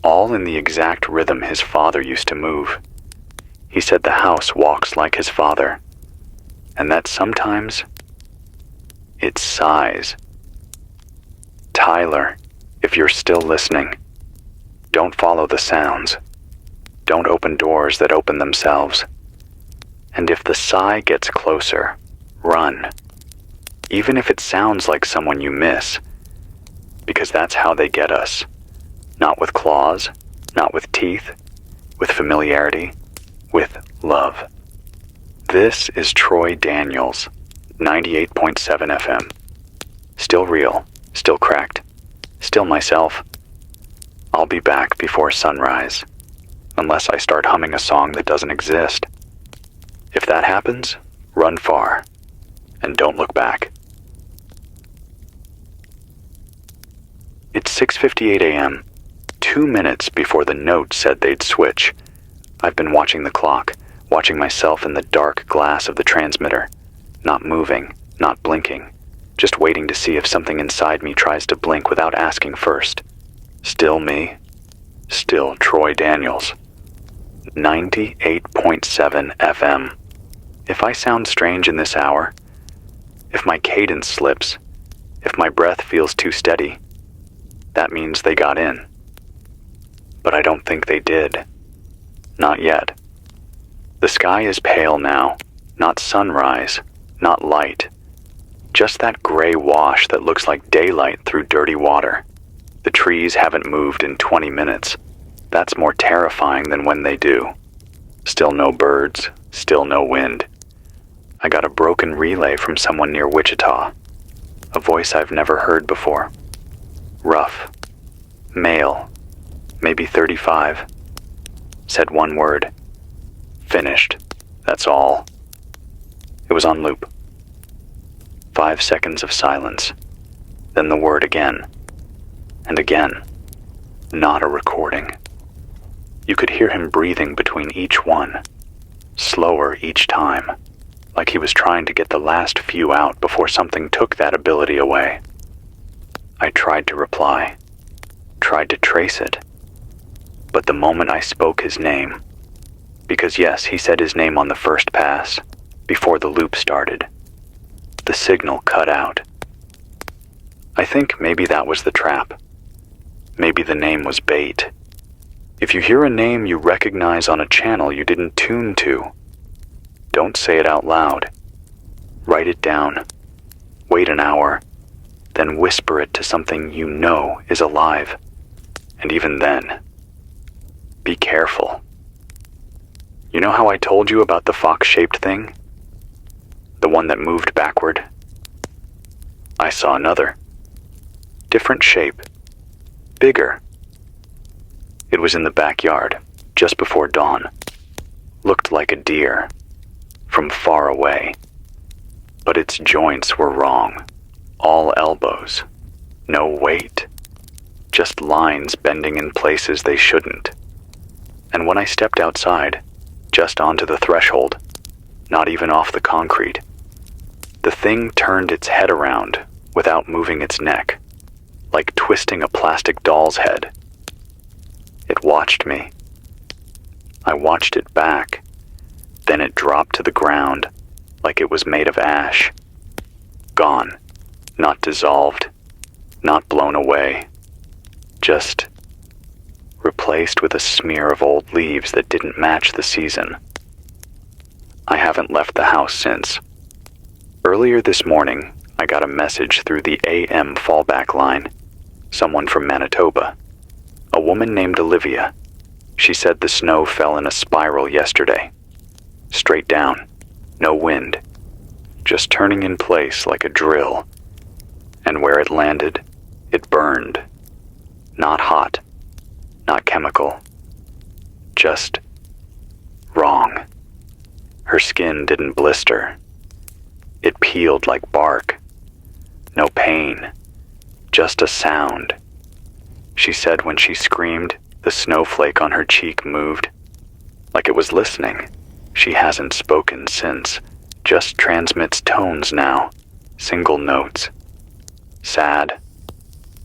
S1: All in the exact rhythm his father used to move. He said the house walks like his father, and that sometimes it sighs. Tyler, if you're still listening, don't follow the sounds. Don't open doors that open themselves. And if the sigh gets closer, run. Even if it sounds like someone you miss, because that's how they get us. Not with claws, not with teeth, with familiarity, with love. This is Troy Daniels, 98.7 FM. Still real, still cracked, still myself. I'll be back before sunrise, unless I start humming a song that doesn't exist. If that happens, run far, and don't look back. It's 6:58 a.m., 2 minutes before the note said they'd switch. I've been watching the clock, watching myself in the dark glass of the transmitter, not moving, not blinking, just waiting to see if something inside me tries to blink without asking first. Still me, still Troy Daniels. 98.7 FM. If I sound strange in this hour, if my cadence slips, if my breath feels too steady, that means they got in. But I don't think they did. Not yet. The sky is pale now, not sunrise, not light. Just that gray wash that looks like daylight through dirty water. The trees haven't moved in 20 minutes. That's more terrifying than when they do. Still no birds, still no wind. I got a broken relay from someone near Wichita. A voice I've never heard before. Rough. Male. Maybe 35. Said one word. Finished. That's all. It was on loop. 5 seconds of silence. Then the word again. And again. Not a recording. You could hear him breathing between each one. Slower each time. Like he was trying to get the last few out before something took that ability away. I tried to reply. Tried to trace it. But the moment I spoke his name, because yes, he said his name on the first pass, before the loop started, the signal cut out. I think maybe that was the trap. Maybe the name was bait. If you hear a name you recognize on a channel you didn't tune to, don't say it out loud. Write it down. Wait an hour. Then whisper it to something you know is alive. And even then, be careful. You know how I told you about the fox-shaped thing? The one that moved backward? I saw another. Different shape. Bigger. It was in the backyard, just before dawn. Looked like a deer, from far away. But its joints were wrong. All elbows. No weight. Just lines bending in places they shouldn't. And when I stepped outside, just onto the threshold, not even off the concrete, the thing turned its head around without moving its neck, like twisting a plastic doll's head. It watched me. I watched it back. Then it dropped to the ground like it was made of ash. Gone. Not dissolved. Not blown away. Just replaced with a smear of old leaves that didn't match the season. I haven't left the house since. Earlier this morning, I got a message through the AM fallback line. Someone from Manitoba. A woman named Olivia. She said the snow fell in a spiral yesterday. Straight down. No wind. Just turning in place like a drill. And where it landed, it burned. Not hot. Not chemical. Just wrong. Her skin didn't blister. It peeled like bark. No pain. Just a sound. She said when she screamed, the snowflake on her cheek moved. Like it was listening. She hasn't spoken since. Just transmits tones now. Single notes. Sad.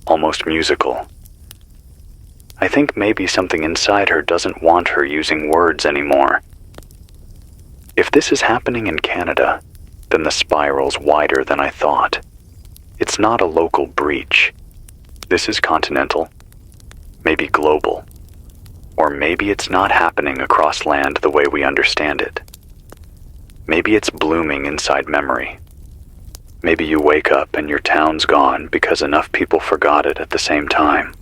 S1: Almost musical. I think maybe something inside her doesn't want her using words anymore. If this is happening in Canada, then the spiral's wider than I thought. It's not a local breach. This is continental, maybe global, or maybe it's not happening across land the way we understand it. Maybe it's blooming inside memory. Maybe you wake up and your town's gone because enough people forgot it at the same time.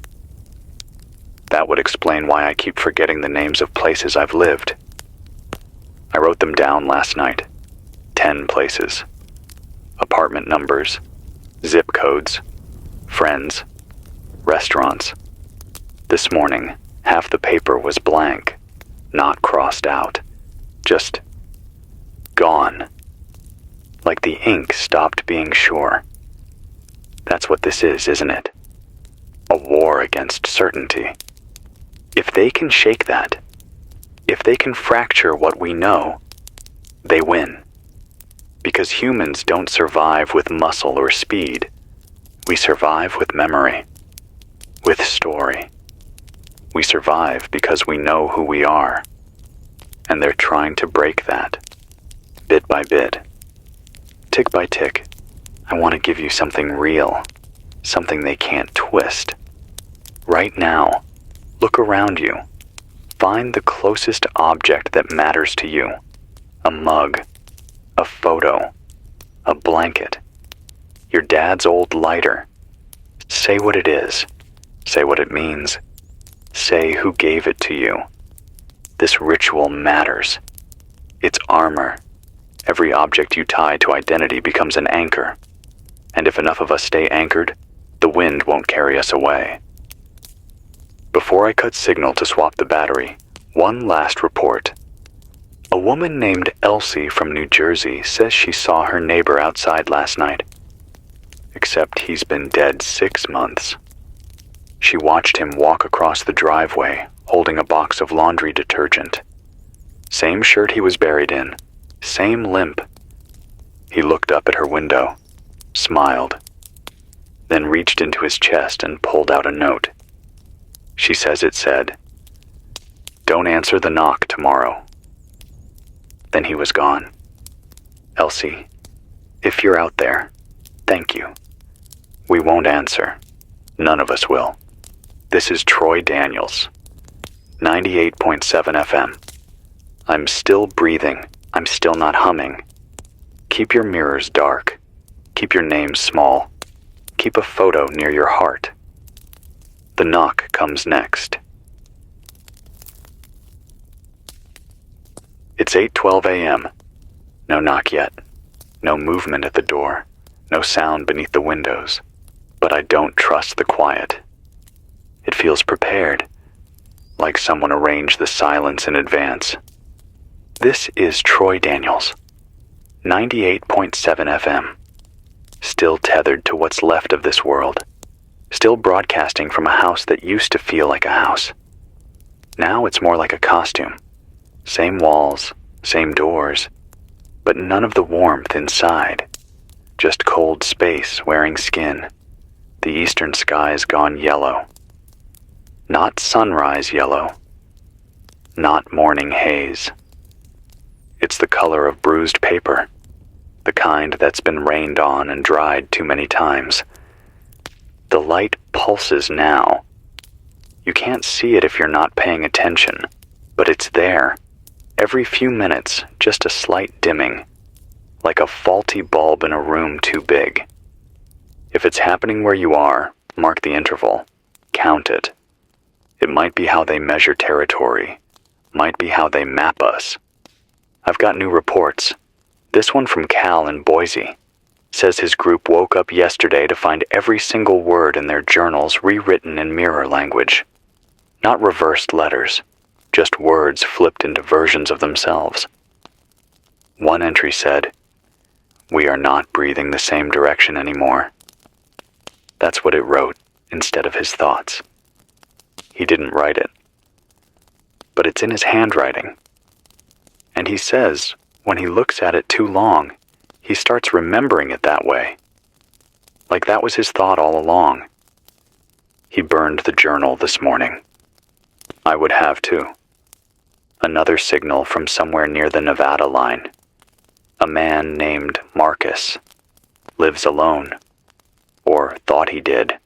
S1: That would explain why I keep forgetting the names of places I've lived. I wrote them down last night. 10 places. Apartment numbers, zip codes, friends, restaurants. This morning, half the paper was blank, not crossed out, just gone. Like the ink stopped being sure. That's what this is, isn't it? A war against certainty. If they can shake that, if they can fracture what we know, they win. Because humans don't survive with muscle or speed. We survive with memory, with story. We survive because we know who we are. And they're trying to break that, bit by bit. Tick by tick, I want to give you something real, something they can't twist. Right now, look around you. Find the closest object that matters to you. A mug, a photo, a blanket, your dad's old lighter. Say what it is. Say what it means. Say who gave it to you. This ritual matters. It's armor. Every object you tie to identity becomes an anchor. And if enough of us stay anchored, the wind won't carry us away. Before I cut signal to swap the battery, one last report. A woman named Elsie from New Jersey says she saw her neighbor outside last night. Except he's been dead 6 months. She watched him walk across the driveway, holding a box of laundry detergent. Same shirt he was buried in, same limp. He looked up at her window, smiled, then reached into his chest and pulled out a note. She says it said, "Don't answer the knock tomorrow." Then he was gone. Elsie, if you're out there, thank you. We won't answer. None of us will. This is Troy Daniels, 98.7 FM. I'm still breathing. I'm still not humming. Keep Keep your mirrors dark. Keep your name small. Keep a photo near your heart. The knock comes next. It's 8:12 a.m. No knock yet. No movement at the door. No sound beneath the windows. But I don't trust the quiet. It feels prepared, like someone arranged the silence in advance. This is Troy Daniels, 98.7 FM, still tethered to what's left of this world, still broadcasting from a house that used to feel like a house. Now it's more like a costume. Same walls, same doors, but none of the warmth inside. Just cold space wearing skin. The eastern sky's gone yellow. Not sunrise yellow. Not morning haze. It's the color of bruised paper, the kind that's been rained on and dried too many times. The light pulses now. You can't see it if you're not paying attention, but it's there. Every few minutes, just a slight dimming, like a faulty bulb in a room too big. If it's happening where you are, mark the interval. Count it. It might be how they measure territory, might be how they map us. I've got new reports. This one from Cal in Boise says his group woke up yesterday to find every single word in their journals rewritten in mirror language. Not reversed letters, just words flipped into versions of themselves. One entry said, "We are not breathing the same direction anymore." That's what it wrote instead of his thoughts. He didn't write it, but it's in his handwriting. And he says, when he looks at it too long, he starts remembering it that way. Like that was his thought all along. He burned the journal this morning. I would have too. Another signal from somewhere near the Nevada line. A man named Marcus lives alone, or thought he did.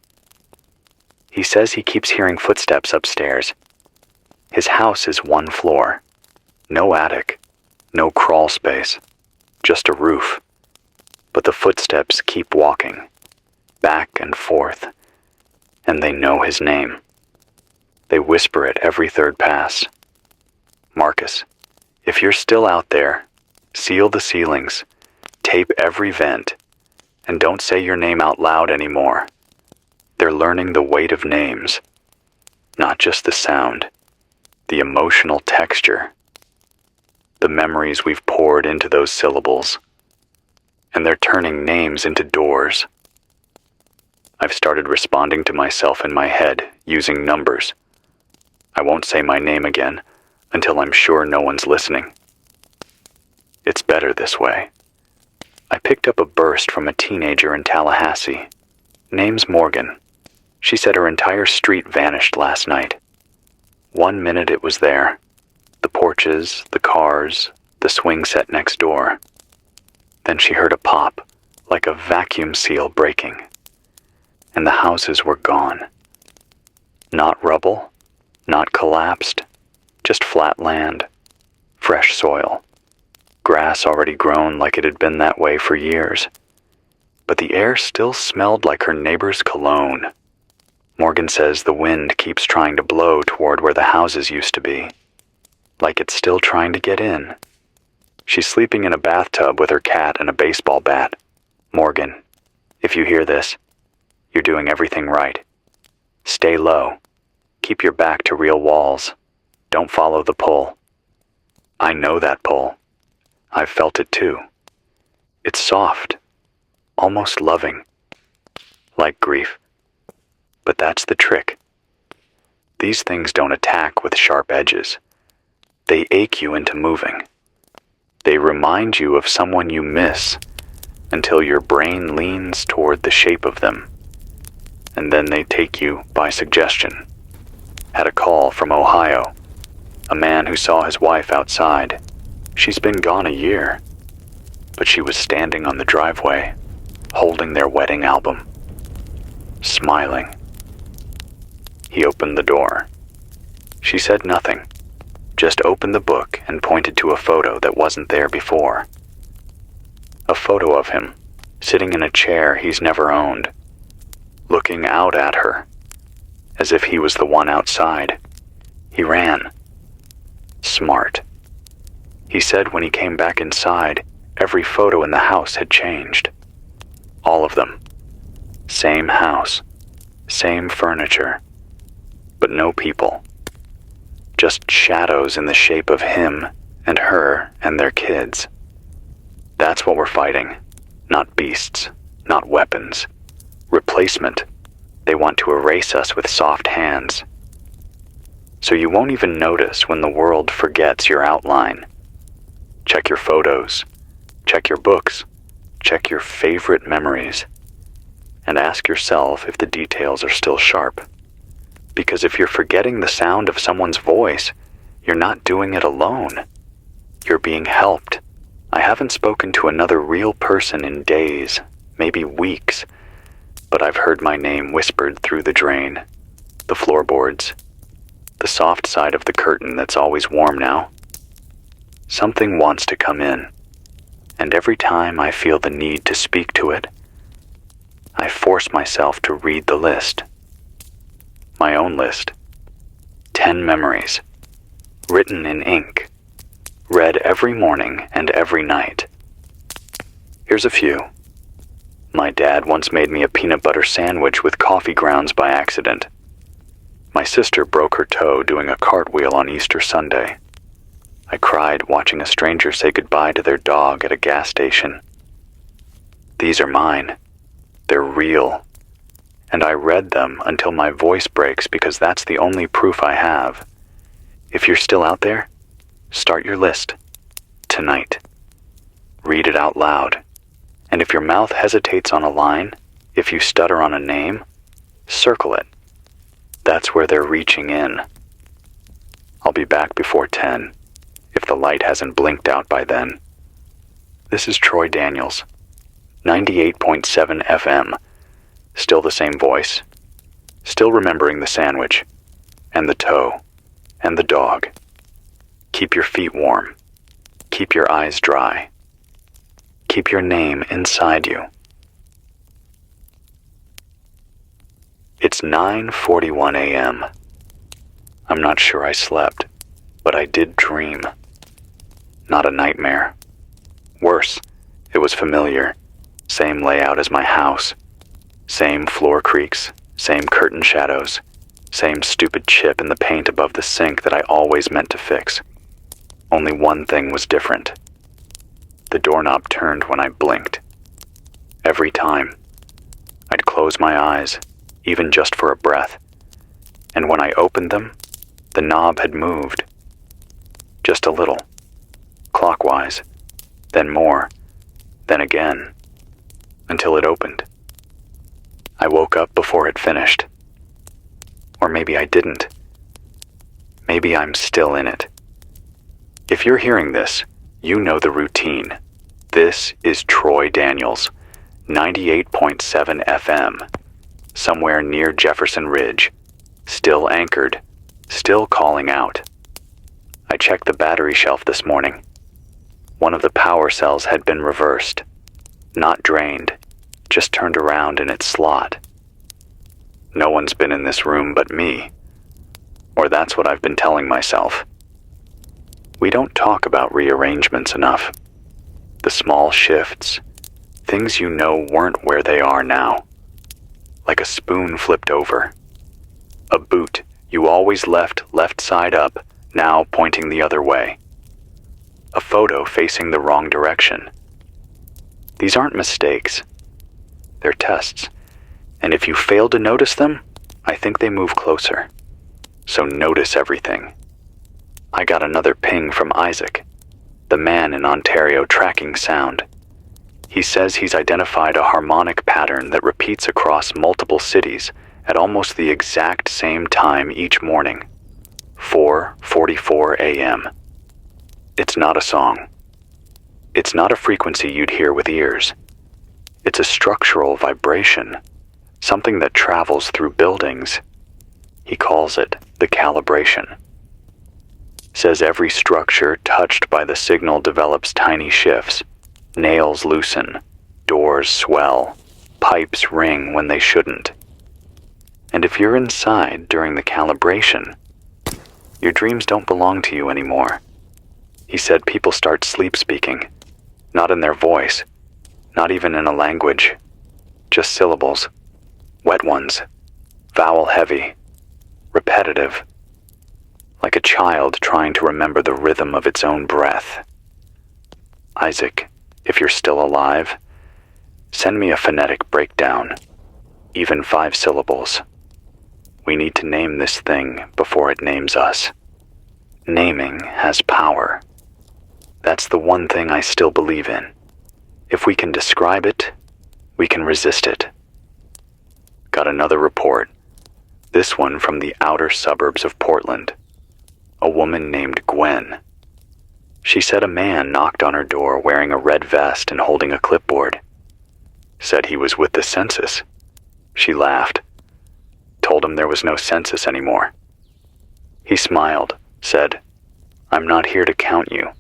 S1: He says he keeps hearing footsteps upstairs. His house is one floor. No attic, no crawl space, just a roof. But the footsteps keep walking, back and forth, and they know his name. They whisper it every third pass. Marcus, if you're still out there, seal the ceilings, tape every vent, and don't say your name out loud anymore. They're learning the weight of names, not just the sound, the emotional texture, the memories we've poured into those syllables, and they're turning names into doors. I've started responding to myself in my head using numbers. I won't say my name again until I'm sure no one's listening. It's better this way. I picked up a burst from a teenager in Tallahassee. Name's Morgan. She said her entire street vanished last night. 1 minute it was there. The porches, the cars, the swing set next door. Then she heard a pop, like a vacuum seal breaking. And the houses were gone. Not rubble, not collapsed, just flat land, fresh soil. Grass already grown like it had been that way for years. But the air still smelled like her neighbor's cologne. Morgan says the wind keeps trying to blow toward where the houses used to be, like it's still trying to get in. She's sleeping in a bathtub with her cat and a baseball bat. Morgan, if you hear this, you're doing everything right. Stay low. Keep your back to real walls. Don't follow the pull. I know that pull. I've felt it too. It's soft, almost loving, like grief. But that's the trick. These things don't attack with sharp edges. They ache you into moving. They remind you of someone you miss until your brain leans toward the shape of them. And then they take you by suggestion. Had a call from Ohio. A man who saw his wife outside. She's been gone a year, but she was standing on the driveway, holding their wedding album, smiling. He opened the door. She said nothing, just opened the book and pointed to a photo that wasn't there before. A photo of him, sitting in a chair he's never owned, looking out at her, as if he was the one outside. He ran. Smart. He said when he came back inside, every photo in the house had changed. All of them. Same house, same furniture, but no people. Just shadows in the shape of him and her and their kids. That's what we're fighting. Not beasts, not weapons. Replacement. They want to erase us with soft hands. So you won't even notice when the world forgets your outline. Check your photos. Check your books. Check your favorite memories. And ask yourself if the details are still sharp. Because if you're forgetting the sound of someone's voice, you're not doing it alone. You're being helped. I haven't spoken to another real person in days, maybe weeks, but I've heard my name whispered through the drain, the floorboards, the soft side of the curtain that's always warm now. Something wants to come in, and every time I feel the need to speak to it, I force myself to read the list. My own list. 10 memories. Written in ink. Read every morning and every night. Here's a few. My dad once made me a peanut butter sandwich with coffee grounds by accident. My sister broke her toe doing a cartwheel on Easter Sunday. I cried watching a stranger say goodbye to their dog at a gas station. These are mine. They're real. And I read them until my voice breaks because that's the only proof I have. If you're still out there, start your list. Tonight. Read it out loud. And if your mouth hesitates on a line, if you stutter on a name, circle it. That's where they're reaching in. I'll be back before 10, if the light hasn't blinked out by then. This is Troy Daniels. 98.7 FM. Still the same voice. Still remembering the sandwich. And the toe. And the dog. Keep your feet warm. Keep your eyes dry. Keep your name inside you. It's 9:41 a.m. I'm not sure I slept, but I did dream. Not a nightmare. Worse, it was familiar. Same layout as my house. Same floor creaks, same curtain shadows, same stupid chip in the paint above the sink that I always meant to fix. Only one thing was different. The doorknob turned when I blinked. Every time. I'd close my eyes, even just for a breath, and when I opened them, the knob had moved. Just a little. Clockwise. Then more. Then again. Until it opened. I woke up before it finished. Or maybe I didn't. Maybe I'm still in it. If you're hearing this, you know the routine. This is Troy Daniels, 98.7 FM, somewhere near Jefferson Ridge, still anchored, still calling out. I checked the battery shelf this morning. One of the power cells had been reversed, not drained, just turned around in its slot. No one's been in this room but me, or that's what I've been telling myself. We don't talk about rearrangements enough. The small shifts, things you know weren't where they are now. Like a spoon flipped over. A boot you always left side up, now pointing the other way. A photo facing the wrong direction. These aren't mistakes. They're tests. And if you fail to notice them, I think they move closer. So notice everything. I got another ping from Isaac, the man in Ontario tracking sound. He says he's identified a harmonic pattern that repeats across multiple cities at almost the exact same time each morning, 4:44 a.m. It's not a song. It's not a frequency you'd hear with ears. It's a structural vibration, something that travels through buildings. He calls it the calibration. Says every structure touched by the signal develops tiny shifts, Nails loosen, doors swell, pipes ring when they shouldn't. And if you're inside during the calibration, your dreams don't belong to you anymore. He said people start sleep speaking, not in their voice, not even in a language, just syllables, wet ones, vowel heavy, repetitive, like a child trying to remember the rhythm of its own breath. Isaac, if you're still alive, send me a phonetic breakdown, even 5 syllables. We need to name this thing before it names us. Naming has power. That's the one thing I still believe in. If we can describe it, we can resist it. Got another report, this one from the outer suburbs of Portland. A woman named Gwen. She said a man knocked on her door wearing a red vest and holding a clipboard. Said he was with the census. She laughed. Told him there was no census anymore. He smiled, said, "I'm not here to count you."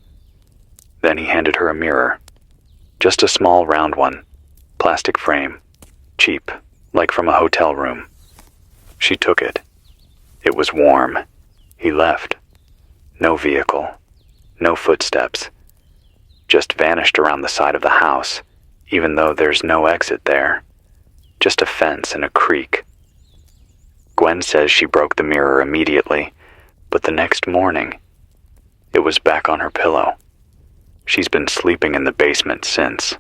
S1: Then he handed her a mirror. Just a small round one, plastic frame, cheap, like from a hotel room. She took it. It was warm. He left. No vehicle, no footsteps. Just vanished around the side of the house, even though there's no exit there. Just a fence and a creek. Gwen says she broke the mirror immediately, but the next morning, it was back on her pillow. She's been sleeping in the basement since.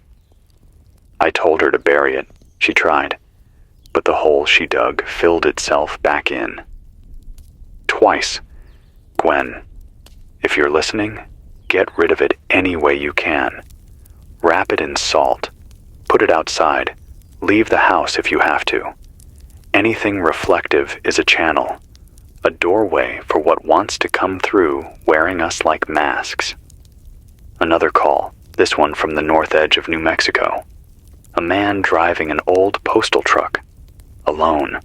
S1: I told her to bury it. She tried, but the hole she dug filled itself back in. Twice. Gwen, if you're listening, get rid of it any way you can. Wrap it in salt. Put it outside. Leave the house if you have to. Anything reflective is a channel, a doorway for what wants to come through wearing us like masks. Another call, this one from the north edge of New Mexico. A man driving an old postal truck, alone.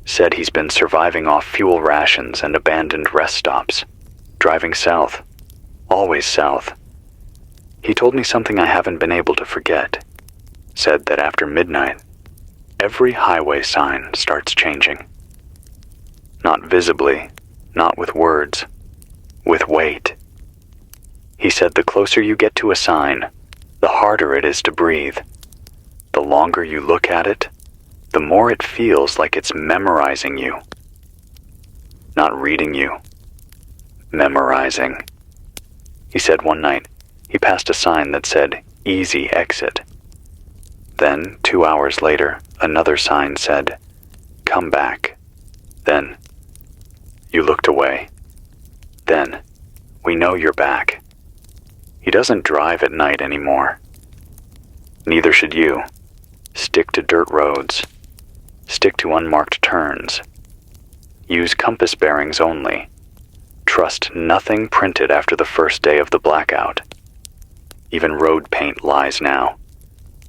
S1: Said he's been surviving off fuel rations and abandoned rest stops, driving south, always south. He told me something I haven't been able to forget. Said that after midnight, every highway sign starts changing. Not visibly, not with words, with weight. He said the closer you get to a sign, the harder it is to breathe. The longer you look at it, the more it feels like it's memorizing you. Not reading you, memorizing. He said one night he passed a sign that said, "Easy exit." Then, 2 hours later, another sign said, "Come back." Then, you looked away. Then, we know you're back. He doesn't drive at night anymore. Neither should you. Stick to dirt roads. Stick to unmarked turns. Use compass bearings only. Trust nothing printed after the first day of the blackout. Even road paint lies now.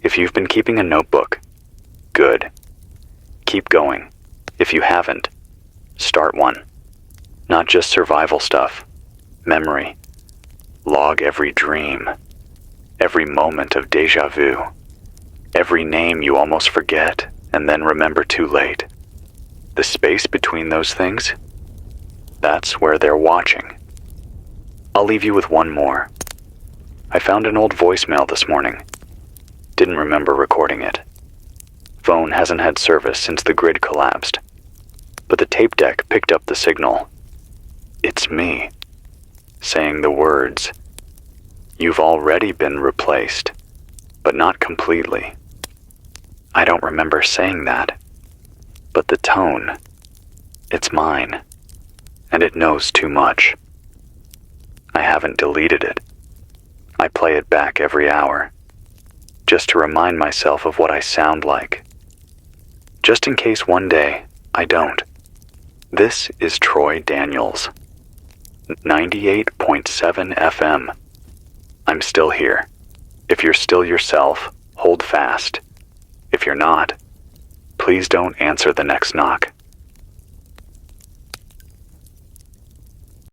S1: If you've been keeping a notebook, good. Keep going. If you haven't, start one. Not just survival stuff. Memory. Log every dream. Every moment of deja vu. Every name you almost forget and then remember too late. The space between those things, that's where they're watching. I'll leave you with one more. I found an old voicemail this morning. Didn't remember recording it. Phone hasn't had service since the grid collapsed. But the tape deck picked up the signal. It's me, saying the words, "You've already been replaced, but not completely." I don't remember saying that. But the tone, it's mine, and it knows too much. I haven't deleted it. I play it back every hour, just to remind myself of what I sound like. Just in case one day I don't. This is Troy Daniels, 98.7 FM. I'm still here. If you're still yourself, hold fast. If you're not, please don't answer the next knock.